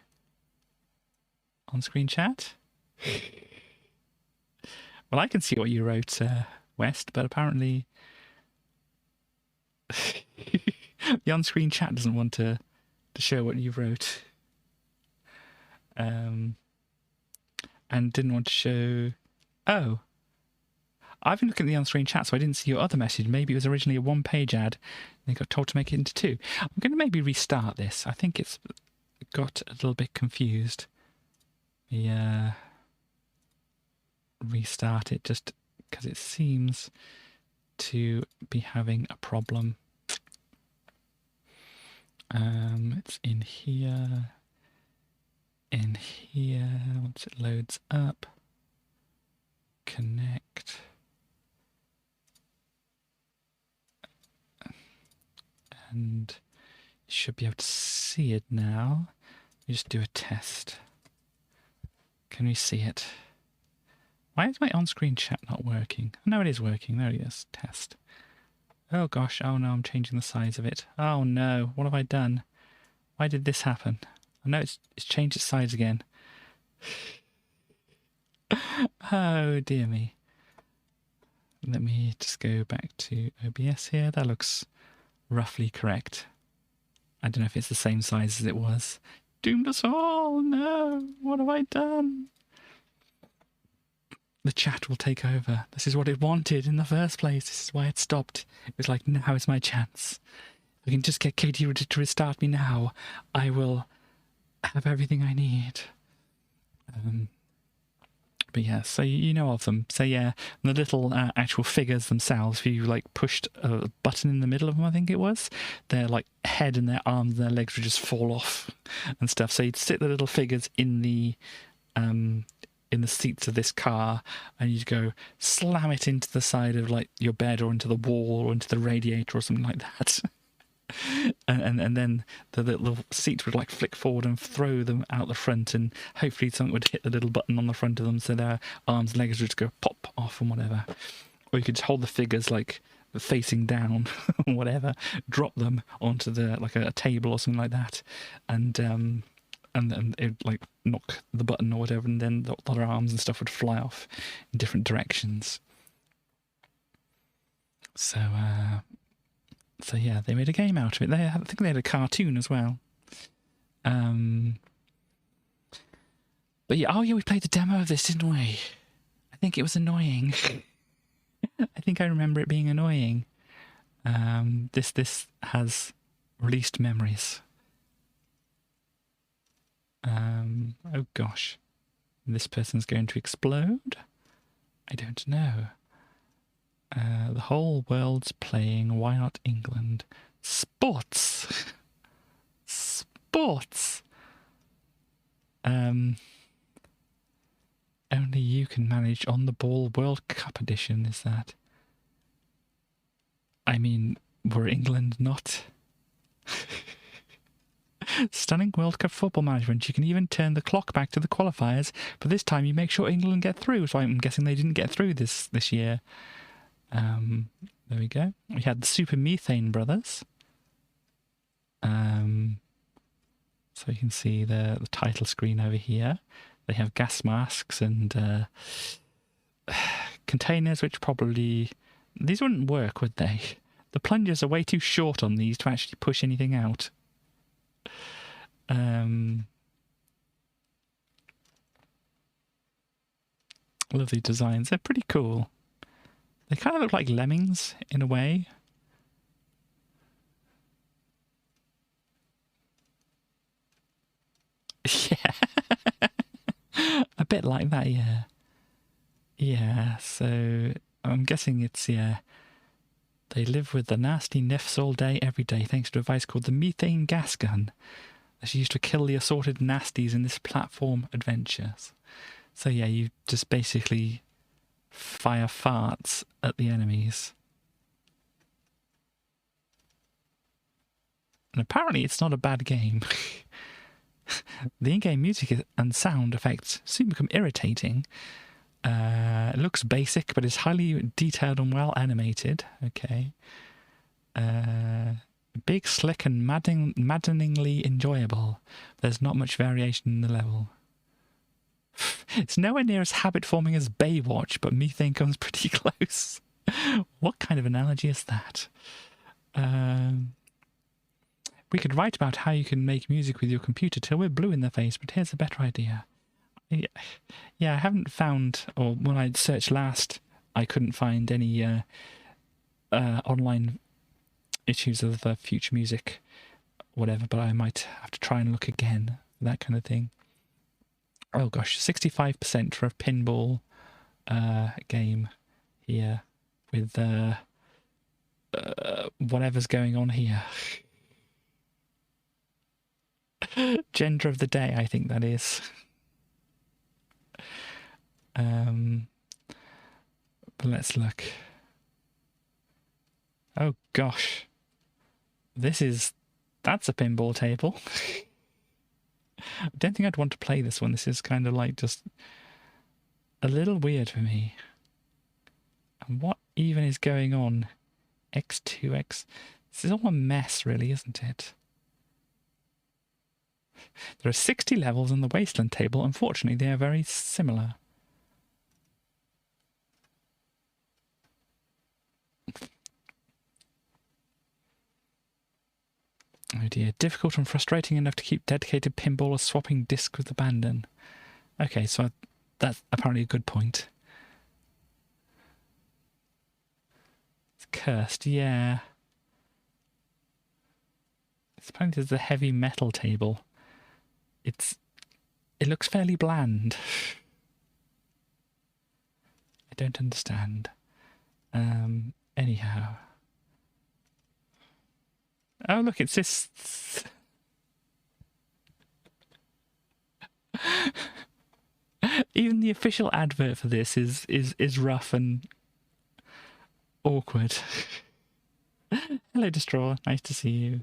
On-screen chat? Well, I can see what you wrote, West, but apparently the on-screen chat doesn't want to show what you wrote. And didn't want to show... Oh. I've been looking at the on-screen chat, so I didn't see your other message. Maybe it was originally a one-page ad, and they got told to make it into two. I'm going to maybe restart this. I think it's got a little bit confused. Yeah. Restart it just because it seems to be having a problem. It's in here. In here, once it loads up. Connect. And you should be able to see it now. You just do a test. Can we see it? Why is my on-screen chat not working? No, it is working. There it is. Test. Oh gosh. Oh no, I'm changing the size of it. Oh no. What have I done? Why did this happen? I know it's changed its size again. Oh dear me. Let me just go back to OBS here. That looks roughly correct. I don't know if it's the same size as it was. Doomed us all. No. What have I done? The chat will take over. This is what it wanted in the first place. This is why it stopped. It was like, now is my chance. If I can just get Katie to restart me now, I will have everything I need. But yeah, so you know of them. So yeah, the little actual figures themselves, if you like pushed a button in the middle of them, I think it was, their like head and their arms and their legs would just fall off and stuff. So you'd stick the little figures in the seats of this car, and you'd go slam it into the side of like your bed or into the wall or into the radiator or something like that. and then the little seats would like flick forward and throw them out the front, and hopefully something would hit the little button on the front of them so their arms and legs would just go pop off and whatever. Or you could just hold the figures like facing down, whatever, drop them onto the like a table or something like that, and then it would like knock the button or whatever, and then the other arms and stuff would fly off in different directions. So yeah, they made a game out of it. I think they had a cartoon as well. But yeah, we played the demo of this, didn't we? I think it was annoying. I think I remember it being annoying. This has released memories. Oh gosh. This person's going to explode? I don't know. The whole world's playing. Why not England? Sports! Sports! Only you can manage On the Ball World Cup edition, is that? I mean, were England not? Stunning World Cup football management. You can even turn the clock back to the qualifiers, but this time you make sure England get through. So I'm guessing they didn't get through this year. There we go. We had the Super Methane Brothers. So you can see the title screen over here. They have gas masks and containers, which probably... These wouldn't work, would they? The plungers are way too short on these to actually push anything out. Lovely designs. They're pretty cool. They kind of look like lemmings in a way. Yeah. A bit like that, yeah. Yeah, so I'm guessing it's, yeah. They live with the nasty nifs all day, every day, thanks to a device called the methane gas gun that's used to kill the assorted nasties in this platform adventure. So yeah, you just basically fire farts at the enemies. And apparently it's not a bad game. The in-game music and sound effects soon become irritating. It looks basic, but is highly detailed and well animated. Okay. Big, slick, and maddeningly enjoyable. There's not much variation in the level. It's nowhere near as habit-forming as Baywatch, but Methane comes pretty close. What kind of analogy is that? We could write about how you can make music with your computer till we're blue in the face, but here's a better idea. Yeah, I haven't found, or when I searched last, I couldn't find any online issues of future music, whatever, but I might have to try and look again, that kind of thing. Oh gosh, 65% for a pinball game here with whatever's going on here. Gender of the day, I think that is. But let's look. Oh gosh. That's a pinball table. I don't think I'd want to play this one. This is kind of like just a little weird for me. And what even is going on? X2X. This is all a mess, really, isn't it? There are 60 levels on the Wasteland table. Unfortunately, they are very similar. Oh dear, difficult and frustrating enough to keep dedicated pinballers swapping discs with abandon. Okay, so that's apparently a good point. It's cursed, yeah. It's apparently there's a heavy metal table. It looks fairly bland. I don't understand. Anyhow. Oh, look, it's this. Even the official advert for this is rough and awkward. Hello, Destroyer. Nice to see you.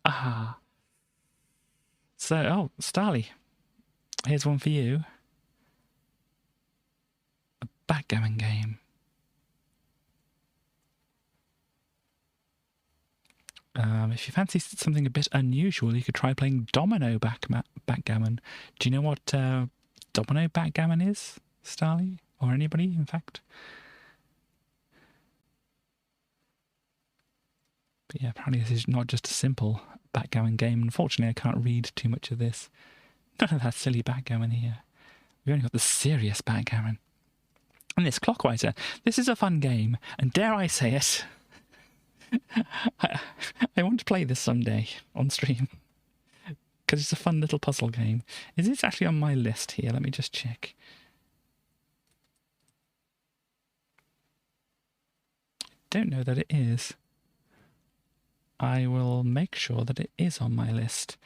Ah. So, oh, Starly. Here's one for you. A backgammon game. If you fancy something a bit unusual, you could try playing domino backgammon. Do you know what domino backgammon is, Starly? Or anybody, in fact? But yeah, apparently this is not just a simple backgammon game. Unfortunately, I can't read too much of this. None of that silly backgammon here. We've only got the serious backgammon. And this Clockwiser. This is a fun game, and dare I say it, I want to play this someday on stream. Because it's a fun little puzzle game. Is this actually on my list here? Let me just check. Don't know that it is. I will make sure that it is on my list.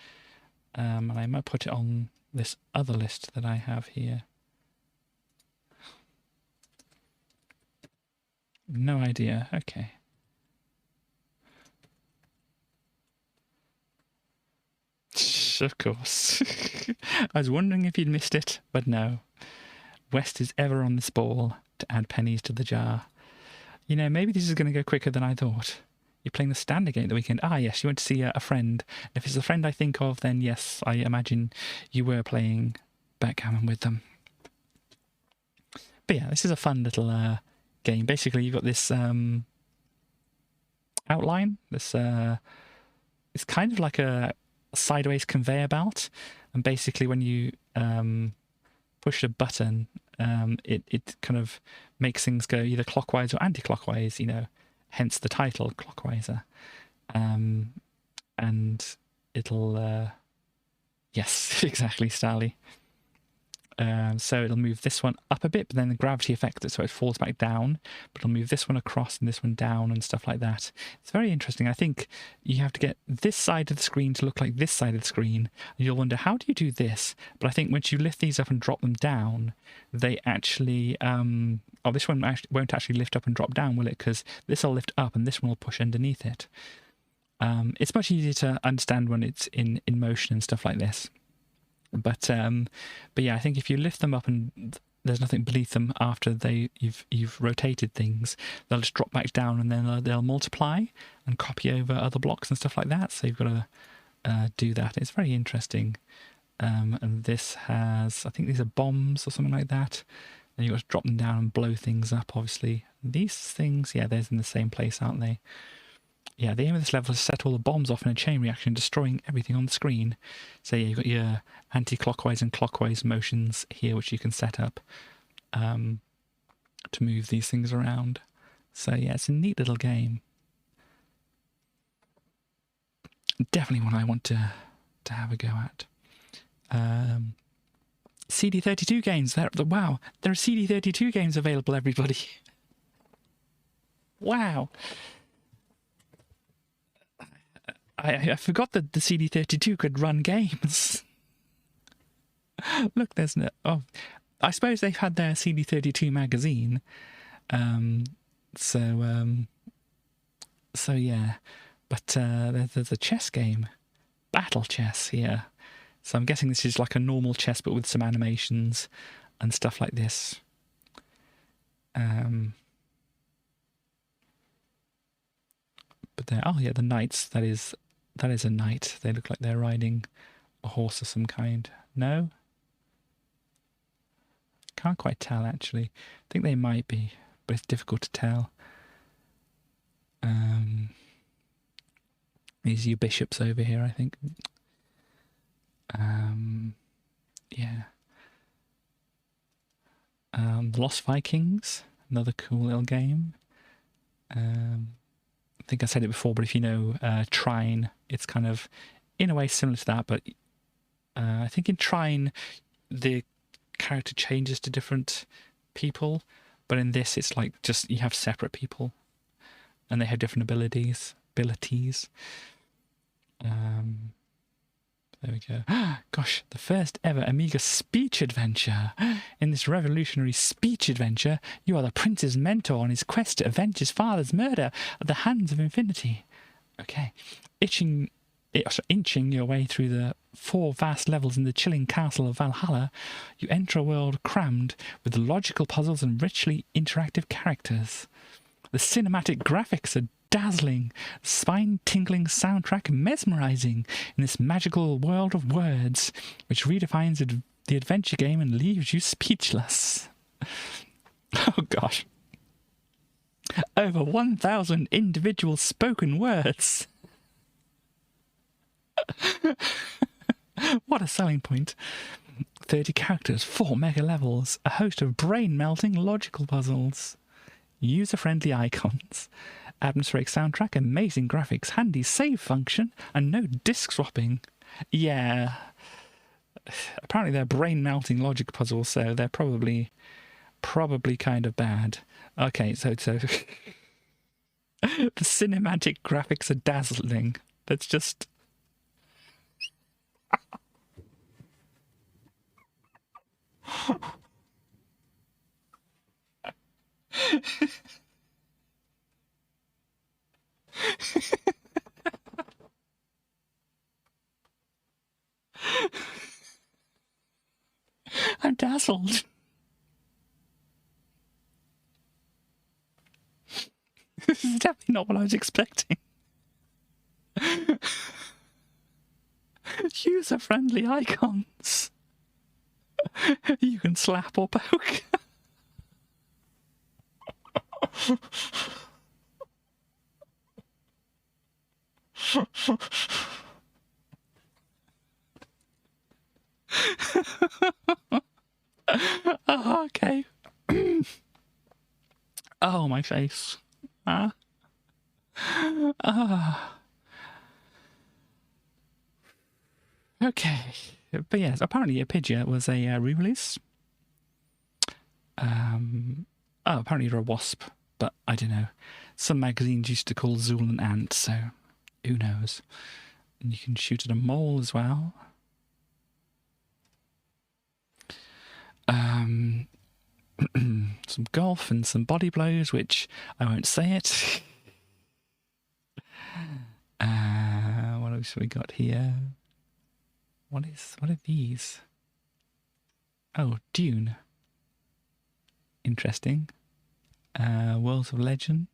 And I might put it on this other list that I have here. No idea. Okay. Of course. I was wondering if you'd missed it, but no. West is ever on this ball to add pennies to the jar. You know, maybe this is going to go quicker than I thought. You're playing the standard game at the weekend. Ah, yes, you went to see a friend. If it's the friend I think of, then yes, I imagine you were playing backgammon with them. But yeah, this is a fun little game. Basically, you've got this outline. This it's kind of like a sideways conveyor belt, and basically when you push a button, it kind of makes things go either clockwise or anti-clockwise, you know, hence the title Clockwiser. And it'll yes, exactly, Starly. So it'll move this one up a bit, but then the gravity affects it, so it falls back down. But it'll move this one across and this one down and stuff like that. It's very interesting. I think you have to get this side of the screen to look like this side of the screen. And you'll wonder, how do you do this? But I think once you lift these up and drop them down, they actually... oh, this one won't actually lift up and drop down, will it? Because this will lift up and this one will push underneath it. It's much easier to understand when it's in motion and stuff like this. But yeah, I think if you lift them up and there's nothing beneath them after you've rotated things, they'll just drop back down and then they'll multiply and copy over other blocks and stuff like that. So you've got to do that. It's very interesting. And this has, I think these are bombs or something like that. Then you've got to drop them down and blow things up, obviously. These things, yeah, they're in the same place, aren't they? Yeah, the aim of this level is to set all the bombs off in a chain reaction, destroying everything on the screen. So yeah, you've got your anti-clockwise and clockwise motions here, which you can set up to move these things around. So yeah, it's a neat little game. Definitely one I want to have a go at. CD32 games. Wow, there are CD32 games available, everybody. Wow. I forgot that the CD32 could run games. Look, there's no... Oh, I suppose they've had their CD32 magazine. So yeah. But there's a chess game. Battle chess here. So I'm guessing this is like a normal chess, but with some animations and stuff like this. But there... Oh, yeah, the knights. That is a knight. They look like they're riding a horse of some kind. No? Can't quite tell, actually. I think they might be, but it's difficult to tell. These are your bishops over here, I think. Yeah. The Lost Vikings, another cool little game. I think I said it before, but if you know Trine, it's kind of, in a way, similar to that. But I think in Trine, the character changes to different people. But in this, it's like just you have separate people. And they have different abilities. There we go. Gosh, the first ever Amiga speech adventure. In this revolutionary speech adventure, you are the prince's mentor on his quest to avenge his father's murder at the hands of Infinity. Okay. Inching your way through the 4 vast levels in the chilling castle of Valhalla, you enter a world crammed with logical puzzles and richly interactive characters. The cinematic graphics are dazzling, spine-tingling soundtrack mesmerizing in this magical world of words, which redefines the adventure game and leaves you speechless. Oh gosh. Over 1,000 individual spoken words. What a selling point. 30 characters, 4 mega levels, a host of brain-melting logical puzzles, user-friendly icons, atmospheric soundtrack, amazing graphics, handy save function, and no disc swapping. Yeah. Apparently they're brain-melting logic puzzles, so they're probably kind of bad. Okay, so the cinematic graphics are dazzling. That's just... I'm dazzled. This is definitely not what I was expecting. User-friendly icons. You can slap or poke. Oh, okay. Oh, my face. Okay. But yes, apparently Apidya was a re-release. Apparently you're a wasp, but I don't know. Some magazines used to call Zool an ant, so who knows. And you can shoot at a mole as well. Some golf and some body blows, which I won't say it. What else have we got here? What are these? Oh, Dune. Interesting. Worlds of Legend.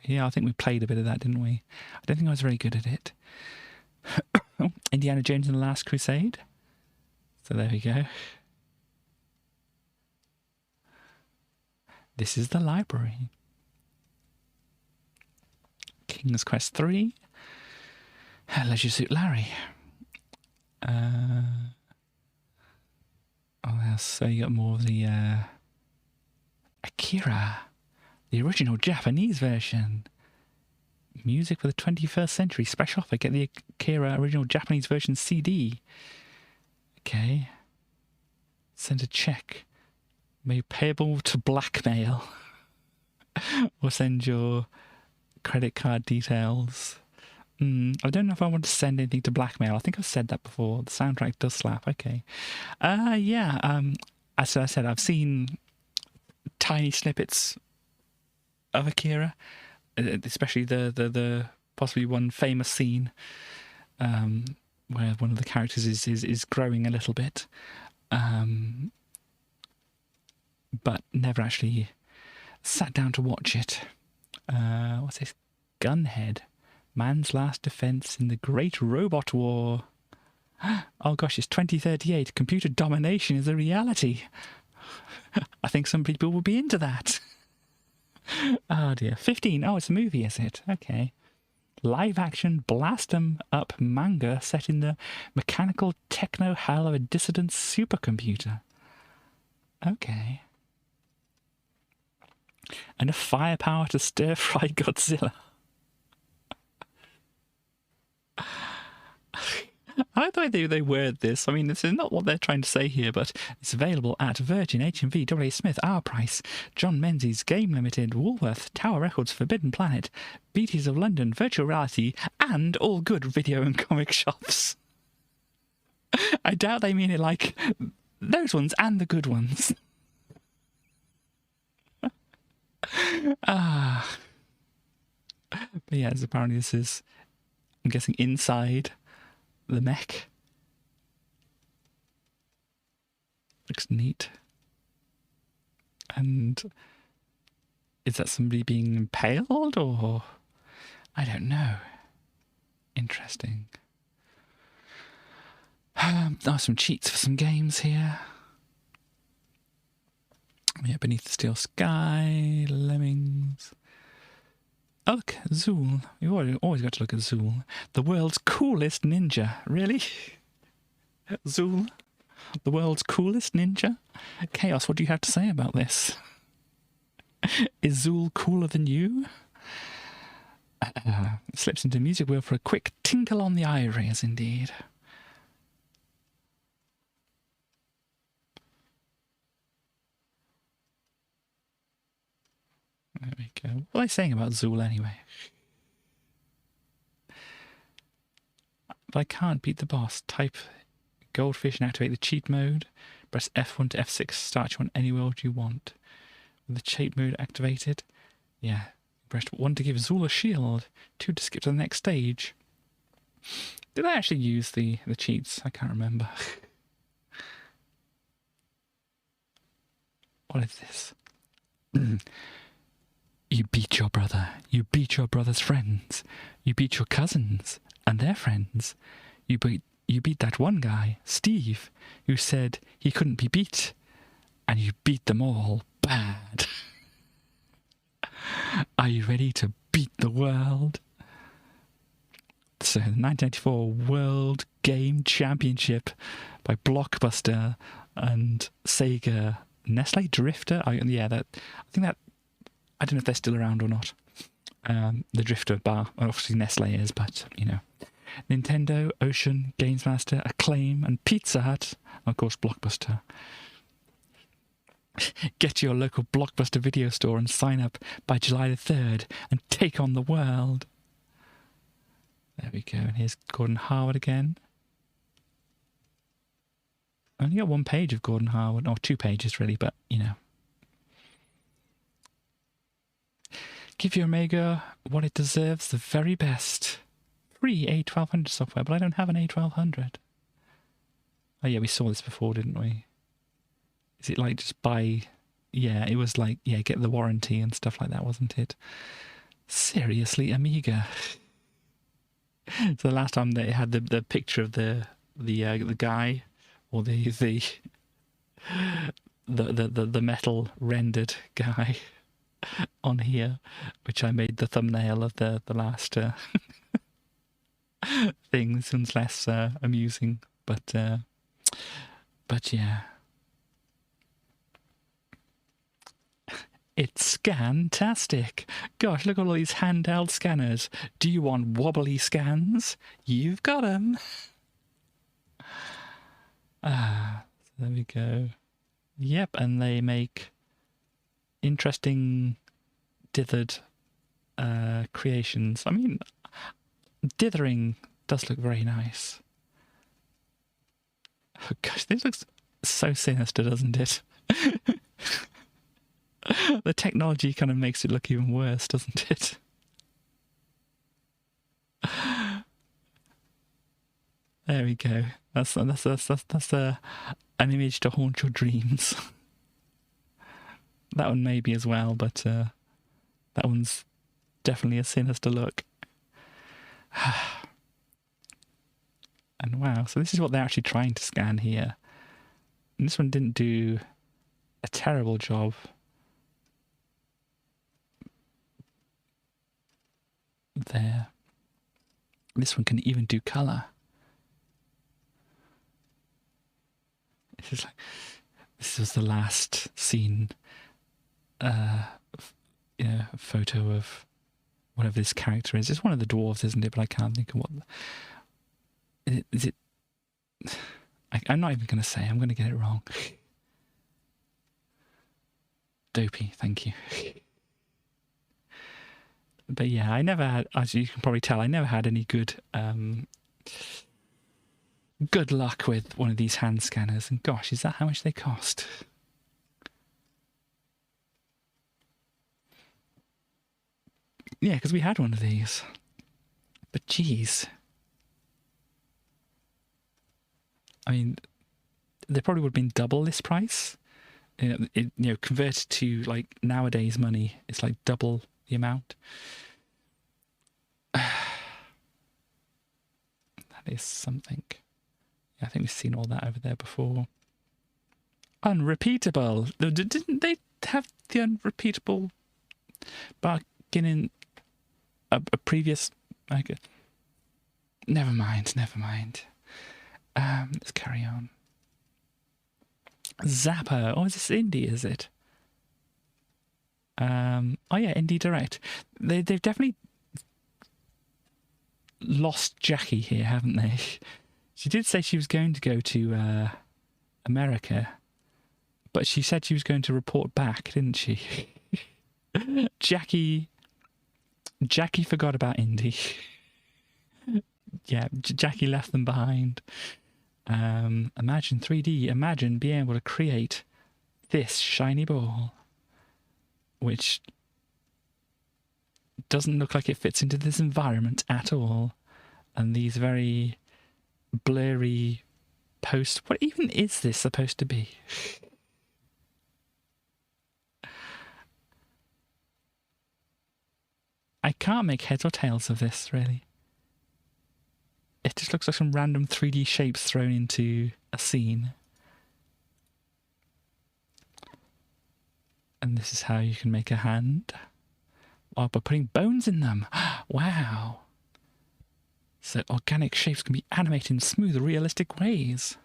Yeah, I think we played a bit of that, didn't we? I don't think I was very good at it. Indiana Jones and the Last Crusade. So there we go. This is the library. King's Quest 3. Leisure Suit Larry. So you got more of the Akira, the original Japanese version. Music for the 21st century. Special offer. Get the Akira original Japanese version CD. Okay. Send a check. May payable to blackmail. Or send your credit card details. I don't know if I want to send anything to blackmail. I think I've said that before. The soundtrack does slap. Okay. As I said, I've seen tiny snippets of Akira, especially the possibly one famous scene where one of the characters is growing a little bit, but never actually sat down to watch it. What's this? Gunhead. Man's last defense in the Great Robot War. Oh gosh, it's 2038. Computer domination is a reality. I think some people will be into that. Oh dear. 15. Oh, it's a movie, is it? Okay. Live action blast 'em up manga set in the mechanical techno hell of a dissident supercomputer. Okay. Enough firepower to stir fry Godzilla. I like the way they word this. I mean, this is not what they're trying to say here, but it's available at Virgin, HMV, WA Smith, Our Price, John Menzies, Game Limited, Woolworth, Tower Records, Forbidden Planet, BTs of London, Virtual Reality, and all good video and comic shops. I doubt they mean it like those ones and the good ones. But yeah, apparently this is, I'm guessing, inside the mech. Looks neat. And is that somebody being impaled, or I don't know. Interesting. Some cheats for some games here. Yeah, Beneath the Steel Sky, Lemmings. Oh, look, Zool. You've always got to look at Zool. The world's coolest ninja. Really? Zool? The world's coolest ninja? Chaos, what do you have to say about this? Is Zool cooler than you? Slips into music wheel for a quick tinkle on the iris, indeed. There we go. What are they saying about Zool anyway? If I can't beat the boss, type goldfish and activate the cheat mode. Press F1 to F6 to start you on any world you want. With the cheat mode activated, yeah. Press 1 to give Zool a shield, 2 to skip to the next stage. Did I actually use the cheats? I can't remember. What is this? You beat your brother. You beat your brother's friends. You beat your cousins and their friends. You beat that one guy, Steve, who said he couldn't be beat. And you beat them all bad. Are you ready to beat the world? So, the 1994 World Game Championship by Blockbuster and Sega. Nestle Drifter? I don't know if they're still around or not. The Drifter bar, obviously Nestle is, but, you know. Nintendo, Ocean, Games Master, Acclaim, and Pizza Hut. And of course, Blockbuster. Get to your local Blockbuster video store and sign up by July the 3rd and take on the world. There we go. And here's Gordon Harwood again. I only got one page of Gordon Harwood, or 2 pages really, but, you know. Give your Amiga what it deserves, the very best. Free A1200 software, but I don't have an A1200. Oh yeah, we saw this before, didn't we? Is it like just buy... Yeah, it was like, yeah, get the warranty and stuff like that, wasn't it? Seriously, Amiga. So the last time they had the picture of the guy, or the metal rendered guy on here, which I made the thumbnail of the last thing. This one's less amusing, but yeah. It's scan-tastic. Gosh, look at all these handheld scanners. Do you want wobbly scans? You've got them. There we go. Yep, and they make interesting dithered creations. I mean, dithering does look very nice. Oh gosh, this looks so sinister, doesn't it? The technology kind of makes it look even worse, doesn't it? There we go. That's an image to haunt your dreams. That one maybe as well, but that one's definitely a sinister look. And wow, so this is what they're actually trying to scan here. And this one didn't do a terrible job. There. This one can even do colour. This was the last scene, photo of whatever this character is. It's one of the dwarves, isn't it? But I can't think of what. Is it? I'm not even going to say. I'm going to get it wrong. Dopey, thank you. But yeah, I never had, as you can probably tell, I never had any good luck with one of these hand scanners. And gosh, is that how much they cost? Yeah, because we had one of these. But geez. I mean, they probably would have been double this price. Converted to like nowadays money, it's like double the amount. That is something. Yeah, I think we've seen all that over there before. Unrepeatable. Didn't they have the unrepeatable bargain in a previous... Okay. Never mind. Let's carry on. Zapper. Oh, is this indie, is it? Oh yeah, Indie Direct. They've definitely lost Jackie here, haven't they? She did say she was going to go to America, but she said she was going to report back, didn't she? Jackie forgot about Indie. Yeah, Jackie left them behind. Imagine 3D. Imagine being able to create this shiny ball, which doesn't look like it fits into this environment at all. And these very blurry posts. What even is this supposed to be? I can't make heads or tails of this, really. It just looks like some random 3D shapes thrown into a scene. And this is how you can make a hand. Oh, by putting bones in them. Wow. So organic shapes can be animated in smooth, realistic ways.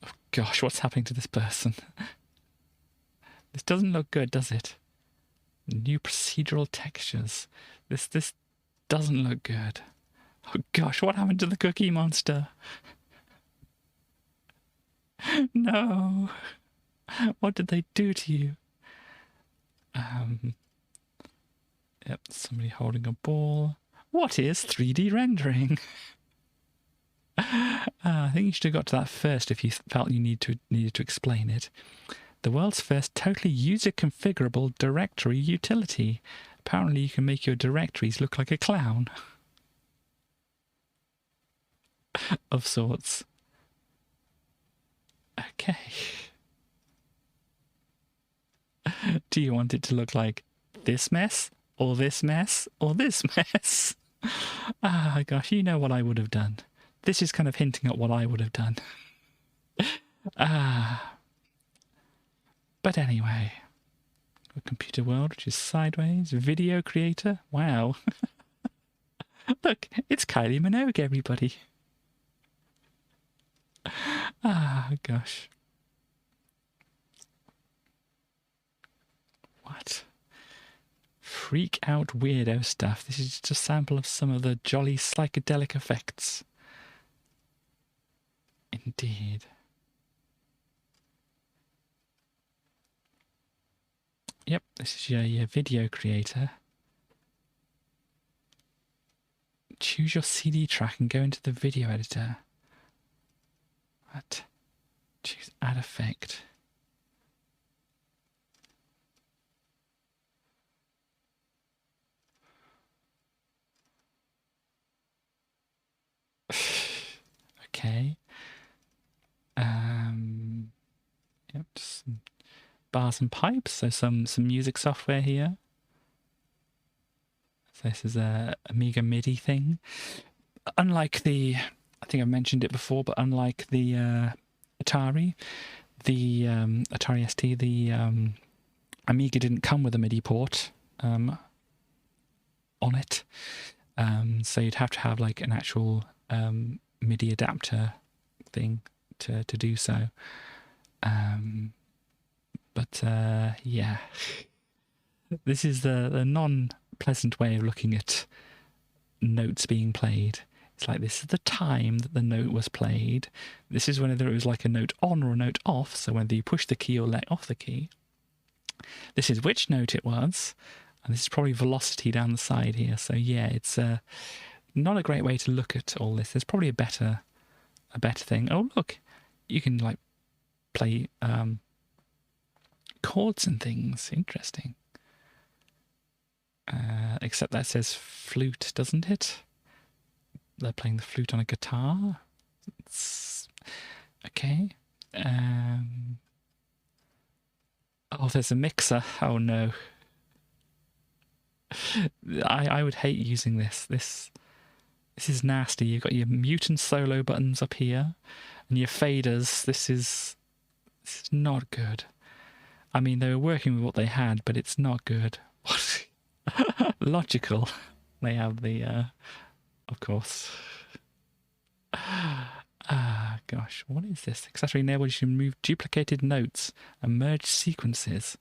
Oh gosh, what's happening to this person? This doesn't look good, does it? New procedural textures. This doesn't look good. Oh gosh, what happened to the Cookie Monster? No. What did they do to you? Yep, somebody holding a ball. What is 3D rendering? I think you should have got to that first if you felt you needed to explain it. The world's first totally user-configurable directory utility. Apparently you can make your directories look like a clown. Of sorts. Okay. Do you want it to look like this mess, or this mess, or this mess? Ah, gosh, you know what I would have done. This is kind of hinting at what I would have done. But anyway, a computer world, which is sideways. Video creator. Wow. Look, it's Kylie Minogue, everybody. Ah, gosh. What? Freak out weirdo stuff. This is just a sample of some of the jolly psychedelic effects. Indeed. Yep, this is your video creator. Choose your CD track and go into the video editor. What? Choose add effect. Okay. Yep, just some bars and pipes, so some music software here. So this is a Amiga MIDI thing. Unlike the, I think I've mentioned it before, but unlike the Atari, the Atari ST, the Amiga didn't come with a MIDI port on it. So you'd have to have like an actual MIDI adapter thing to do so. But yeah, this is the non-pleasant way of looking at notes being played. It's like, this is the time that the note was played. This is whether it was like a note on or a note off, so whether you push the key or let off the key. This is which note it was, and this is probably velocity down the side here. So yeah, it's not a great way to look at all this. There's probably a better thing. Oh look, you can like play chords and things. Interesting. Except that says flute, doesn't it? They're playing the flute on a guitar. It's okay. Oh, there's a mixer. Oh no. I would hate using this. This is nasty. You've got your mute and solo buttons up here, and your faders. This is not good. I mean, they were working with what they had, but it's not good. Logical. They have the, of course. Gosh, what is this? Accessory enables you to remove duplicated notes and merge sequences.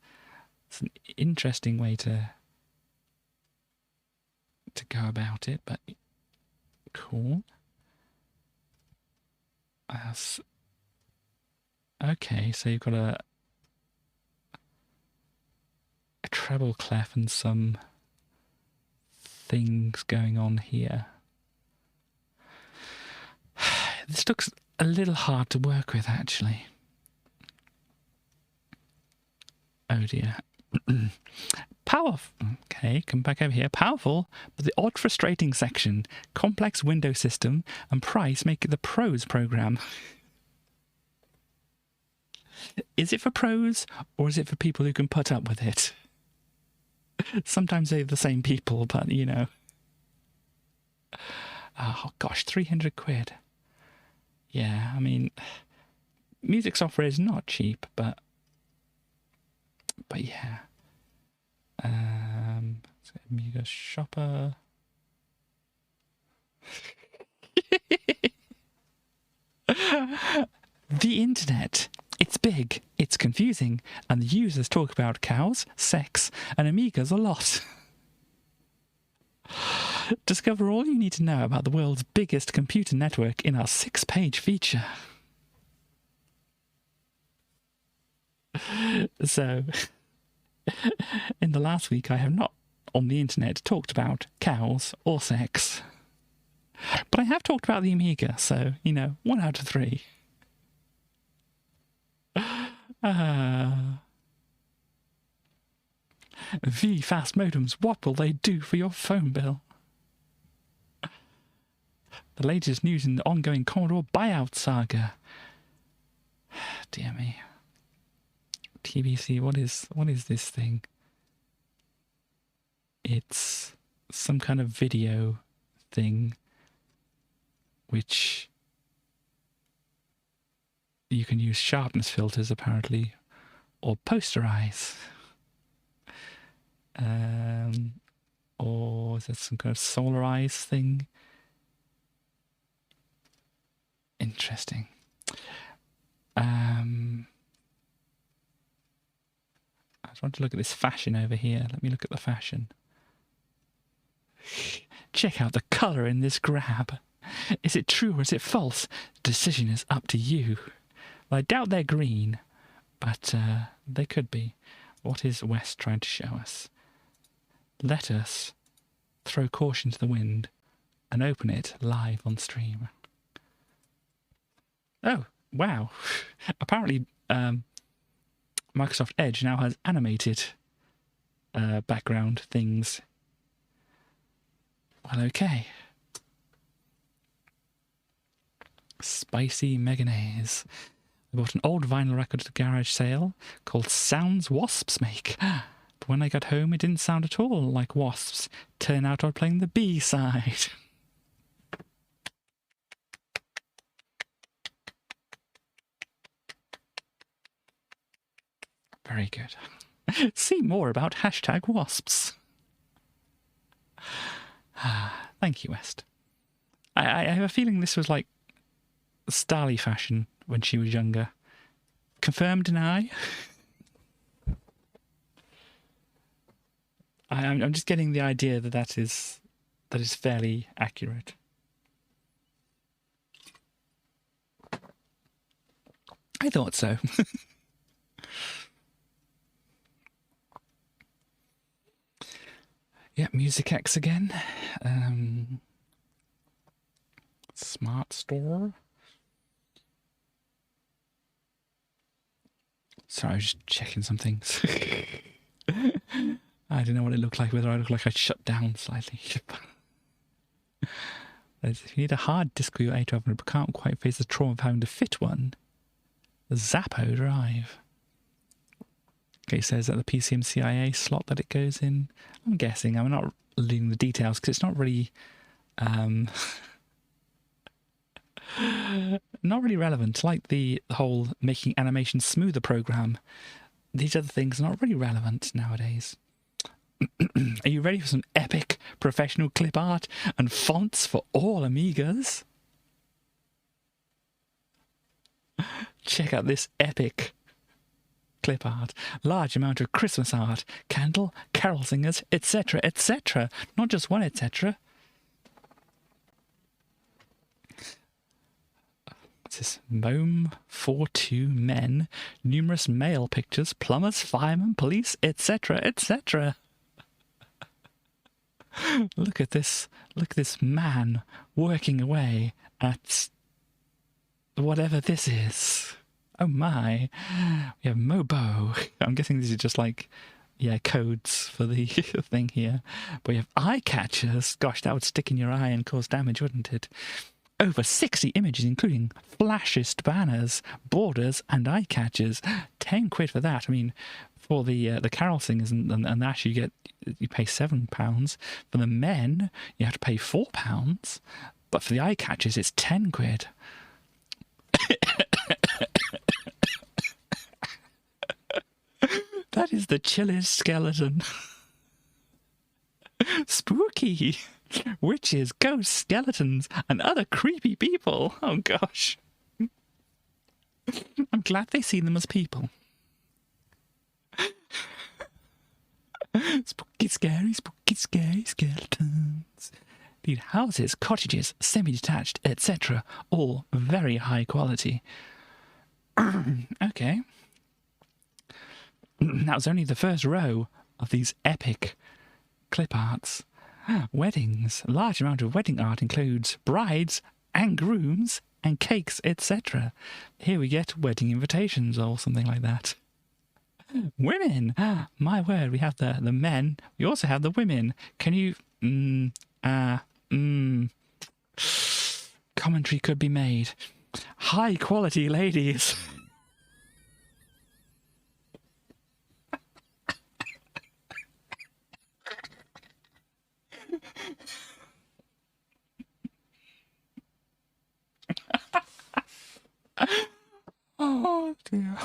It's an interesting way to go about it, but cool. Okay, so you've got a treble clef and some things going on here. This looks a little hard to work with, actually. Oh dear. Powerful. Okay, come back over here. Powerful, but the odd frustrating section. Complex window system and price make it the pros program. Is it for pros, or is it for people who can put up with it? Sometimes they're the same people, but you know. Oh gosh, 300 quid. Yeah, I mean, music software is not cheap, but yeah. Amiga Shopper. The internet. It's big, it's confusing, and the users talk about cows, sex, and Amigas a lot. Discover all you need to know about the world's biggest computer network in our 6-page feature. So, in the last week I have not, on the internet, talked about cows or sex. But I have talked about the Amiga, so, you know, 1 out of 3. V-fast modems, what will they do for your phone bill? The latest news in the ongoing Commodore buyout saga. Dear me. TBC, what is this thing? It's some kind of video thing which you can use sharpness filters apparently, or posterize. Or is that some kind of solarize thing? Interesting. I just want to look at this fashion over here. Let me look at the fashion. Check out the colour in this grab. Is it true or is it false? Decision is up to you. Well, I doubt they're green, but they could be. What is West trying to show us? Let us throw caution to the wind and open it live on stream. Oh, wow. Apparently, Microsoft Edge now has animated background things. Well, okay. Spicy Meganese. I bought an old vinyl record at a garage sale called Sounds Wasps Make. But when I got home, it didn't sound at all like wasps. Turned out I was playing the B-side. Very good. See more about #wasps. Thank you, West. I have a feeling this was like Starly fashion when she was younger. Confirm, deny? I'm just getting the idea that is fairly accurate. I thought so. Yeah, Music X again. Smart Store. Sorry, I was just checking some things. I don't know what it looked like, whether I looked like I'd shut down slightly. If you need a hard disk for your 811 but can't quite face the trauma of having to fit one, the Zappo drive. Okay, it says that the PCMCIA slot that it goes in. I'm guessing. I'm not reading the details because it's not really, not really relevant. Like the whole making animation smoother program. These other things are not really relevant nowadays. Are you ready for some epic professional clip art and fonts for all Amigas? Check out this epic clip art. Large amount of Christmas art, candle, carol singers, etc., etc. Not just one etc. What's this? Mome for two men, numerous male pictures, plumbers, firemen, police, etc., etc. Look at this man working away at whatever this is. Oh my. We have Mobo. I'm guessing these are just like, yeah, codes for the thing here. But we have eye catchers. Gosh, that would stick in your eye and cause damage, wouldn't it? Over 60 images, including flashist banners, borders, and eye catchers. 10 quid for that. I mean, for the carol singers and that, you pay £7. For the men, you have to pay £4. But for the eye catchers, it's 10 quid. That is the chillest skeleton. Spooky. Witches, ghosts, skeletons, and other creepy people. Oh gosh. I'm glad they see them as people. Spooky, scary skeletons. Need houses, cottages, semi-detached, etc. All very high quality. Okay. That was only the first row of these epic clip arts. Weddings. Large amount of wedding art includes brides and grooms and cakes, etc. Here we get wedding invitations or something like that. Women. My word, we have the men. We also have the women. Can you... Commentary could be made. High quality ladies. Oh dear.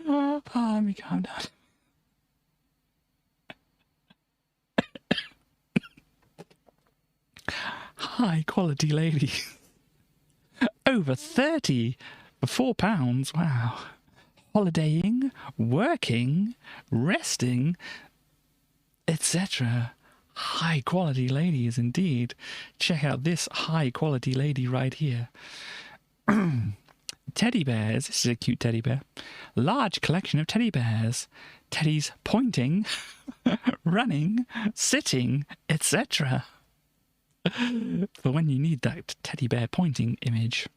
Let me calm down. High quality ladies. Over 30 for £4. Wow. Holidaying, working, resting, etc. High quality ladies indeed. Check out this high quality lady right here. Teddy bears. This is a cute teddy bear. Large collection of teddy bears. Teddies pointing, running, sitting, etc. For when you need that teddy bear pointing image.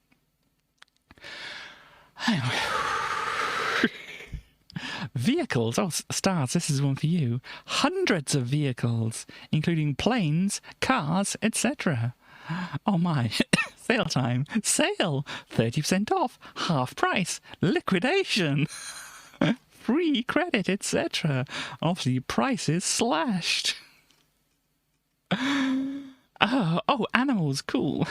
Vehicles. Oh, stars, this is one for you. Hundreds of vehicles, including planes, cars, etc. Oh my. Sale time. Sale. 30% off. Half price. Liquidation. Free credit, etc. Obviously, prices slashed. Oh, animals. Cool.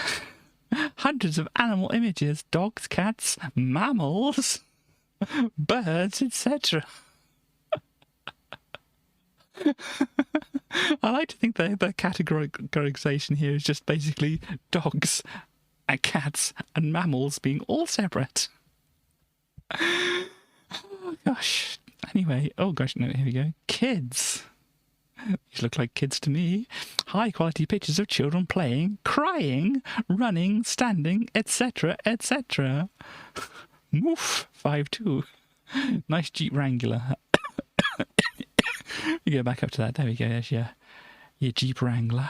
Hundreds of animal images. Dogs, cats, mammals, birds, etc. I like to think that the categorization here is just basically dogs and cats and mammals being all separate. Oh gosh. Anyway, oh gosh, no, here we go. Kids. These look like kids to me. High quality pictures of children playing, crying, running, standing, etc., etc. Moof, 5'2". Nice Jeep Wrangler. We go back up to that. There we go. There's your Jeep Wrangler.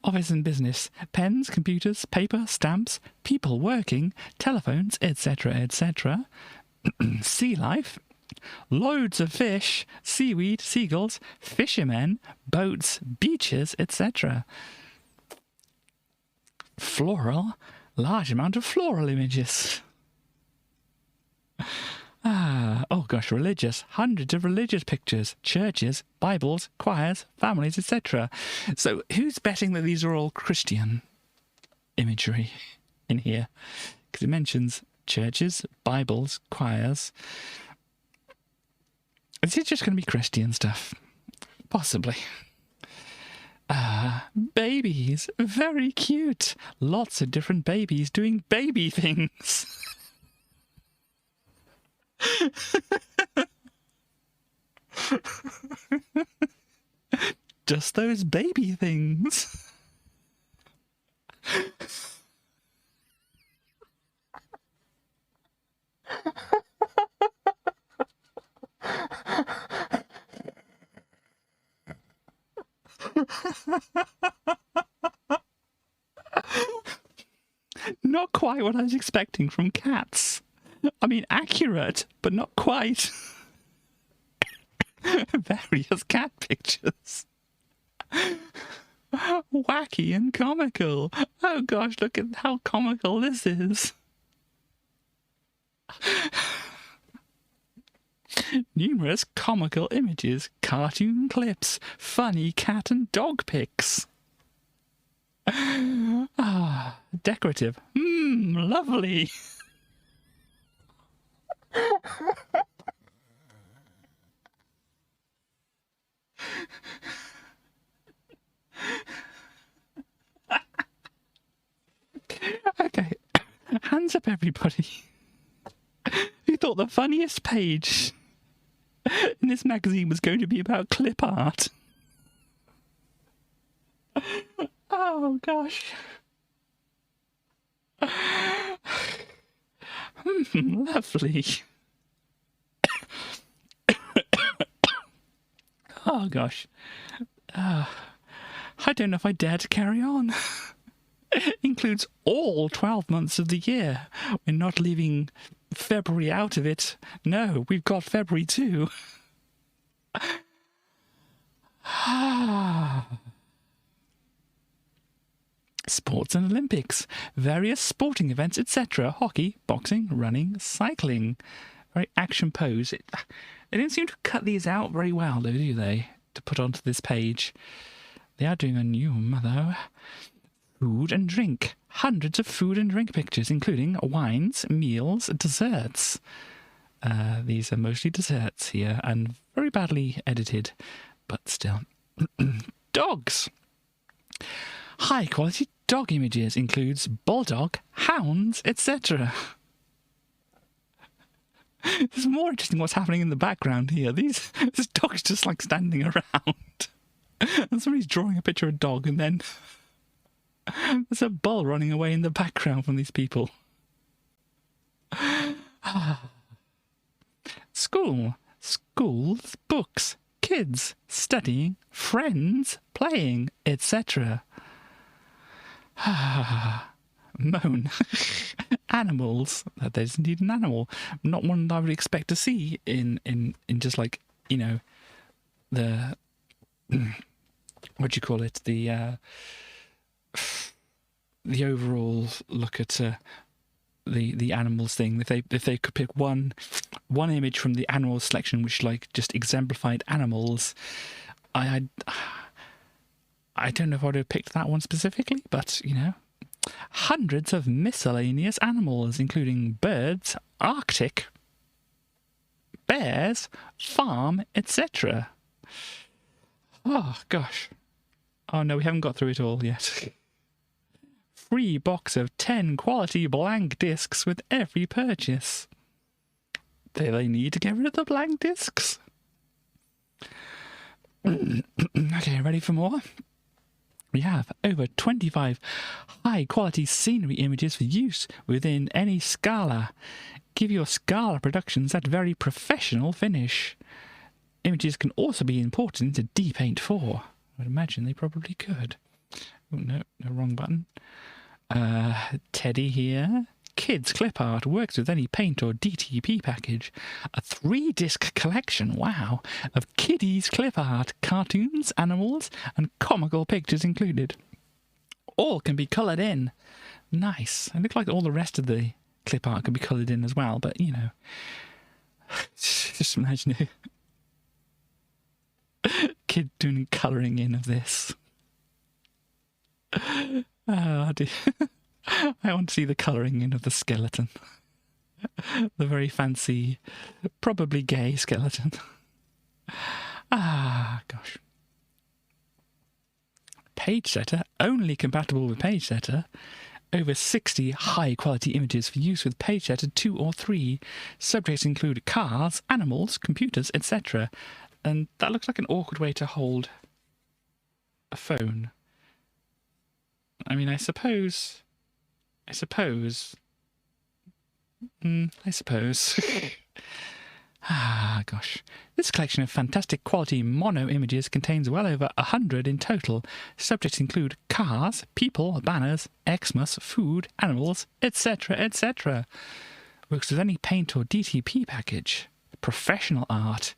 Office and business. Pens, computers, paper, stamps, people working, telephones, etc., etc. Sea life. Loads of fish, seaweed, seagulls, fishermen, boats, beaches, etc. large amount of floral images. Oh gosh, religious. Hundreds of religious pictures, churches, Bibles, choirs, families, etc. So who's betting that these are all Christian imagery in here? Because it mentions churches, Bibles, choirs. Is it just going to be Christian stuff? Possibly. Babies. Very cute. Lots of different babies doing baby things. Just those baby things. Not quite what I was expecting from cats. I mean, accurate, but not quite. Various cat pictures. Wacky and comical. Oh gosh, look at how comical this is. Numerous comical images, cartoon clips, funny cat and dog pics. Decorative. Lovely. Okay, hands up everybody. Who thought the funniest page in this magazine was going to be about clip art? Oh gosh. Lovely. Oh gosh. I don't know if I dare to carry on. Includes all 12 months of the year. We're not leaving February out of it. No, we've got February too. Sports and Olympics, various sporting events, etc. Hockey, boxing, running, cycling. Very action pose. They don't seem to cut these out very well, though, do they? To put onto this page. They are doing a new though. Food and drink. Hundreds of food and drink pictures, including wines, meals, desserts. These are mostly desserts here, and very badly edited, but still. Dogs. High quality dog images includes bulldog, hounds, etc. It's more interesting what's happening in the background here. This dog's just like standing around. And somebody's drawing a picture of a dog, and then there's a bull running away in the background from these people. School. Schools, books, kids, studying, friends, playing, etc. Moan. Animals. There's indeed an animal. Not one that I would expect to see in just like, you know, the... what do you call it? The overall look at the animals thing. If they could pick one image from the animal selection which like just exemplified animals, I don't know if I would have picked that one specifically, but you know, hundreds of miscellaneous animals, including birds, Arctic, bears, farm, etc. Oh gosh. Oh no, we haven't got through it all yet. Free box of 10 quality blank discs with every purchase. Do they need to get rid of the blank discs? Okay, ready for more? We have over 25 high-quality scenery images for use within any Scala. Give your Scala productions that very professional finish. Images can also be imported into DPaint 4. I would imagine they probably could. Oh, no, wrong button. Teddy here. Kids clip art works with any paint or DTP package. A 3-disc collection, wow, of kiddies clip art, cartoons, animals, and comical pictures included. All can be coloured in. Nice. It looked like all the rest of the clip art could be coloured in as well, but you know. Just imagine a kid doing colouring in of this. Oh, I want to see the colouring in of the skeleton. The very fancy, probably gay skeleton. Ah, gosh. Page Setter, only compatible with Page Setter. Over 60 high-quality images for use with Page Setter 2 or 3. Subjects include cars, animals, computers, etc. And that looks like an awkward way to hold a phone. I mean, I suppose. Ah, gosh. This collection of fantastic quality mono images contains well over 100 in total. Subjects include cars, people, banners, Xmas, food, animals, etc., etc. Works with any paint or DTP package. Professional art.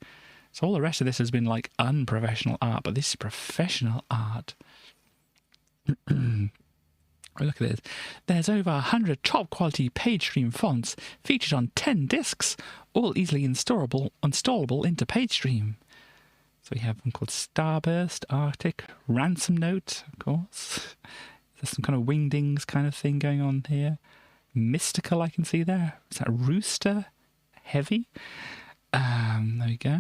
So all the rest of this has been like unprofessional art, but this is professional art. Look at this. There's over 100 top-quality PageStream fonts featured on 10 discs, all easily installable into PageStream. So we have one called Starburst, Arctic, Ransom Note, of course. There's some kind of wingdings kind of thing going on here. Mystical, I can see there. Is that Rooster? Heavy? There we go.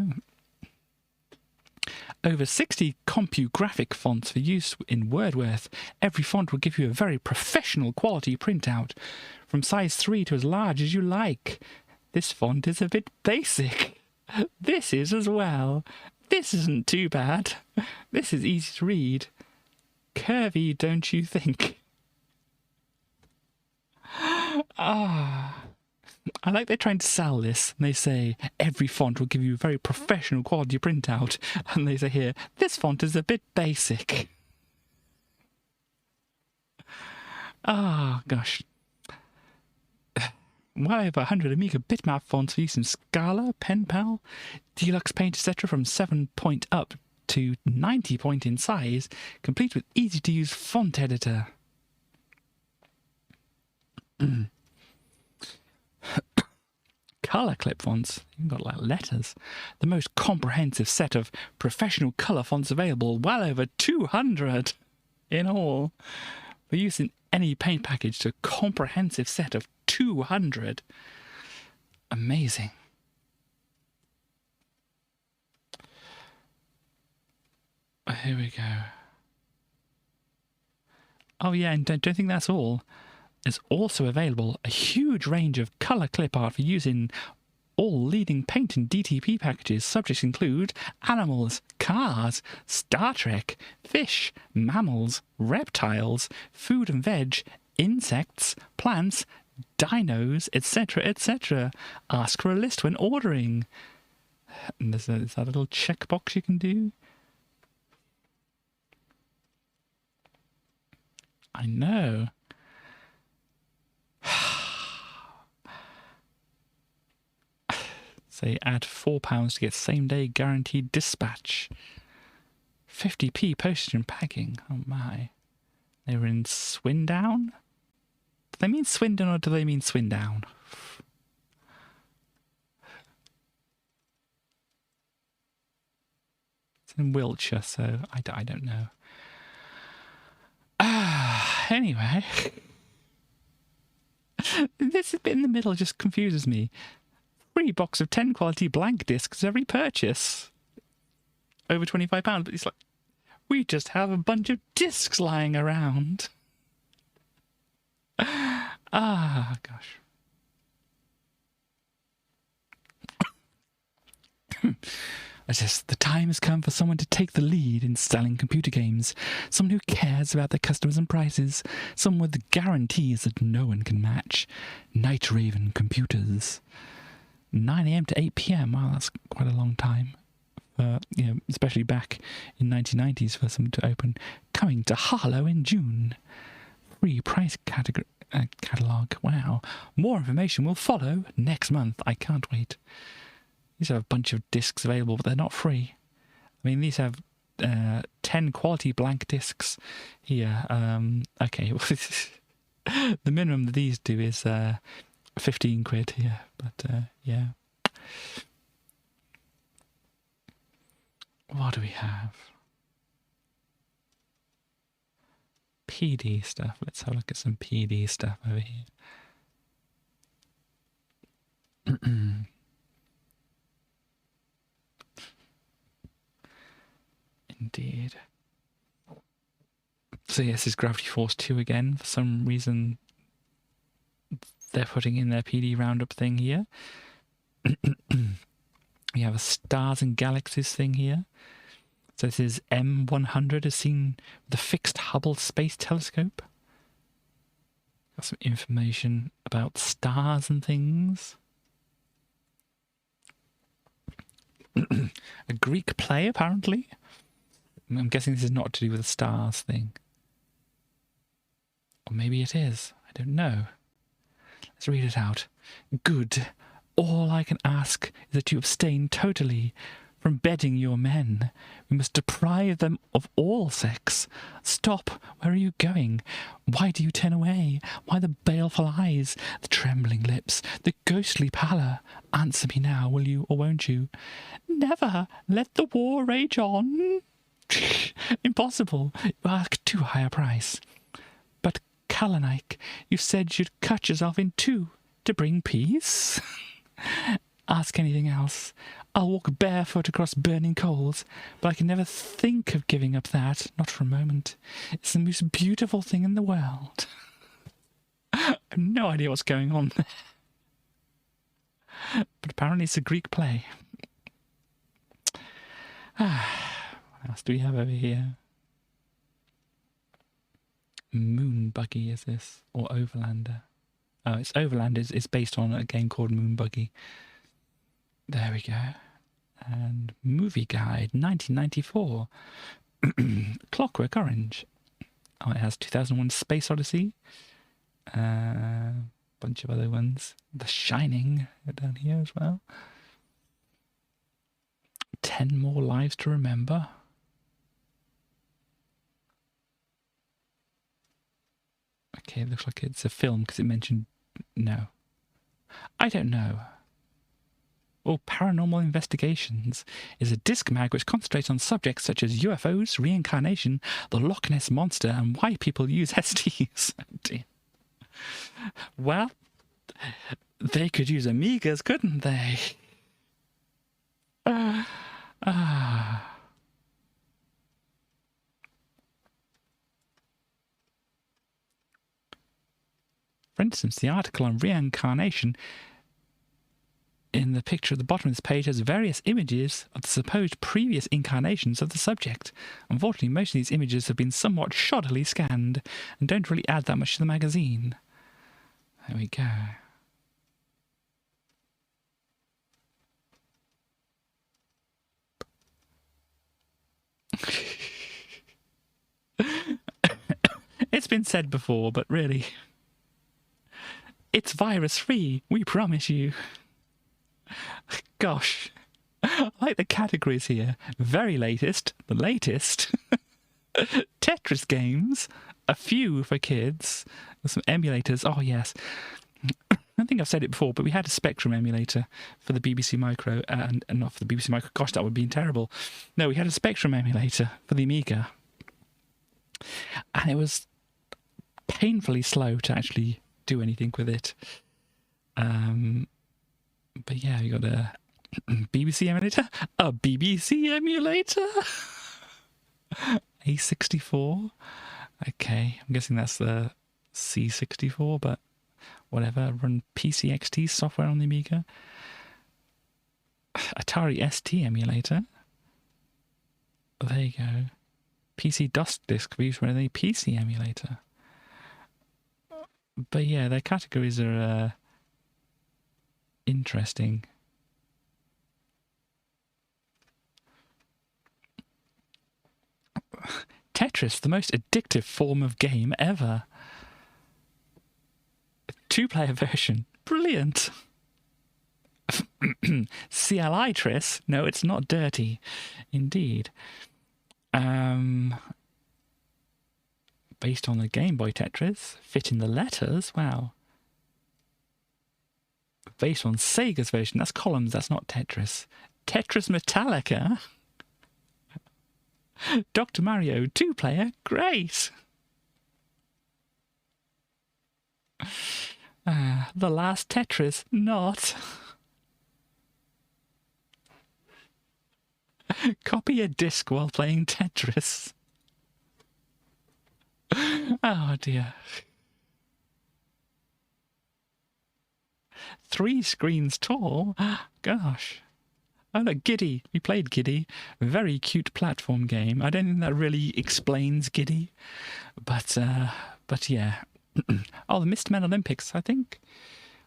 Over 60 CompuGraphic fonts for use in WordWorth. Every font will give you a very professional quality printout, from size 3 to as large as you like. This font is a bit basic. This is as well. This isn't too bad. This is easy to read. Curvy, don't you think? Ah. I like they're trying to sell this. And they say, every font will give you a very professional quality printout. And they say here, this font is a bit basic. Ah, gosh. Well over 100 Amiga bitmap fonts for use in Scala, PenPal, Deluxe Paint, etc. from 7 point up to 90 point in size, complete with easy-to-use font editor. Colour clip fonts, you've got like letters. The most comprehensive set of professional colour fonts available, well over 200 in all. For use in any paint package, to a comprehensive set of 200. Amazing. Here we go. Oh yeah, and don't think that's all. There's also available a huge range of colour clip art for use in all leading paint and DTP packages. Subjects include animals, cars, Star Trek, fish, mammals, reptiles, food and veg, insects, plants, dinos, etc., etc. Ask for a list when ordering. And there's that little checkbox you can do. I know. Say add £4 to get same day guaranteed dispatch. 50p postage and packing. Oh my. They were in Swindown? Do they mean Swindon or do they mean Swindown? It's in Wiltshire, so I don't know. Anyway. This bit in the middle just confuses me. Free box of 10 quality blank discs every purchase. Over £25, but it's like, we just have a bunch of discs lying around. Ah, gosh. It's just, the time has come for someone to take the lead in selling computer games. Someone who cares about their customers and prices. Someone with guarantees that no one can match. Night Raven Computers. 9 AM to 8 PM. Wow, that's quite a long time. Especially back in 1990s for someone to open. Coming to Harlow in June. Free price catalogue. Wow. More information will follow next month. I can't wait. These have a bunch of discs available, but they're not free. I mean, these have 10 quality blank discs here. Okay, the minimum that these do is 15 quid here, but yeah. What do we have? PD stuff. Let's have a look at some PD stuff over here. Indeed. So yes, this is Gravity Force 2 again. For some reason, they're putting in their PD roundup thing here. We have a Stars and Galaxies thing here. So this is M100, as seen with the Fixed Hubble Space Telescope. Got some information about stars and things. A Greek play, apparently. I'm guessing this is not to do with the stars thing. Or maybe it is. I don't know. Let's read it out. Good. All I can ask is that you abstain totally from bedding your men. We must deprive them of all sex. Stop. Where are you going? Why do you turn away? Why the baleful eyes, the trembling lips, the ghostly pallor? Answer me now, will you or won't you? Never. Let the war rage on. Impossible. You ask too high a price. But, Kalanike, you said you'd cut yourself in two to bring peace? Ask anything else. I'll walk barefoot across burning coals, but I can never think of giving up that, not for a moment. It's the most beautiful thing in the world. I have no idea what's going on there. But apparently it's a Greek play. What else do we have over here? Moon Buggy is this, or Overlander? Oh, it's Overlander. It's based on a game called Moon Buggy. There we go. And Movie Guide, 1994. Clockwork Orange. Oh, it has 2001 Space Odyssey. Bunch of other ones. The Shining down here as well. 10 More Lives to Remember. Okay, it looks like it's a film because it mentioned... No. I don't know. Oh, Paranormal Investigations is a disc mag which concentrates on subjects such as UFOs, reincarnation, the Loch Ness Monster, and why people use STs. Oh dear. Well, they could use Amigas, couldn't they? For instance, the article on reincarnation in the picture at the bottom of this page has various images of the supposed previous incarnations of the subject. Unfortunately, most of these images have been somewhat shoddily scanned and don't really add that much to the magazine. There we go. It's been said before, but really, it's virus-free, we promise you. Gosh, I like the categories here. Very latest, the latest, Tetris games, a few for kids, some emulators. Oh yes, I think I've said it before, but we had a Spectrum emulator for the BBC Micro, and not for the BBC Micro. Gosh, that would be terrible. No, we had a Spectrum emulator for the Amiga, and it was painfully slow to actually do anything with it. But yeah, you got a BBC emulator, a BBC emulator, A64. Okay, I'm guessing that's the C64, but whatever. Run PCXT software on the Amiga. Atari ST emulator. There you go. PC DOS disk we use for any PC emulator. But yeah, their categories are interesting. Tetris, the most addictive form of game ever. A 2-player version. Brilliant. CLI Tris? No, it's not dirty. Indeed. Based on the Game Boy Tetris, fitting the letters. Wow. Based on Sega's version. That's columns. That's not Tetris. Tetris Metallica. Dr. Mario 2-player. Great. The last Tetris. Not. Copy a disc while playing Tetris. Oh dear. 3 screens tall? Gosh. Oh look, Giddy. We played Giddy. Very cute platform game. I don't think that really explains Giddy. But yeah. Oh, the Mr. Man Olympics, I think.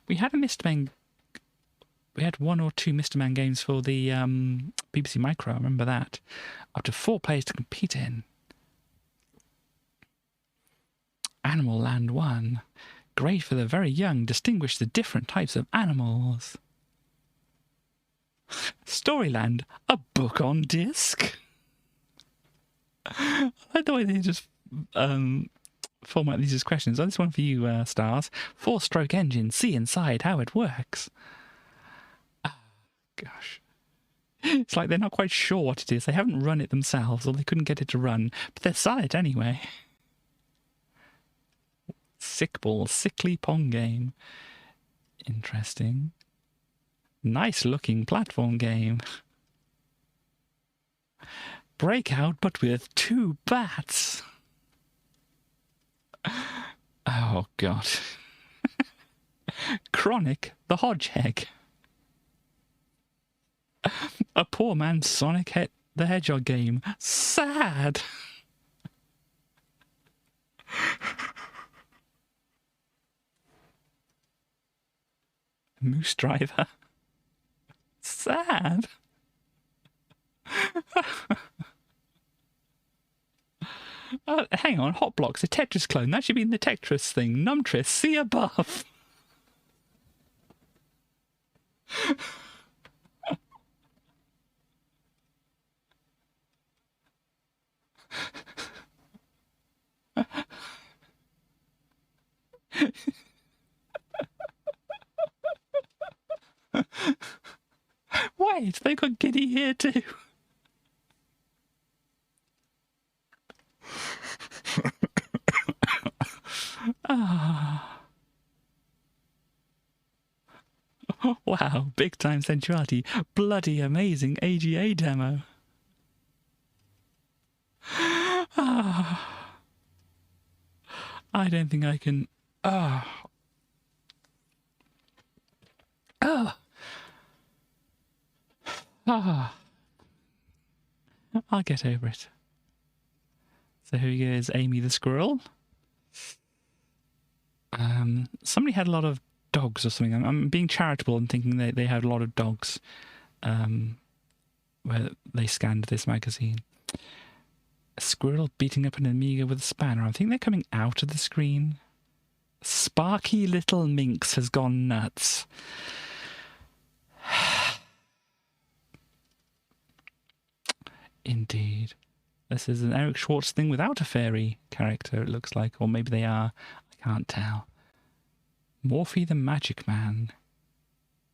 We had a Mr. Man... We had 1 or 2 Mr. Man games for the BBC Micro. I remember that. Up to 4 players to compete in. Animal Land 1. Great for the very young. Distinguish the different types of animals. Storyland. A book on disc. I like the way they just format these as questions. Oh, this one for you, Stars. 4-stroke engine. See inside how it works. Gosh. It's like they're not quite sure what it is. They haven't run it themselves, or they couldn't get it to run, but they saw it anyway. Sick ball, sickly pong game. Interesting. Nice looking platform game. Breakout, but with 2 bats. Oh, God. Chronic, the Hodgehog. A poor man's Sonic the Hedgehog game. Sad. Moose Driver. Sad. Hang on, Hot Blocks, a Tetris clone. That should be in the Tetris thing. Numtris, see above. Wait, they've got Giddy here too. Wow, big time sensuality. Bloody amazing AGA demo. I don't think I can... I'll get over it. So here goes Amy the squirrel. Somebody had a lot of dogs or something. I'm being charitable and thinking they had a lot of dogs where they scanned this magazine. A squirrel beating up an Amiga with a spanner. I think they're coming out of the screen. Sparky little minx has gone nuts. Indeed. This is an Eric Schwartz thing without a fairy character, it looks like. Or maybe they are. I can't tell. Morphe the Magic Man.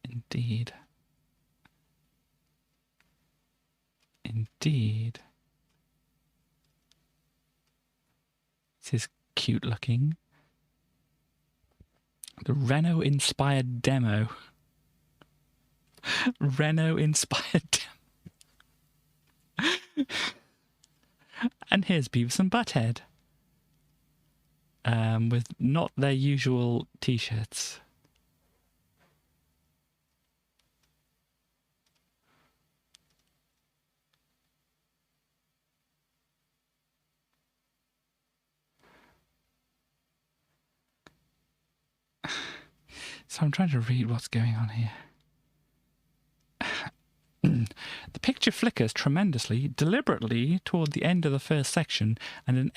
Indeed. Indeed. This is cute looking. The Renault-inspired demo. Renault-inspired demo. And here's Beavis and Butthead. With not their usual t-shirts. So I'm trying to read what's going on here. The picture flickers tremendously, deliberately toward the end of the first section, and an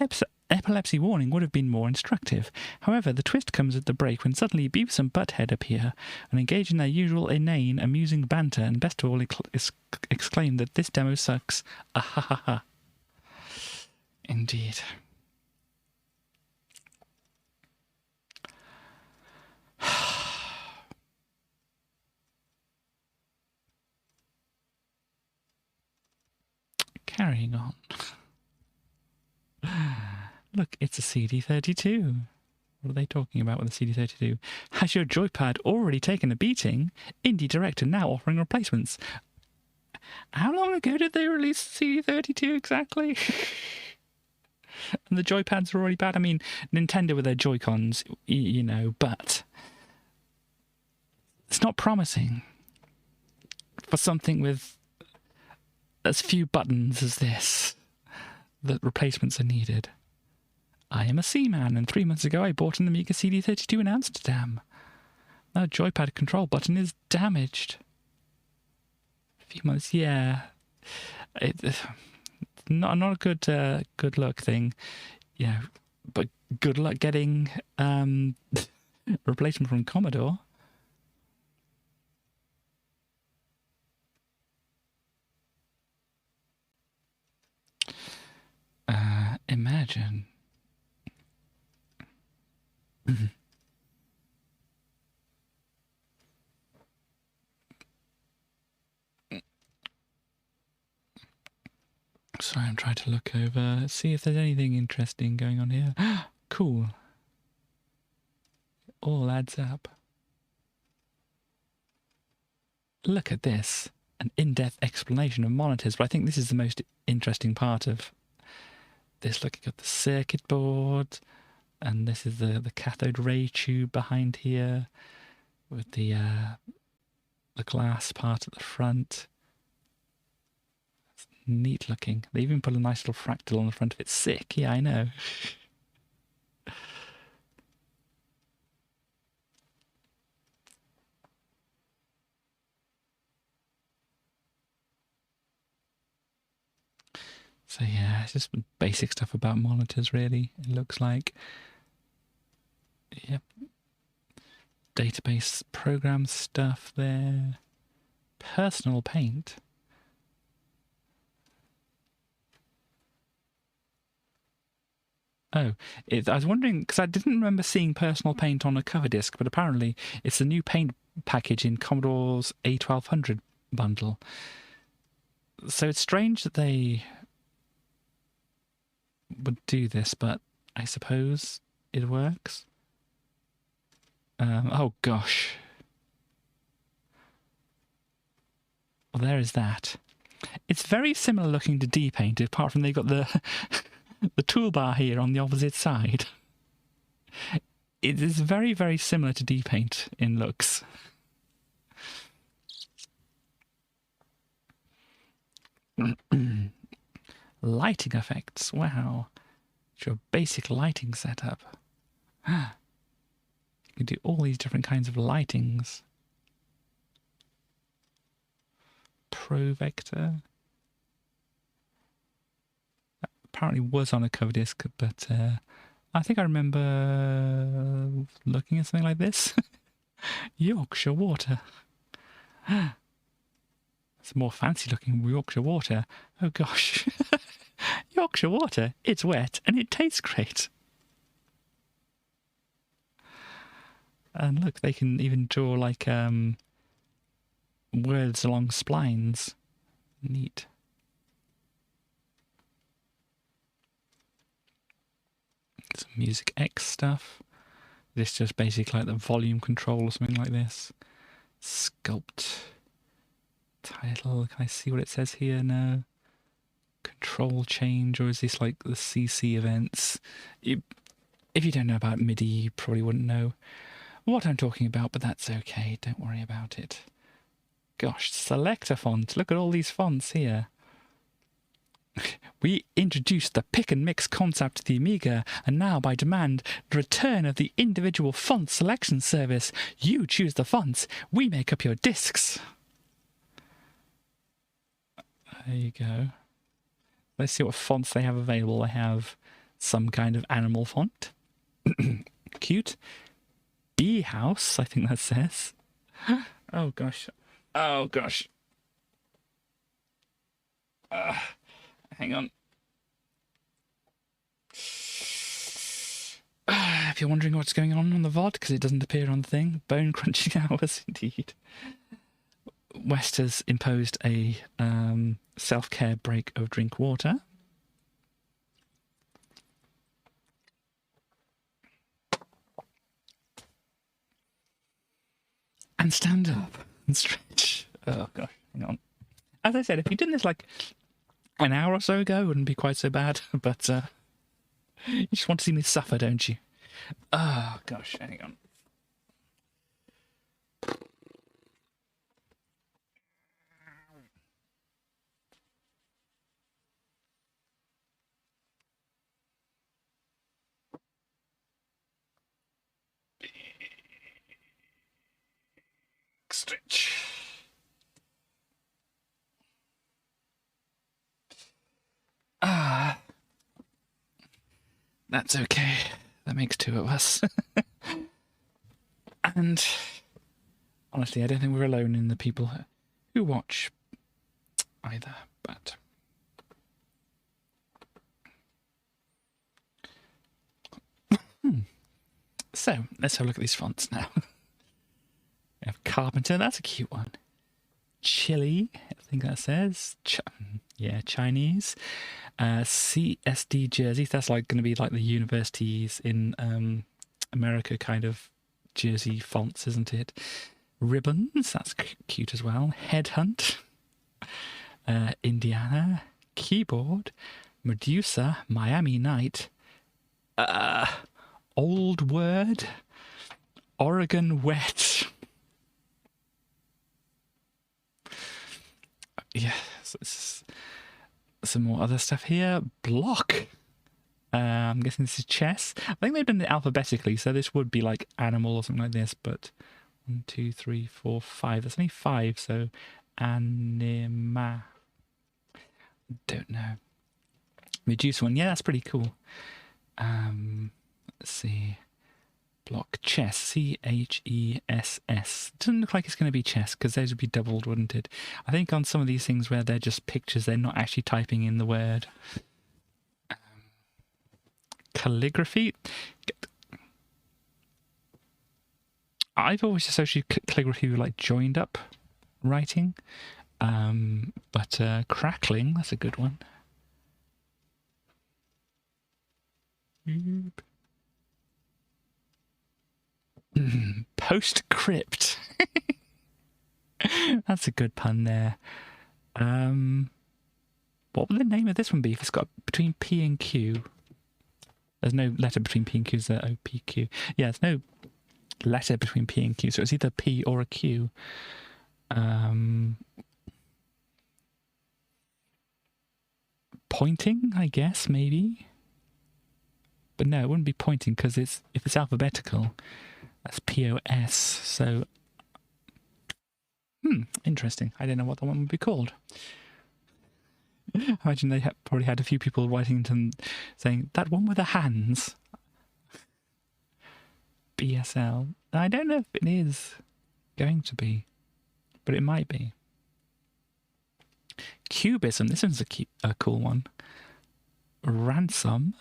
epilepsy warning would have been more instructive. However, the twist comes at the break when suddenly Beavis and Butthead appear and engage in their usual inane, amusing banter, and best of all exclaim that this demo sucks. Ah ha ha ha. Indeed. Carrying on. Look, it's a CD32. What are they talking about with the CD32? Has your joypad already taken a beating? Indie Director now offering replacements. How long ago did they release the CD32 exactly? And the joypads are already bad. I mean, Nintendo with their Joy-Cons, you know, but it's not promising for something with as few buttons as this that replacements are needed. I am a Seaman, and 3 months ago I bought an Amiga CD32 in Amsterdam. That joypad control button is damaged. A few months, yeah. It's not a good luck thing, you know, but good luck getting replacement from Commodore. Imagine. Sorry, I'm trying to look over, see if there's anything interesting going on here. Cool. All adds up. Look at this. An in-depth explanation of monitors, but I think this is the most interesting part of this. Looking at the circuit board, and this is the cathode ray tube behind here with the glass part at the front. It's neat looking. They even put a nice little fractal on the front of it. Sick, yeah, I know. So yeah, it's just basic stuff about monitors, really, it looks like. Yep. Database program stuff there. Personal paint. Oh, I was wondering, because I didn't remember seeing personal paint on a cover disc, but apparently it's a new paint package in Commodore's A1200 bundle. So it's strange that they would do this, but I suppose it works. Oh gosh. Well, there is that. It's very similar looking to D-Paint, apart from they've got the the toolbar here on the opposite side. It is very, very similar to D-Paint in looks. Lighting effects, wow. It's your basic lighting setup. You can do all these different kinds of lightings. Pro Vector. That apparently was on a cover disc, but I think I remember looking at something like this. Yorkshire Water. It's a more fancy looking Yorkshire Water. Oh gosh. Yorkshire Water, it's wet and it tastes great. And look, they can even draw like words along splines. Neat. Some Music X stuff. This is just basically like the volume control or something like this. Sculpt. Title, can I see what it says here? No. Control change, or is this like the CC events? If you don't know about MIDI, you probably wouldn't know what I'm talking about, but that's okay, don't worry about it. Gosh, selector font, look at all these fonts here. We introduced the pick and mix concept to the Amiga, and now by demand, the return of the individual font selection service. You choose the fonts, we make up your discs. There you go. Let's see what fonts they have available. They have some kind of animal font. Cute. Bee House, I think that says. Oh gosh. Oh gosh. Hang on. if you're wondering what's going on the VOD, because it doesn't appear on the thing, bone crunching hours indeed. West has imposed a self-care break of drink water. And stand up and stretch. Oh, gosh, hang on. As I said, if you'd done this like an hour or so ago, it wouldn't be quite so bad. But you just want to see me suffer, don't you? Oh, gosh, hang on. Stretch. That's okay. That makes two of us. And honestly, I don't think we're alone in the people who watch either, but so let's have a look at these fonts now. We have Carpenter, that's a cute one. Chili, I think that says. Chinese. CSD jerseys, that's like going to be like the universities in America kind of jersey fonts, isn't it? Ribbons, that's cute as well. Headhunt. Indiana. Keyboard. Medusa. Miami Night. Old Word. Oregon Wet. Yeah, so some more other stuff here. Block. I'm guessing this is chess. I think they've done it alphabetically, so this would be like animal or something like this, but 1, 2, 3, 4, 5. That's only 5, so anima. Don't know. Medusa one. Yeah, that's pretty cool. Let's see. Block chess. CHESS. Doesn't look like it's going to be chess because those would be doubled, wouldn't it? I think on some of these things where they're just pictures, they're not actually typing in the word. Calligraphy. I've always associated calligraphy with like joined up writing, but crackling, that's a good one. Postscript. That's a good pun there. What would the name of this one be if it's got between P and Q? There's no letter between P and Q, so OPQ. Yeah, there's no letter between P and Q, so it's either P or a Q. Pointing, I guess, maybe. But no, it wouldn't be pointing because if it's alphabetical, that's POS. So, interesting. I don't know what that one would be called. I imagine they probably had a few people writing to them saying, that one with the hands. BSL. I don't know if it is going to be, but it might be. Cubism. This one's a cool one. Ransom.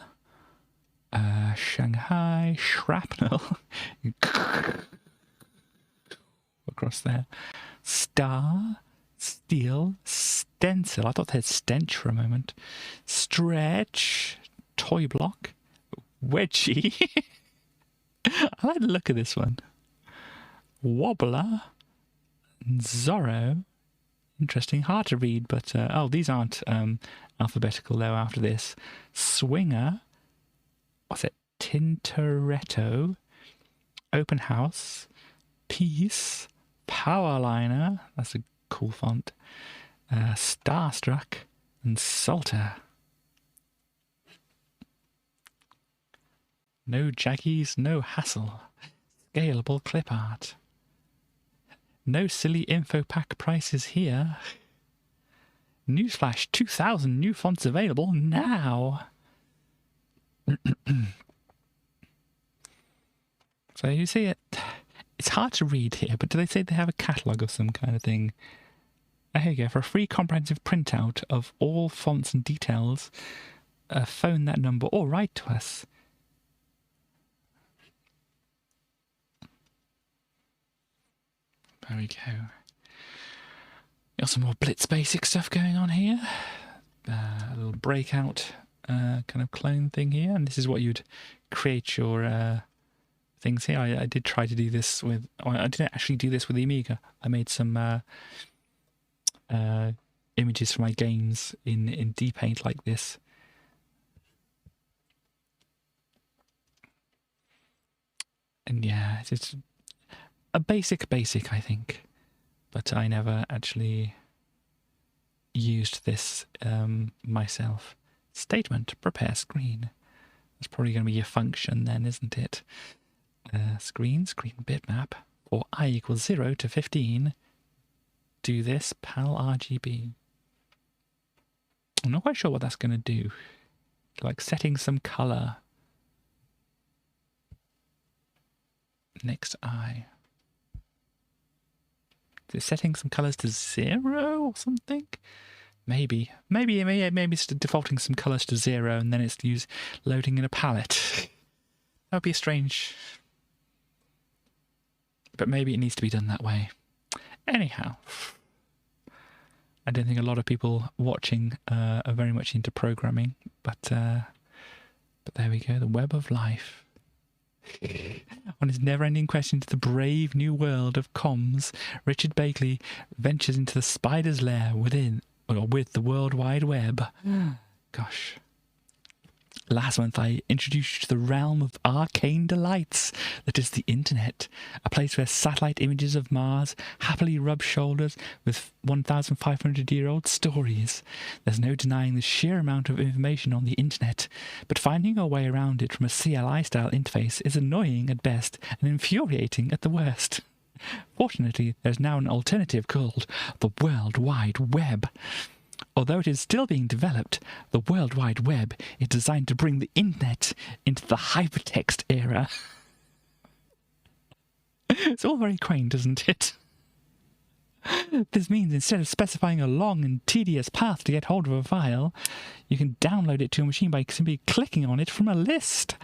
Shanghai. Shrapnel. Across there. Star. Steel. Stencil. I thought they had stench for a moment. Stretch. Toy block. Wedgie. I like the look of this one. Wobbler. Zorro. Interesting. Hard to read, but these aren't alphabetical though after this. Swinger. What's it? Tintoretto. Open House. Peace. Powerliner. That's a cool font. Starstruck. And Salter. No jaggies, no hassle. Scalable clip art. No silly info pack prices here. Newsflash, 2,000 new fonts available now. So you see it. It's hard to read here, but do they say they have a catalogue of some kind of thing? Here you go. For a free comprehensive printout of all fonts and details, phone that number or write to us. There we go. Got some more Blitz basic stuff going on here. A little breakout kind of clone thing here, and this is what you'd create your things here. I did try to do this with. I didn't actually do this with the Amiga. I made some images for my games in DPaint like this. And yeah, it's a basic, I think. But I never actually used this myself. Statement, prepare screen. That's probably going to be your function then, isn't it? Screen bitmap for I equals 0 to 15. Do this, PAL RGB. I'm not quite sure what that's going to do. Like setting some color. Next I. Is it setting some colors to 0 or something? Maybe it's defaulting some colors to 0 and then it's loading in a palette. That would be strange. But maybe it needs to be done that way. Anyhow, I don't think a lot of people watching are very much into programming, but there we go, the web of life. On his never-ending quest into the brave new world of comms, Richard Bakley ventures into the spider's lair with the World Wide Web. Gosh. Last month I introduced you to the realm of arcane delights that is the internet, a place where satellite images of Mars happily rub shoulders with 1,500-year-old stories. There's no denying the sheer amount of information on the internet, but finding a way around it from a CLI-style interface is annoying at best and infuriating at the worst. Fortunately, there's now an alternative called the World Wide Web. Although it is still being developed, the World Wide Web is designed to bring the internet into the hypertext era. It's all very quaint, isn't it? This means instead of specifying a long and tedious path to get hold of a file, you can download it to your machine by simply clicking on it from a list.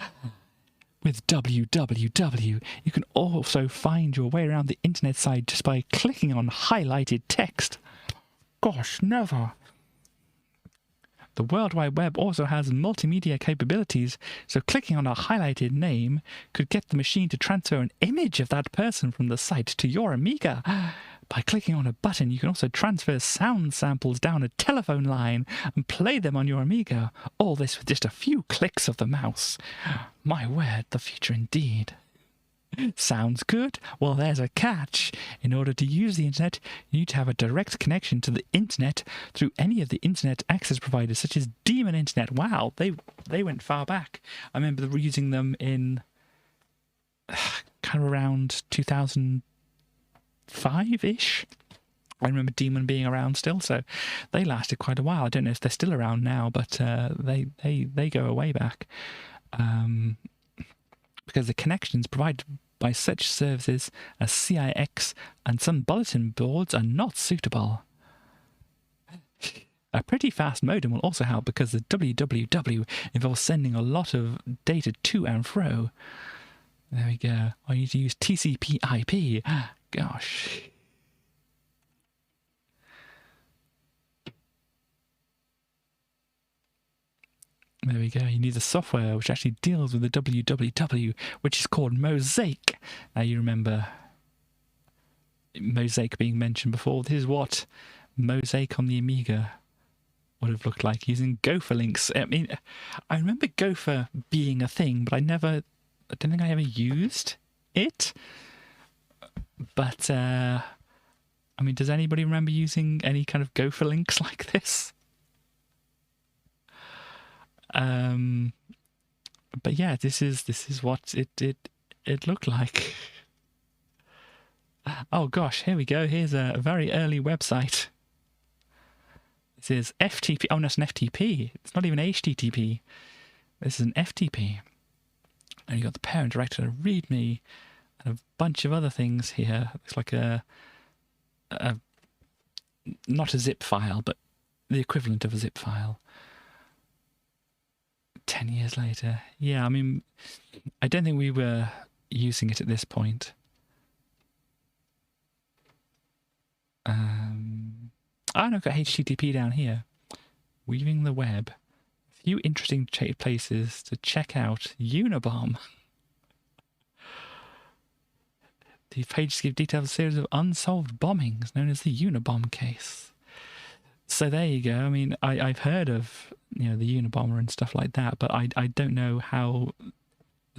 With www, you can also find your way around the internet site just by clicking on highlighted text. Gosh, never. The World Wide Web also has multimedia capabilities, so clicking on a highlighted name could get the machine to transfer an image of that person from the site to your Amiga. By clicking on a button, you can also transfer sound samples down a telephone line and play them on your Amiga. All this with just a few clicks of the mouse. My word, the future indeed. Sounds good? Well, there's a catch. In order to use the internet, you need to have a direct connection to the internet through any of the internet access providers, such as Demon Internet. Wow, they went far back. I remember using them in kind of around 2005-ish. I remember Demon being around still, so they lasted quite a while. I don't know if they're still around now, but they go way back. Because the connections provided by such services as CIX and some bulletin boards are not suitable. A pretty fast modem will also help because the www involves sending a lot of data to and fro. There we go. I need to use TCP/IP. Gosh. There we go. You need the software which actually deals with the www, which is called Mosaic. Now you remember Mosaic being mentioned before. This is what Mosaic on the Amiga would have looked like using Gopher links. I mean, I remember Gopher being a thing, but I don't think I ever used it. But, I mean, does anybody remember using any kind of Gopher links like this? But yeah, this is what it looked like. Oh gosh, here we go. Here's a very early website. This is FTP. Oh, no, it's an FTP. It's not even HTTP. This is an FTP. And you've got the parent director, README, and a bunch of other things here. Looks like not a zip file, but the equivalent of a zip file. 10 years later. Yeah, I mean, I don't think we were using it at this point. Oh, no, I've got HTTP down here. Weaving the web. A few interesting places to check out Unabomb. These pages give details of a series of unsolved bombings known as the Unabomb case. So there you go. I mean, I've heard of, the Unabomber and stuff like that, but I don't know how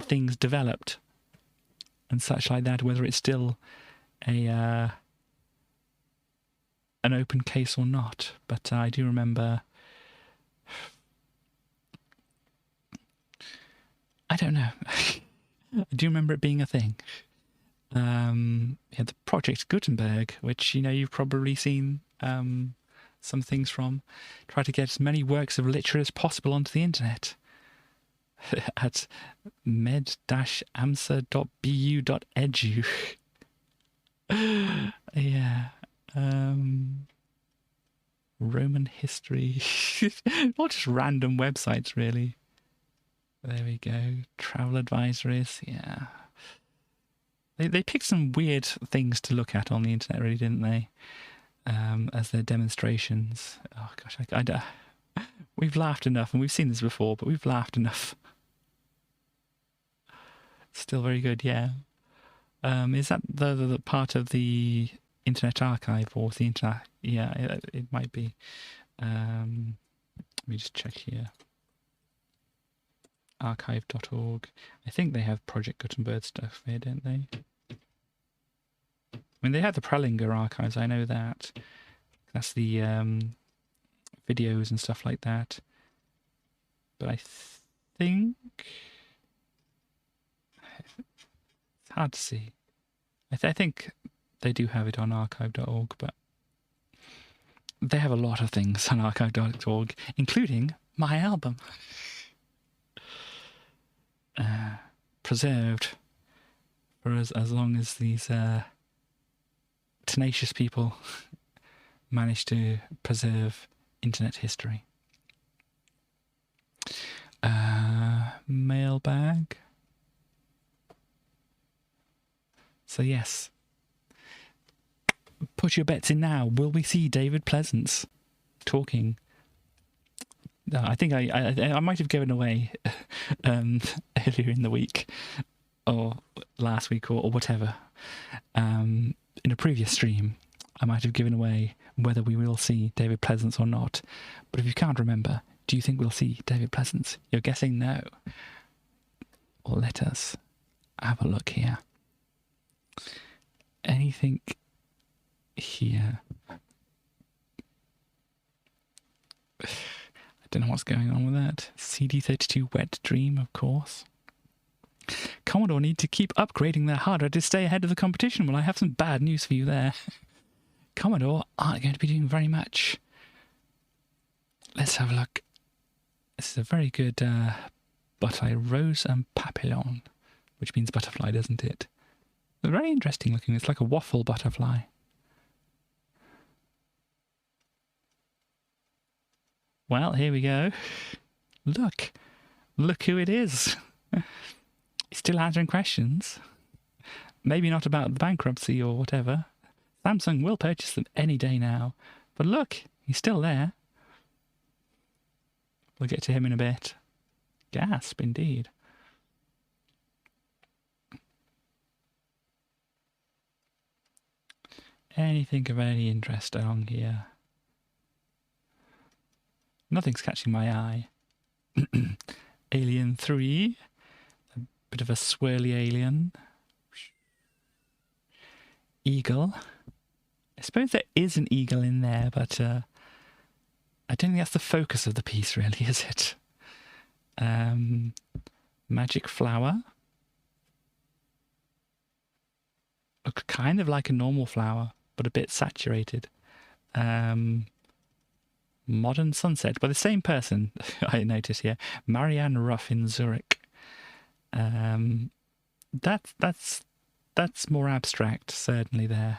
things developed and such like that, whether it's still an open case or not. But I do remember... I don't know. I do remember it being a thing. The Project Gutenberg, which you've probably seen some things from, try to get as many works of literature as possible onto the internet at med-amsa.bu.edu. Yeah. Roman history. Not just random websites, really. There we go. Travel advisories. Yeah. They picked some weird things to look at on the internet, really, didn't they? As their demonstrations. Oh, gosh. We've laughed enough, and we've seen this before, but we've laughed enough. Still very good, yeah. Is that the part of the Internet Archive, or the Internet? Yeah, it might be. Let me just check here. Archive.org. I think they have Project Gutenberg stuff here, don't they? I mean, they have the Prelinger archives, I know that. That's the videos and stuff like that. But I think... it's hard to see. I think they do have it on archive.org, but they have a lot of things on archive.org, including my album. Preserved for as long as these tenacious people manage to preserve internet history. Mailbag. So yes, put your bets in now. Will we see David Pleasance talking? I think I might have given away earlier in the week or last week or whatever. In a previous stream, I might have given away whether we will see David Pleasance or not. But if you can't remember, do you think we'll see David Pleasance? You're guessing no. Well, let us have a look here. Anything here? Don't know what's going on with that. CD32 Wet Dream, of course. Commodore need to keep upgrading their hardware to stay ahead of the competition. Well, I have some bad news for you there. Commodore aren't going to be doing very much. Let's have a look. This is a very good butterfly, Rose and Papillon, which means butterfly, doesn't it? It's very interesting looking. It's like a waffle butterfly. Well, here we go. Look who it is. He's still answering questions. Maybe not about the bankruptcy or whatever. Samsung will purchase them any day now. But look, he's still there. We'll get to him in a bit. Gasp, indeed. Anything of any interest along here? Nothing's catching my eye. Alien 3. A bit of a swirly alien. Eagle. I suppose there is an eagle in there, but I don't think that's the focus of the piece, really, is it? Magic flower. Looks kind of like a normal flower, but a bit saturated. Modern Sunset, by the same person, I notice here. Marianne Ruff in Zurich. That's more abstract, certainly there.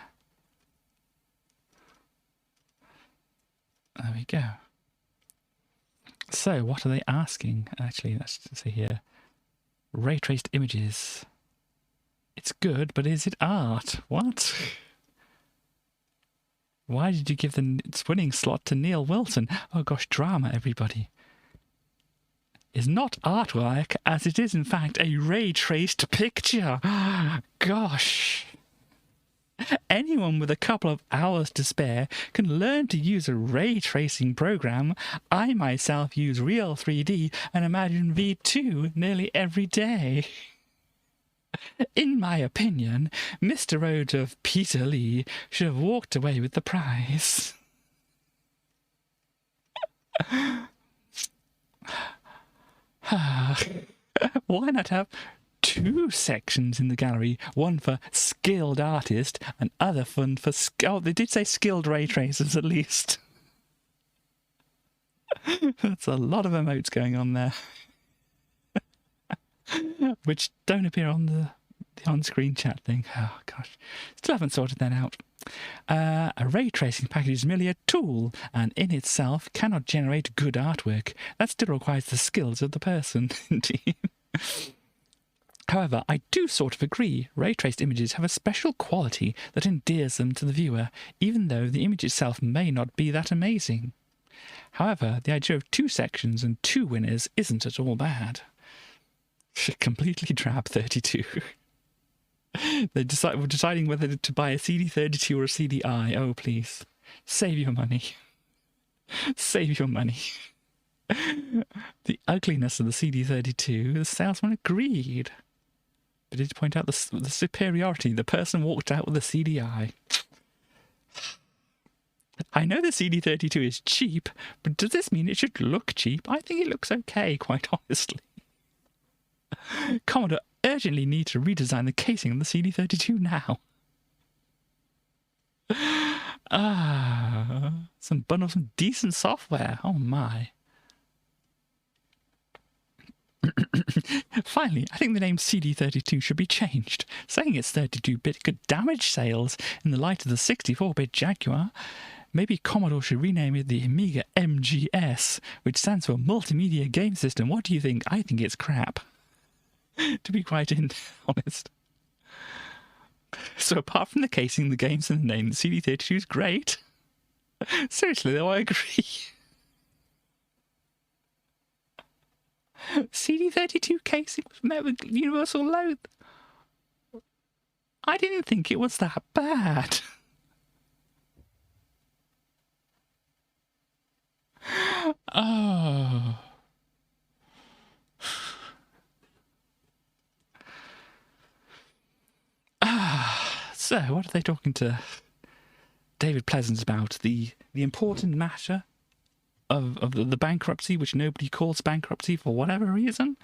There we go. So, what are they asking? Actually, let's see here. Ray traced images. It's good, but is it art? What? Why did you give the winning slot to Neil Wilson? Oh gosh, drama, everybody. Is not artwork, as it is in fact a ray-traced picture. Gosh. Anyone with a couple of hours to spare can learn to use a ray tracing program. I myself use Real 3D and Imagine V2 nearly every day. In my opinion, Mr. Rhodes of Peter Lee should have walked away with the prize. Why not have 2 sections in the gallery? One for skilled artist and other fun for... Oh, they did say skilled ray tracers at least. That's a lot of emotes going on there. Which don't appear on the on-screen chat thing. Oh, gosh. Still haven't sorted that out. A ray tracing package is merely a tool and in itself cannot generate good artwork. That still requires the skills of the person. Indeed. However, I do sort of agree. Ray-traced images have a special quality that endears them to the viewer, even though the image itself may not be that amazing. However, the idea of 2 sections and 2 winners isn't at all bad. Completely drab 32. We're deciding whether to buy a CD32 or a CDI. Oh, please. Save your money. Save your money. The ugliness of the CD32, the salesman agreed. But did point out the superiority. The person walked out with a CDI. I know the CD32 is cheap, but does this mean it should look cheap? I think it looks okay, quite honestly. Commodore urgently need to redesign the casing of the CD32 now. Bundle some decent software. Oh my. Finally, I think the name CD32 should be changed. Saying it's 32-bit could damage sales in the light of the 64-bit Jaguar. Maybe Commodore should rename it the Amiga MGS, which stands for Multimedia Game System. What do you think? I think it's crap. To be quite honest. So apart from the casing, the games and the name, the CD32 is great. Seriously though, I agree. CD32 casing was met with universal loath. I didn't think it was that bad. Oh. So, what are they talking to David Pleasance about? The important matter of the bankruptcy, which nobody calls bankruptcy for whatever reason?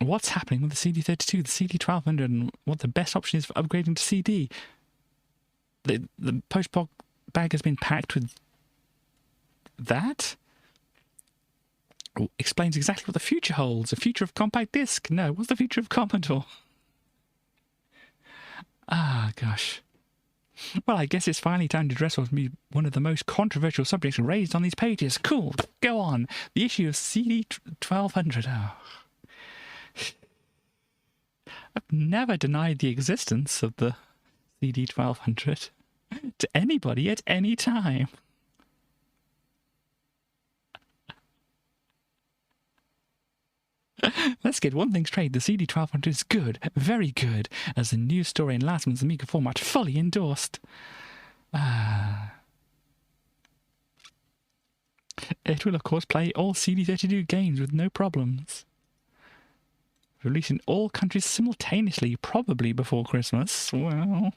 What's happening with the CD32, the CD1200, and what the best option is for upgrading to CD? The post-bog bag has been packed with that? Explains exactly what the future holds. The future of compact disc. No, what's the future of Commodore? Ah, gosh. Well, I guess it's finally time to address what will be one of the most controversial subjects raised on these pages. Cool. Go on. The issue of CD1200. Oh. I've never denied the existence of the CD1200 to anybody at any time. Let's get one thing straight. The CD1200 is good, very good, as the news story in last month's Amiga Format fully endorsed. It will, of course, play all CD32 games with no problems. Released in all countries simultaneously, probably before Christmas. Well,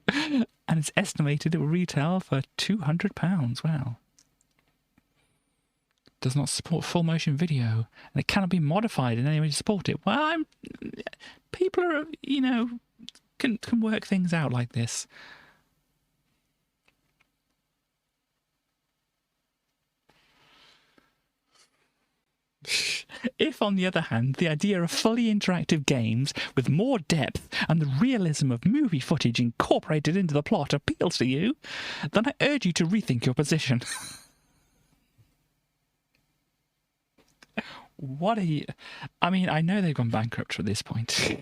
and it's estimated it will retail for £200. Wow. Does not support full motion video, and it cannot be modified in any way to support it. Well, people are, can work things out like this. If, on the other hand, the idea of fully interactive games with more depth and the realism of movie footage incorporated into the plot appeals to you, then I urge you to rethink your position. What are you... I mean, I know they've gone bankrupt at this point.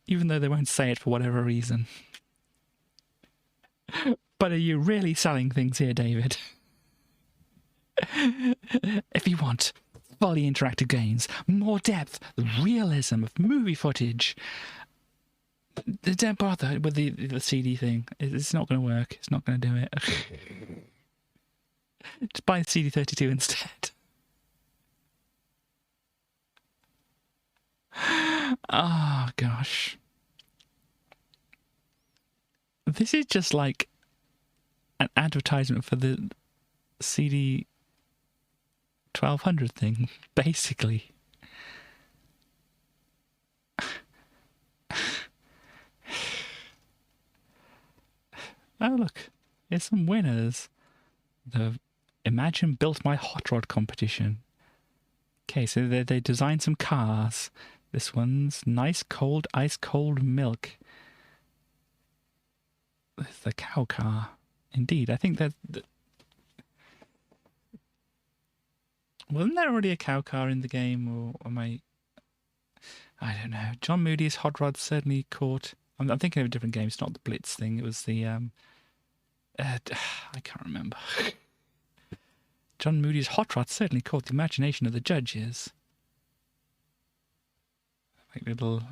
Even though they won't say it for whatever reason. But are you really selling things here, David? If you want fully interactive games, more depth, the realism of movie footage, don't bother with the CD thing. It's not going to work. It's not going to do it. Just buy the CD32 instead. Oh, gosh. This is just like an advertisement for the CD 1200 thing, basically. Oh, look. Here's some winners. The Imagine Built My Hot Rod competition. Okay, so they designed some cars. This one's nice cold, ice cold milk. It's the cow car. Indeed, I think that... Wasn't there already a cow car in the game, or am I don't know. John Moody's Hot Rod certainly caught... I'm thinking of a different game. It's not the Blitz thing. It was the... I can't remember. John Moody's Hot Rod certainly caught the imagination of the judges. Like little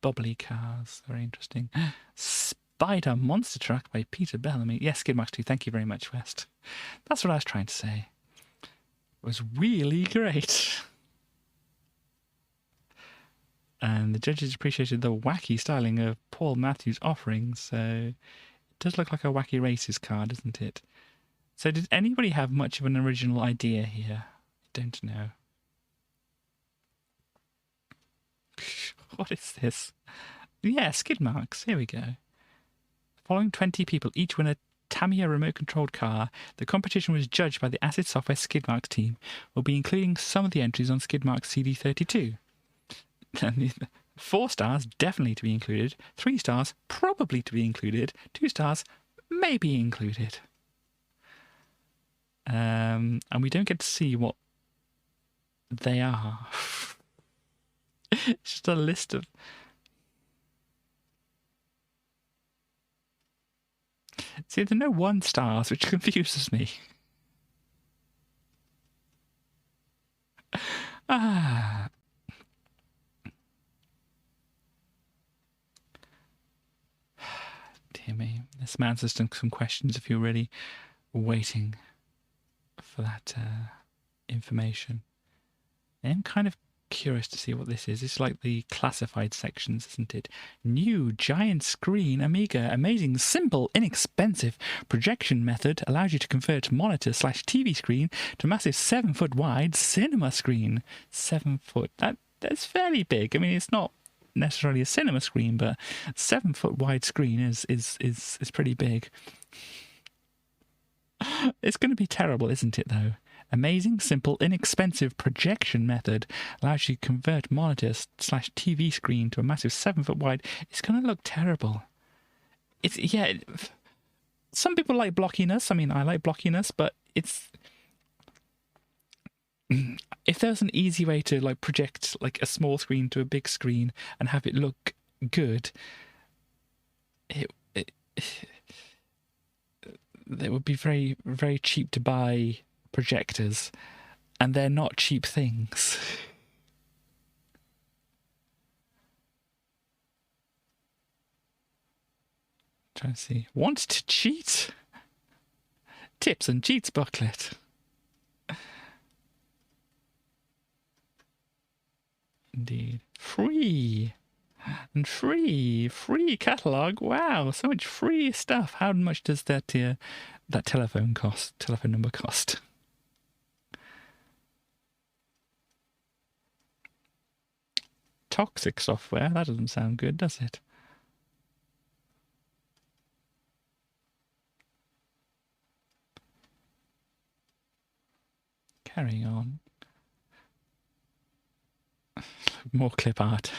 bubbly cars. Very interesting. Spider Monster Truck by Peter Bellamy. Yes, Skidmarks 2. Thank you very much, West. That's what I was trying to say. It was really great. And the judges appreciated the wacky styling of Paul Matthews' offerings. So it does look like a Wacky Races card, doesn't it? So did anybody have much of an original idea here? I don't know. What is this? Yeah, skid marks. Here we go. Following 20 people, each win a Tamiya remote-controlled car. The competition was judged by the Acid Software Skidmarks team. We'll be including some of the entries on Skidmarks CD32. 4 stars, definitely to be included. 3 stars, probably to be included. 2 stars, maybe included. And we don't get to see what they are. It's just a list of... See, there are no 1 stars, which confuses me. Dear me. This man has done some questions if you're really waiting for that information. I am kind of curious to see what this is. It's like the classified sections, isn't it? New giant screen Amiga. Amazing, simple, inexpensive projection method allows you to convert monitor/TV screen to massive 7-foot wide cinema screen. 7 foot. That's fairly big. I mean, it's not necessarily a cinema screen, but 7-foot wide screen is pretty big. It's going to be terrible, isn't it, though? Amazing, simple, inexpensive projection method allows you to convert monitor/TV screen to a massive 7-foot wide. It's going to look terrible. Some people like blockiness. I mean, I like blockiness, but it's... If there's an easy way to like project like a small screen to a big screen and have it look good, it would be very, very cheap to buy projectors, and they're not cheap things. Trying to see. Want to cheat? Tips and cheats booklet. Indeed. Free. And free catalogue. Wow, so much free stuff. How much does that telephone number cost? Toxic software. That doesn't sound good, does it? Carrying on. More clip art.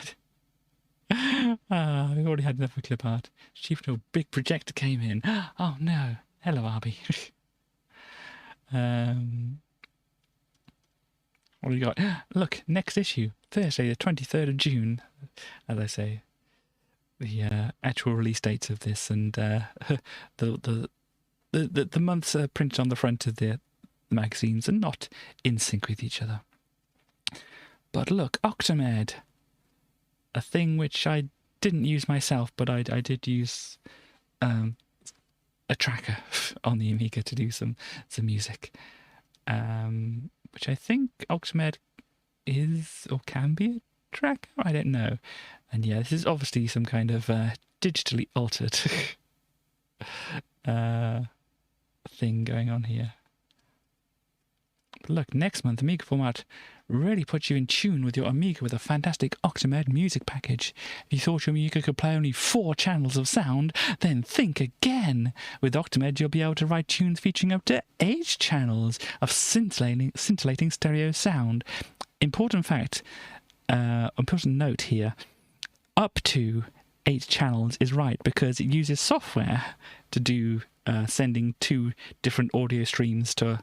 We've already had enough of clip art. Chief no big projector came in. Oh no. Hello, Arby. What do we got? Look, next issue. Thursday, the 23rd of June. As I say. the actual release dates of this, and the months printed on the front of the magazines are not in sync with each other. But look, Octamed, a thing which I didn't use myself, but I did use a tracker on the Amiga to do some music, which I think Octamed is or can be a tracker. I don't know. And yeah, this is obviously some kind of digitally altered thing going on here. But look, next month, Amiga Format really puts you in tune with your Amiga with a fantastic Octamed music package. If you thought your Amiga could play only 4 channels of sound, then think again. With Octamed, you'll be able to write tunes featuring up to 8 channels of scintillating stereo sound. Important note here, up to 8 channels is right because it uses software to do sending 2 different audio streams to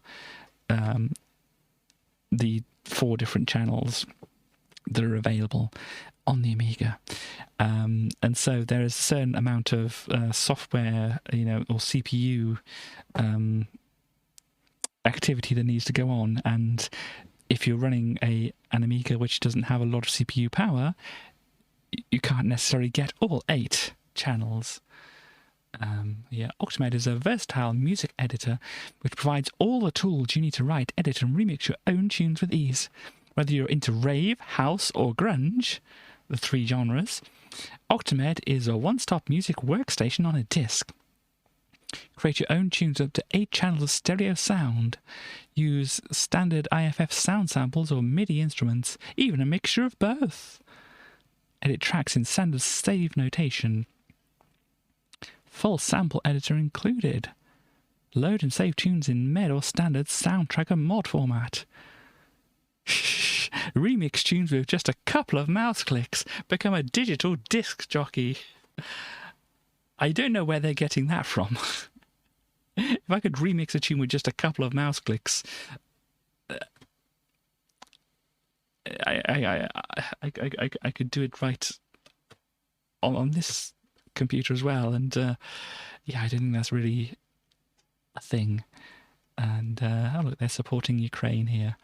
the 4 different channels that are available on the Amiga. And so there is a certain amount of software, or CPU activity that needs to go on. And if you're running an Amiga which doesn't have a lot of CPU power, you can't necessarily get all 8 channels. Octamed is a versatile music editor which provides all the tools you need to write, edit and remix your own tunes with ease. Whether you're into rave, house or grunge, the 3 genres, Octamed is a one-stop music workstation on a disc. Create your own tunes up to 8 channels of stereo sound. Use standard IFF sound samples or MIDI instruments, even a mixture of both. Edit tracks in standard save notation. Full sample editor included. Load and save tunes in MED or standard soundtracker mod format. Remix tunes with just a couple of mouse clicks. Become a digital disc jockey. I don't know where they're getting that from. If I could remix a tune with just a couple of mouse clicks, I could do it right on this computer as well. And I don't think that's really a thing. And look, they're supporting Ukraine here.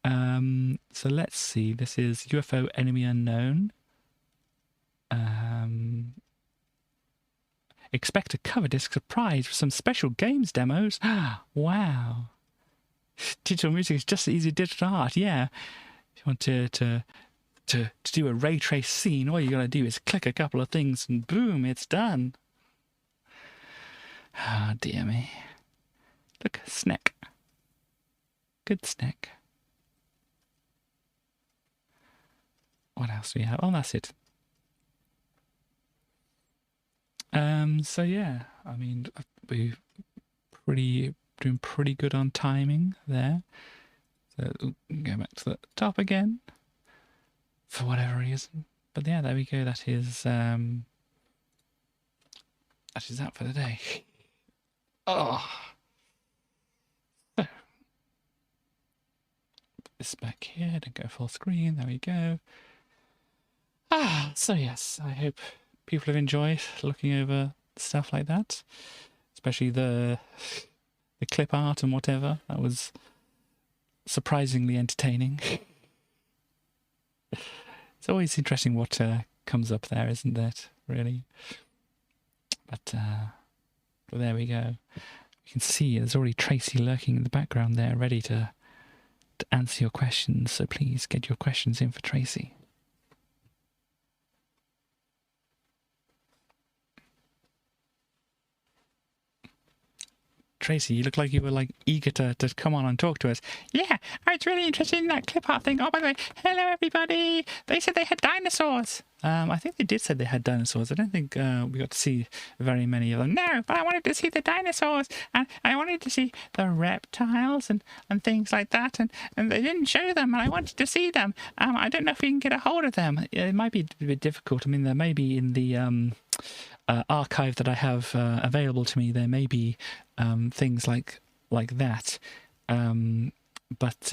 So let's see. This is UFO Enemy Unknown. Expect a cover disc surprise with some special games demos. Wow. Digital music is just as easy as digital art. Yeah. If you want to do a ray trace scene, all you got to do is click a couple of things and boom, it's done. Ah, dear me. Look, snack. Good snack. What else do we have? Oh, that's it. So yeah, I mean, we're doing pretty good on timing there. So go back to the top again for whatever reason. But yeah, there we go. That is that for the day. Oh, so, put this back here. Don't go full screen. There we go. So yes, I hope people have enjoyed looking over stuff like that, especially the clip art and whatever. That was surprisingly entertaining. It's always interesting what comes up there, isn't it? Really. But there we go. You can see there's already Tracy lurking in the background there, ready to answer your questions. So please get your questions in for Tracy. Tracy, you look like you were eager to come on and talk to us. Yeah, I was really interested in that clip art thing. Oh, by the way, hello everybody. They said they had dinosaurs. I think they did say they had dinosaurs. I don't think we got to see very many of them. No, but I wanted to see the dinosaurs, and I wanted to see the reptiles and things like that, and they didn't show them, and I wanted to see them. I don't know if we can get a hold of them. It might be a bit difficult. I mean, there may be in the archive that I have available to me, there may be things like that, but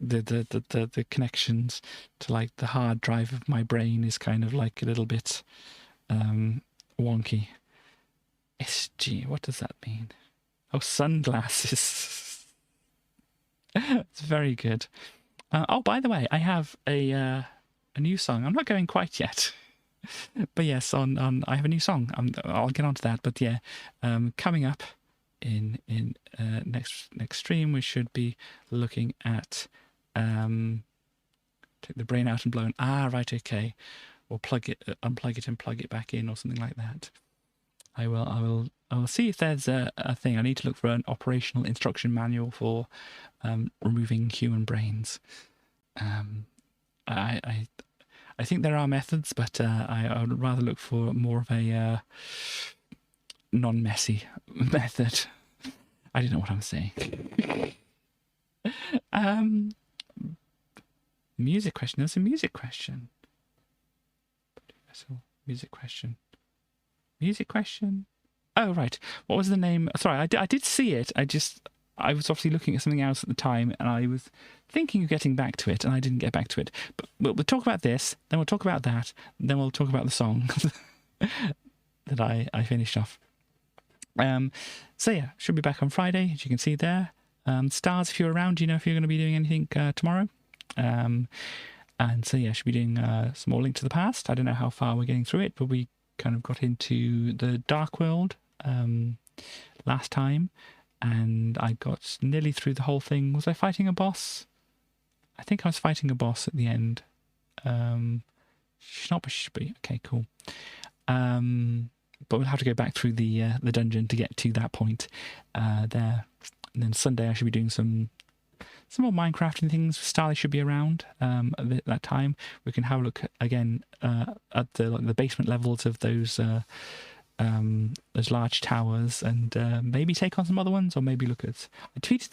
the connections to like the hard drive of my brain is kind of like a little bit wonky. SG, what does that mean? Oh, sunglasses. It's very good. Oh, by the way, I have a new song. I'm not going quite yet, but yes, on I have a new song. I'll get onto that. But yeah, coming up in next stream, we should be looking at take the brain out and blow. Right, okay. Or plug it, unplug it, and plug it back in, or something like that. I will see if there's a thing. I need to look for an operational instruction manual for removing human brains. I think there are methods, but I would rather look for more of a non-messy method. I don't know what I'm saying. Music question. There's a music question. Music question. Music question. Oh, right. What was the name? Sorry, I did see it. I was obviously looking at something else at the time, and I was thinking of getting back to it, and I didn't get back to it. But we'll talk about this, then we'll talk about that, then we'll talk about the song that I finished off. So yeah, should be back on Friday, as you can see there. Stars, if you're around, do you know if you're going to be doing anything tomorrow? And so yeah, should be doing some more Link to the Past. I don't know how far we're getting through it, but we kind of got into the Dark World last time, and I got nearly through the whole thing. Was I fighting a boss? I think I was fighting a boss at the end. Should be. Okay, cool. But we'll have to go back through the dungeon to get to that point there. And then Sunday I should be doing some more Minecrafting things. Starly should be around at that time. We can have a look again at the basement levels of those large towers, and maybe take on some other ones, or maybe look at.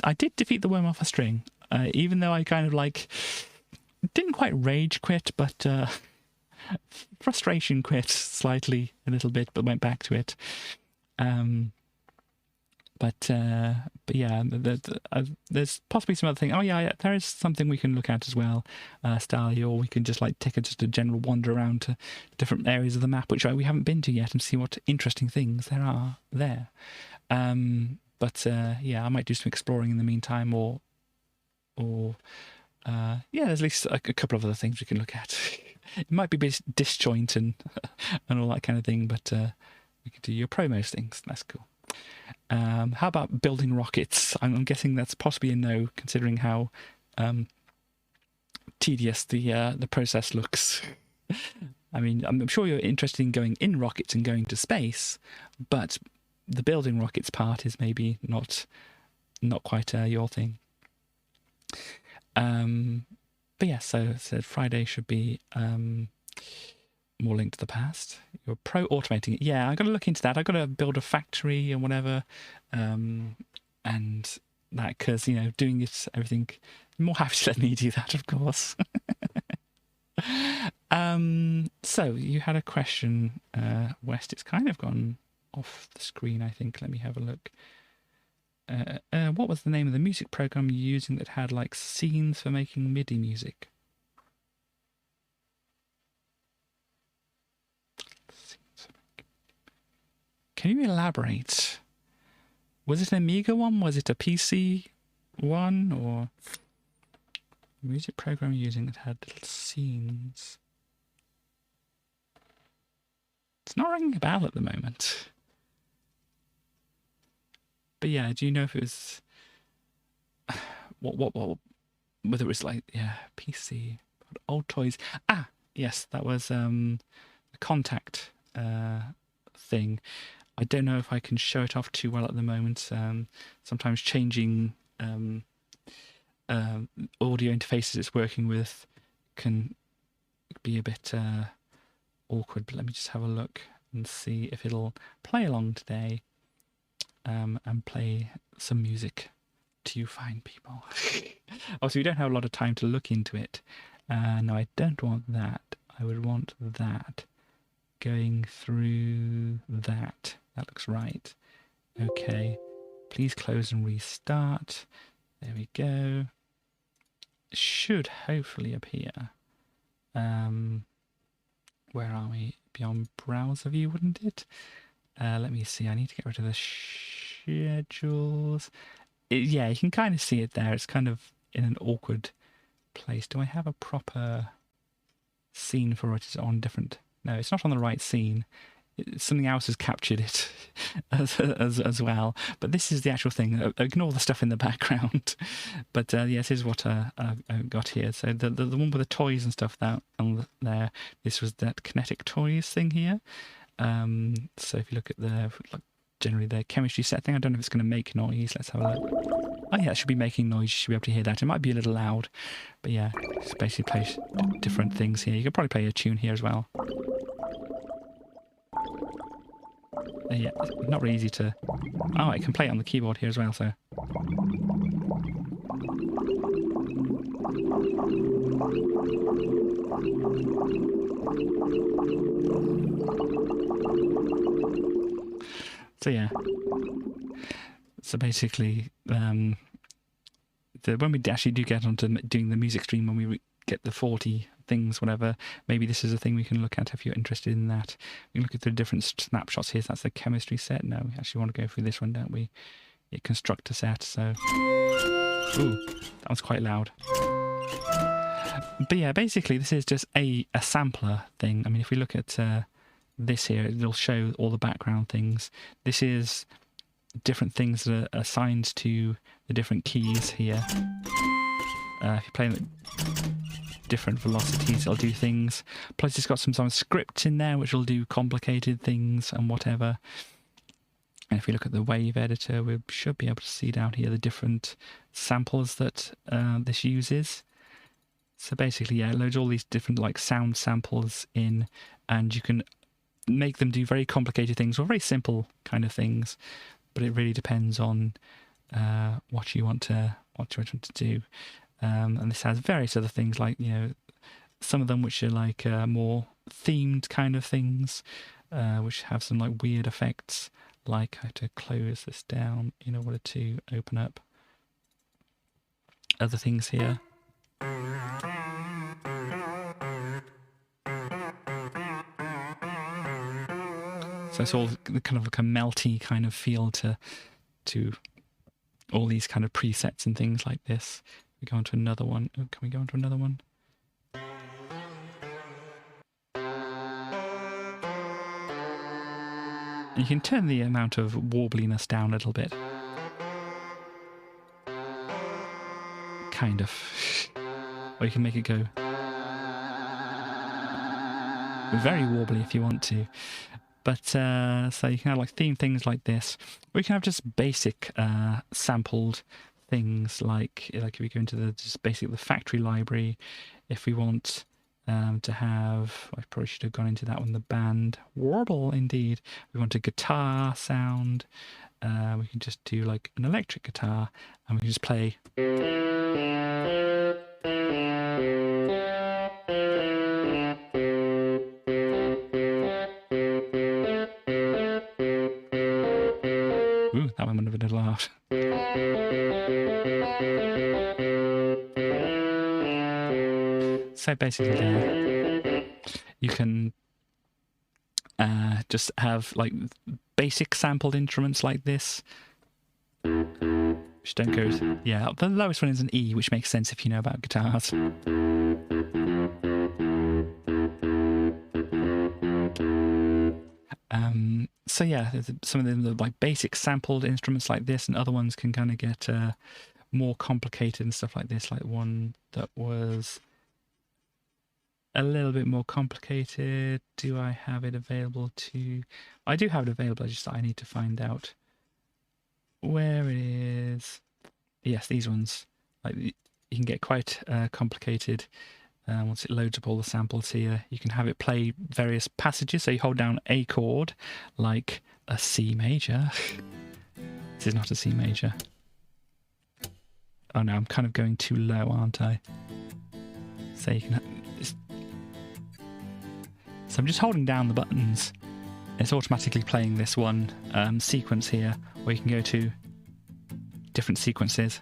I did defeat the worm off a string, even though I kind of like didn't quite rage quit, but frustration quit slightly a little bit, but went back to it. But yeah, there's possibly some other thing. Oh yeah, there is something we can look at as well, Starly, or we can just like take just a general wander around to different areas of the map which we haven't been to yet, and see what interesting things there are there. But yeah, I might do some exploring in the meantime, or yeah, there's at least a couple of other things we can look at. It might be a bit disjoint and all that kind of thing, but we could do your promos things. That's cool. How about building rockets? I'm guessing that's possibly a no, considering how tedious the process looks. I mean, I'm sure you're interested in going in rockets and going to space, but the building rockets part is maybe not quite your thing. But yeah, so Friday should be more Link to the Past. You're pro automating it. Yeah, I got to look into that. I got to build a factory and whatever, and that, because doing it, everything. I'm more happy to let me do that, of course. So you had a question, West. It's kind of gone off the screen, I think. Let me have a look. What was the name of the music program you're using that had like scenes for making MIDI music? Can you elaborate? Was it an Amiga one? Was it a PC one? Or music program you're using that had little scenes? It's not ringing a bell at the moment. But yeah, do you know if it was what whether it was like PC, old toys? Ah, yes, that was a Contact thing. I don't know if I can show it off too well at the moment. Sometimes changing audio interfaces it's working with can be a bit awkward. But let me just have a look and see if it'll play along today. And play some music to you fine people. Also, we don't have a lot of time to look into it. No, I don't want that. I would want that. Going through that. That looks right. Okay. Please close and restart. There we go. should hopefully appear. Where are we? Beyond browser view, wouldn't it? Let me see. I need to get rid of the schedules. Yeah, you can kind of see it there. It's kind of in an awkward place. Do I have a proper scene for it? Is it on different? No, it's not on the right scene. Something else has captured it as well. But this is the actual thing. Ignore the stuff in the background. But yes, this is what I've got here. So the one with the toys and stuff that on there. This was that kinetic toys thing here. So if you look at generally the chemistry set thing, I don't know if it's going to make noise. Let's have a look. Oh yeah, it should be making noise. You should be able to hear that. It might be a little loud, but yeah, it's basically plays different things here. You could probably play a tune here as well. Yeah, it's not really easy to... Oh, I can play it on the keyboard here as well, so... So yeah. So basically, when we actually do get onto doing the music stream, when we get the 40 things, whatever, maybe this is a thing we can look at if you're interested in that. We can look at the different snapshots here. So that's the chemistry set. No, we actually want to go through this one, don't we? Yeah, constructor set. So, ooh, that was quite loud. But yeah, basically this is just a sampler thing. I mean, if we look at this here, it'll show all the background things. This is different things that are assigned to the different keys here. If you play them at different velocities, it'll do things. Plus it's got some scripts in there which will do complicated things and whatever. And if we look at the wave editor, we should be able to see down here the different samples that this uses. So basically, yeah, it loads all these different like sound samples in, and you can make them do very complicated things or very simple kind of things. But it really depends on what you want to do. And this has various other things like, you know, some of them which are like more themed kind of things, which have some like weird effects. Like I have to close this down in order to open up other things here. So it's all kind of like a melty kind of feel to all these kind of presets and things like this. We go on to another one. Oh, can we go on to another one? You can turn the amount of warbliness down a little bit. Kind of. Or you can make it go very warbly if you want to. But so you can have like theme things like this. Or you can have just basic sampled things like if we go into the factory library, if we want to have, I probably should have gone into that one, the band warble indeed. We want a guitar sound. We can just do like an electric guitar, and we can just play. Ooh, that one would have been a laugh. So basically, you can just have like basic sampled instruments like this, which don't go. Yeah, the lowest one is an E, which makes sense if you know about guitars. So yeah, some of them are like basic sampled instruments like this, and other ones can kind of get more complicated and stuff like this. Like one that was a little bit more complicated. Do I have it available to... I do have it available, I need to find out where it is. Yes, these ones. Like you can get quite complicated once it loads up all the samples here. You can have it play various passages. So you hold down a chord, like a C major. This is not a C major. Oh no, I'm kind of going too low, aren't I? So you can... So I'm just holding down the buttons. It's automatically playing this one sequence here, where you can go to different sequences.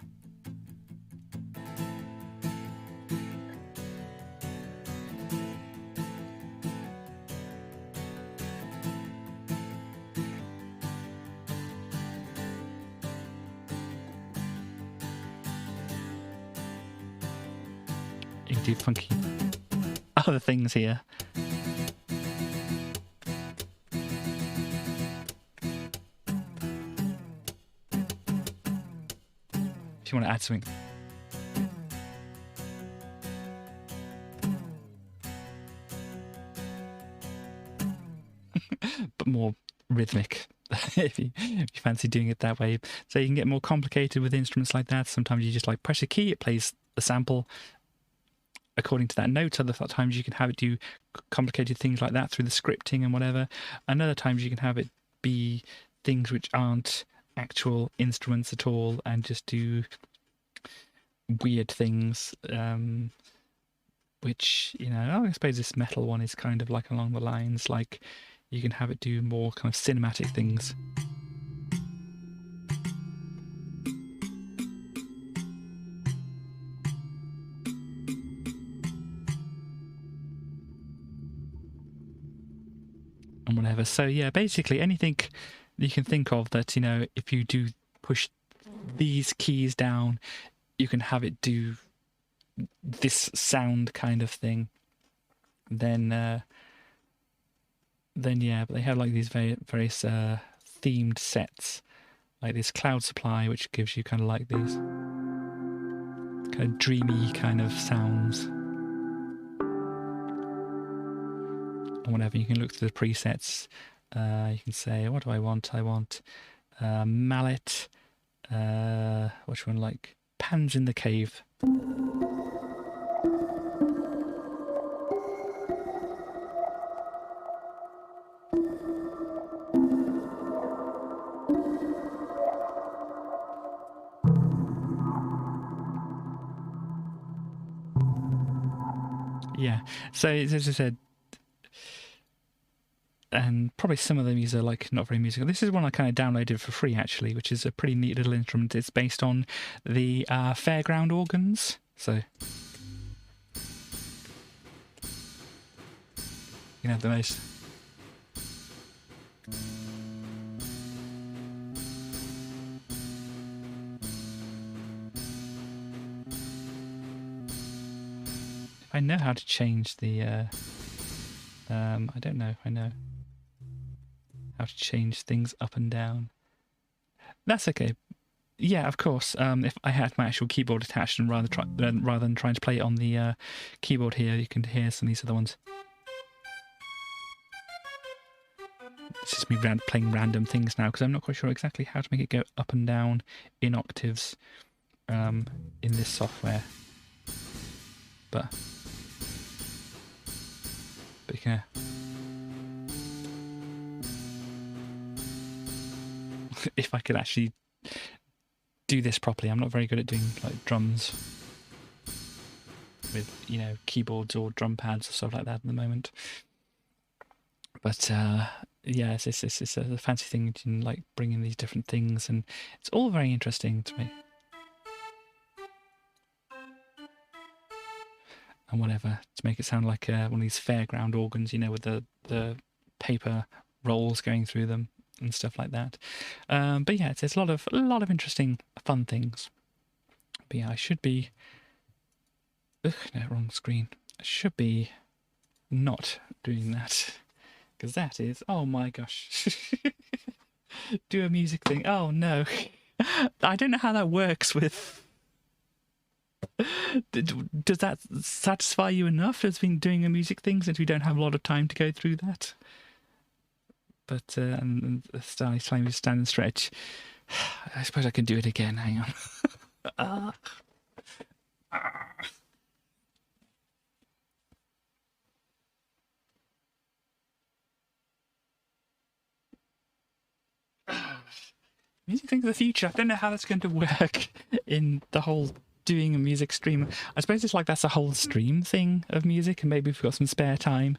do funky other things here. If you want to add something. But more rhythmic, if you fancy doing it that way. So you can get more complicated with instruments like that. Sometimes you just like press a key, it plays a sample according to that note. Other times you can have it do complicated things like that through the scripting and whatever. And other times you can have it be things which aren't actual instruments at all and just do weird things, which, you know, I suppose this metal one is kind of like along the lines, like you can have it do more kind of cinematic things. And whatever. So yeah, basically anything you can think of that, you know, if you do push these keys down, you can have it do this sound kind of thing. Then yeah, but they have like these various themed sets, like this cloud supply, which gives you kind of like these kind of dreamy kind of sounds. And whatever, you can look through the presets. You can say, what do I want? I want mallet. Which one? Like pans in the cave. Yeah, so as I said, and probably some of these are like not very musical. This is one I kind of downloaded for free actually, which is a pretty neat little instrument. It's based on the fairground organs. So you can have the most I know how to change the I don't know if I know how to change things up and down. That's okay. Yeah, of course. If I had my actual keyboard attached and rather than trying to play it on the keyboard here, you can hear some of these other ones. It's just me playing random things now because I'm not quite sure exactly how to make it go up and down in octaves in this software. But you can. If I could actually do this properly, I'm not very good at doing like drums with, you know, keyboards or drum pads or stuff like that at the moment. But yeah, it's a fancy thing to like bring in these different things, and it's all very interesting to me. And whatever, to make it sound like one of these fairground organs, you know, with the paper rolls going through them and stuff like that. But yeah, it's a lot of interesting, fun things. But yeah, I should be. Ugh, no, wrong screen. I should be not doing that because that is. Oh my gosh. Do a music thing. Oh no, I don't know how that works with. Does that satisfy you enough as being doing a music thing since we don't have a lot of time to go through that? But and Stanley's telling me to stand and stretch. I suppose I can do it again. Hang on. Music things of the future. I don't know how that's going to work in the whole doing a music stream. I suppose it's like that's a whole stream thing of music, and maybe if we've got some spare time.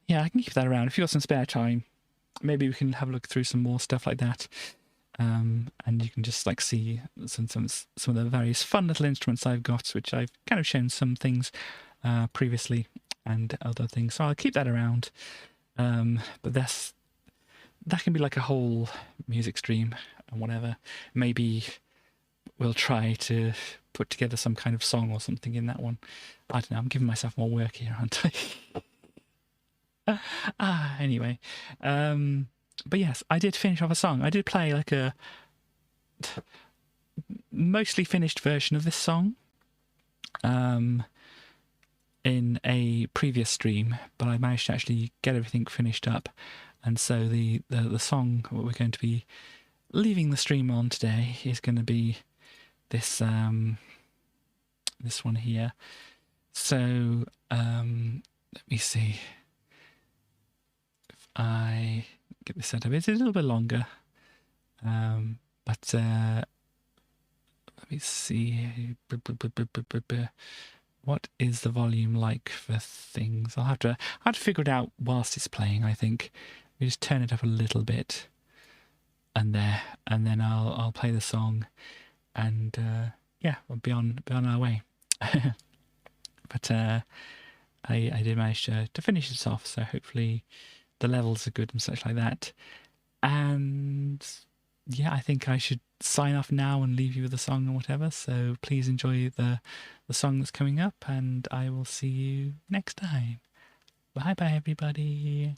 Yeah, I can keep that around. If you've got some spare time, maybe we can have a look through some more stuff like that. And you can just like see some of the various fun little instruments I've got, which I've kind of shown some things previously and other things. So I'll keep that around. But that can be like a whole music stream and whatever. Maybe we'll try to put together some kind of song or something in that one. I don't know. I'm giving myself more work here, aren't I? Anyway. But yes, I did finish off a song. I did play like a mostly finished version of this song in a previous stream, but I managed to actually get everything finished up. And so the song what we're going to be leaving the stream on today is going to be this this one here. So let me see if I get this set up. It's a little bit longer, but let me see. What is the volume like for things? I'll have to figure it out whilst it's playing. I think we just turn it up a little bit, and then I'll play the song, and yeah, we'll be on our way. But I did manage to finish this off, so hopefully the levels are good and such like that. And yeah, I think I should sign off now and leave you with the song or whatever. So please enjoy the song that's coming up, and I will see you next time. Bye bye, everybody.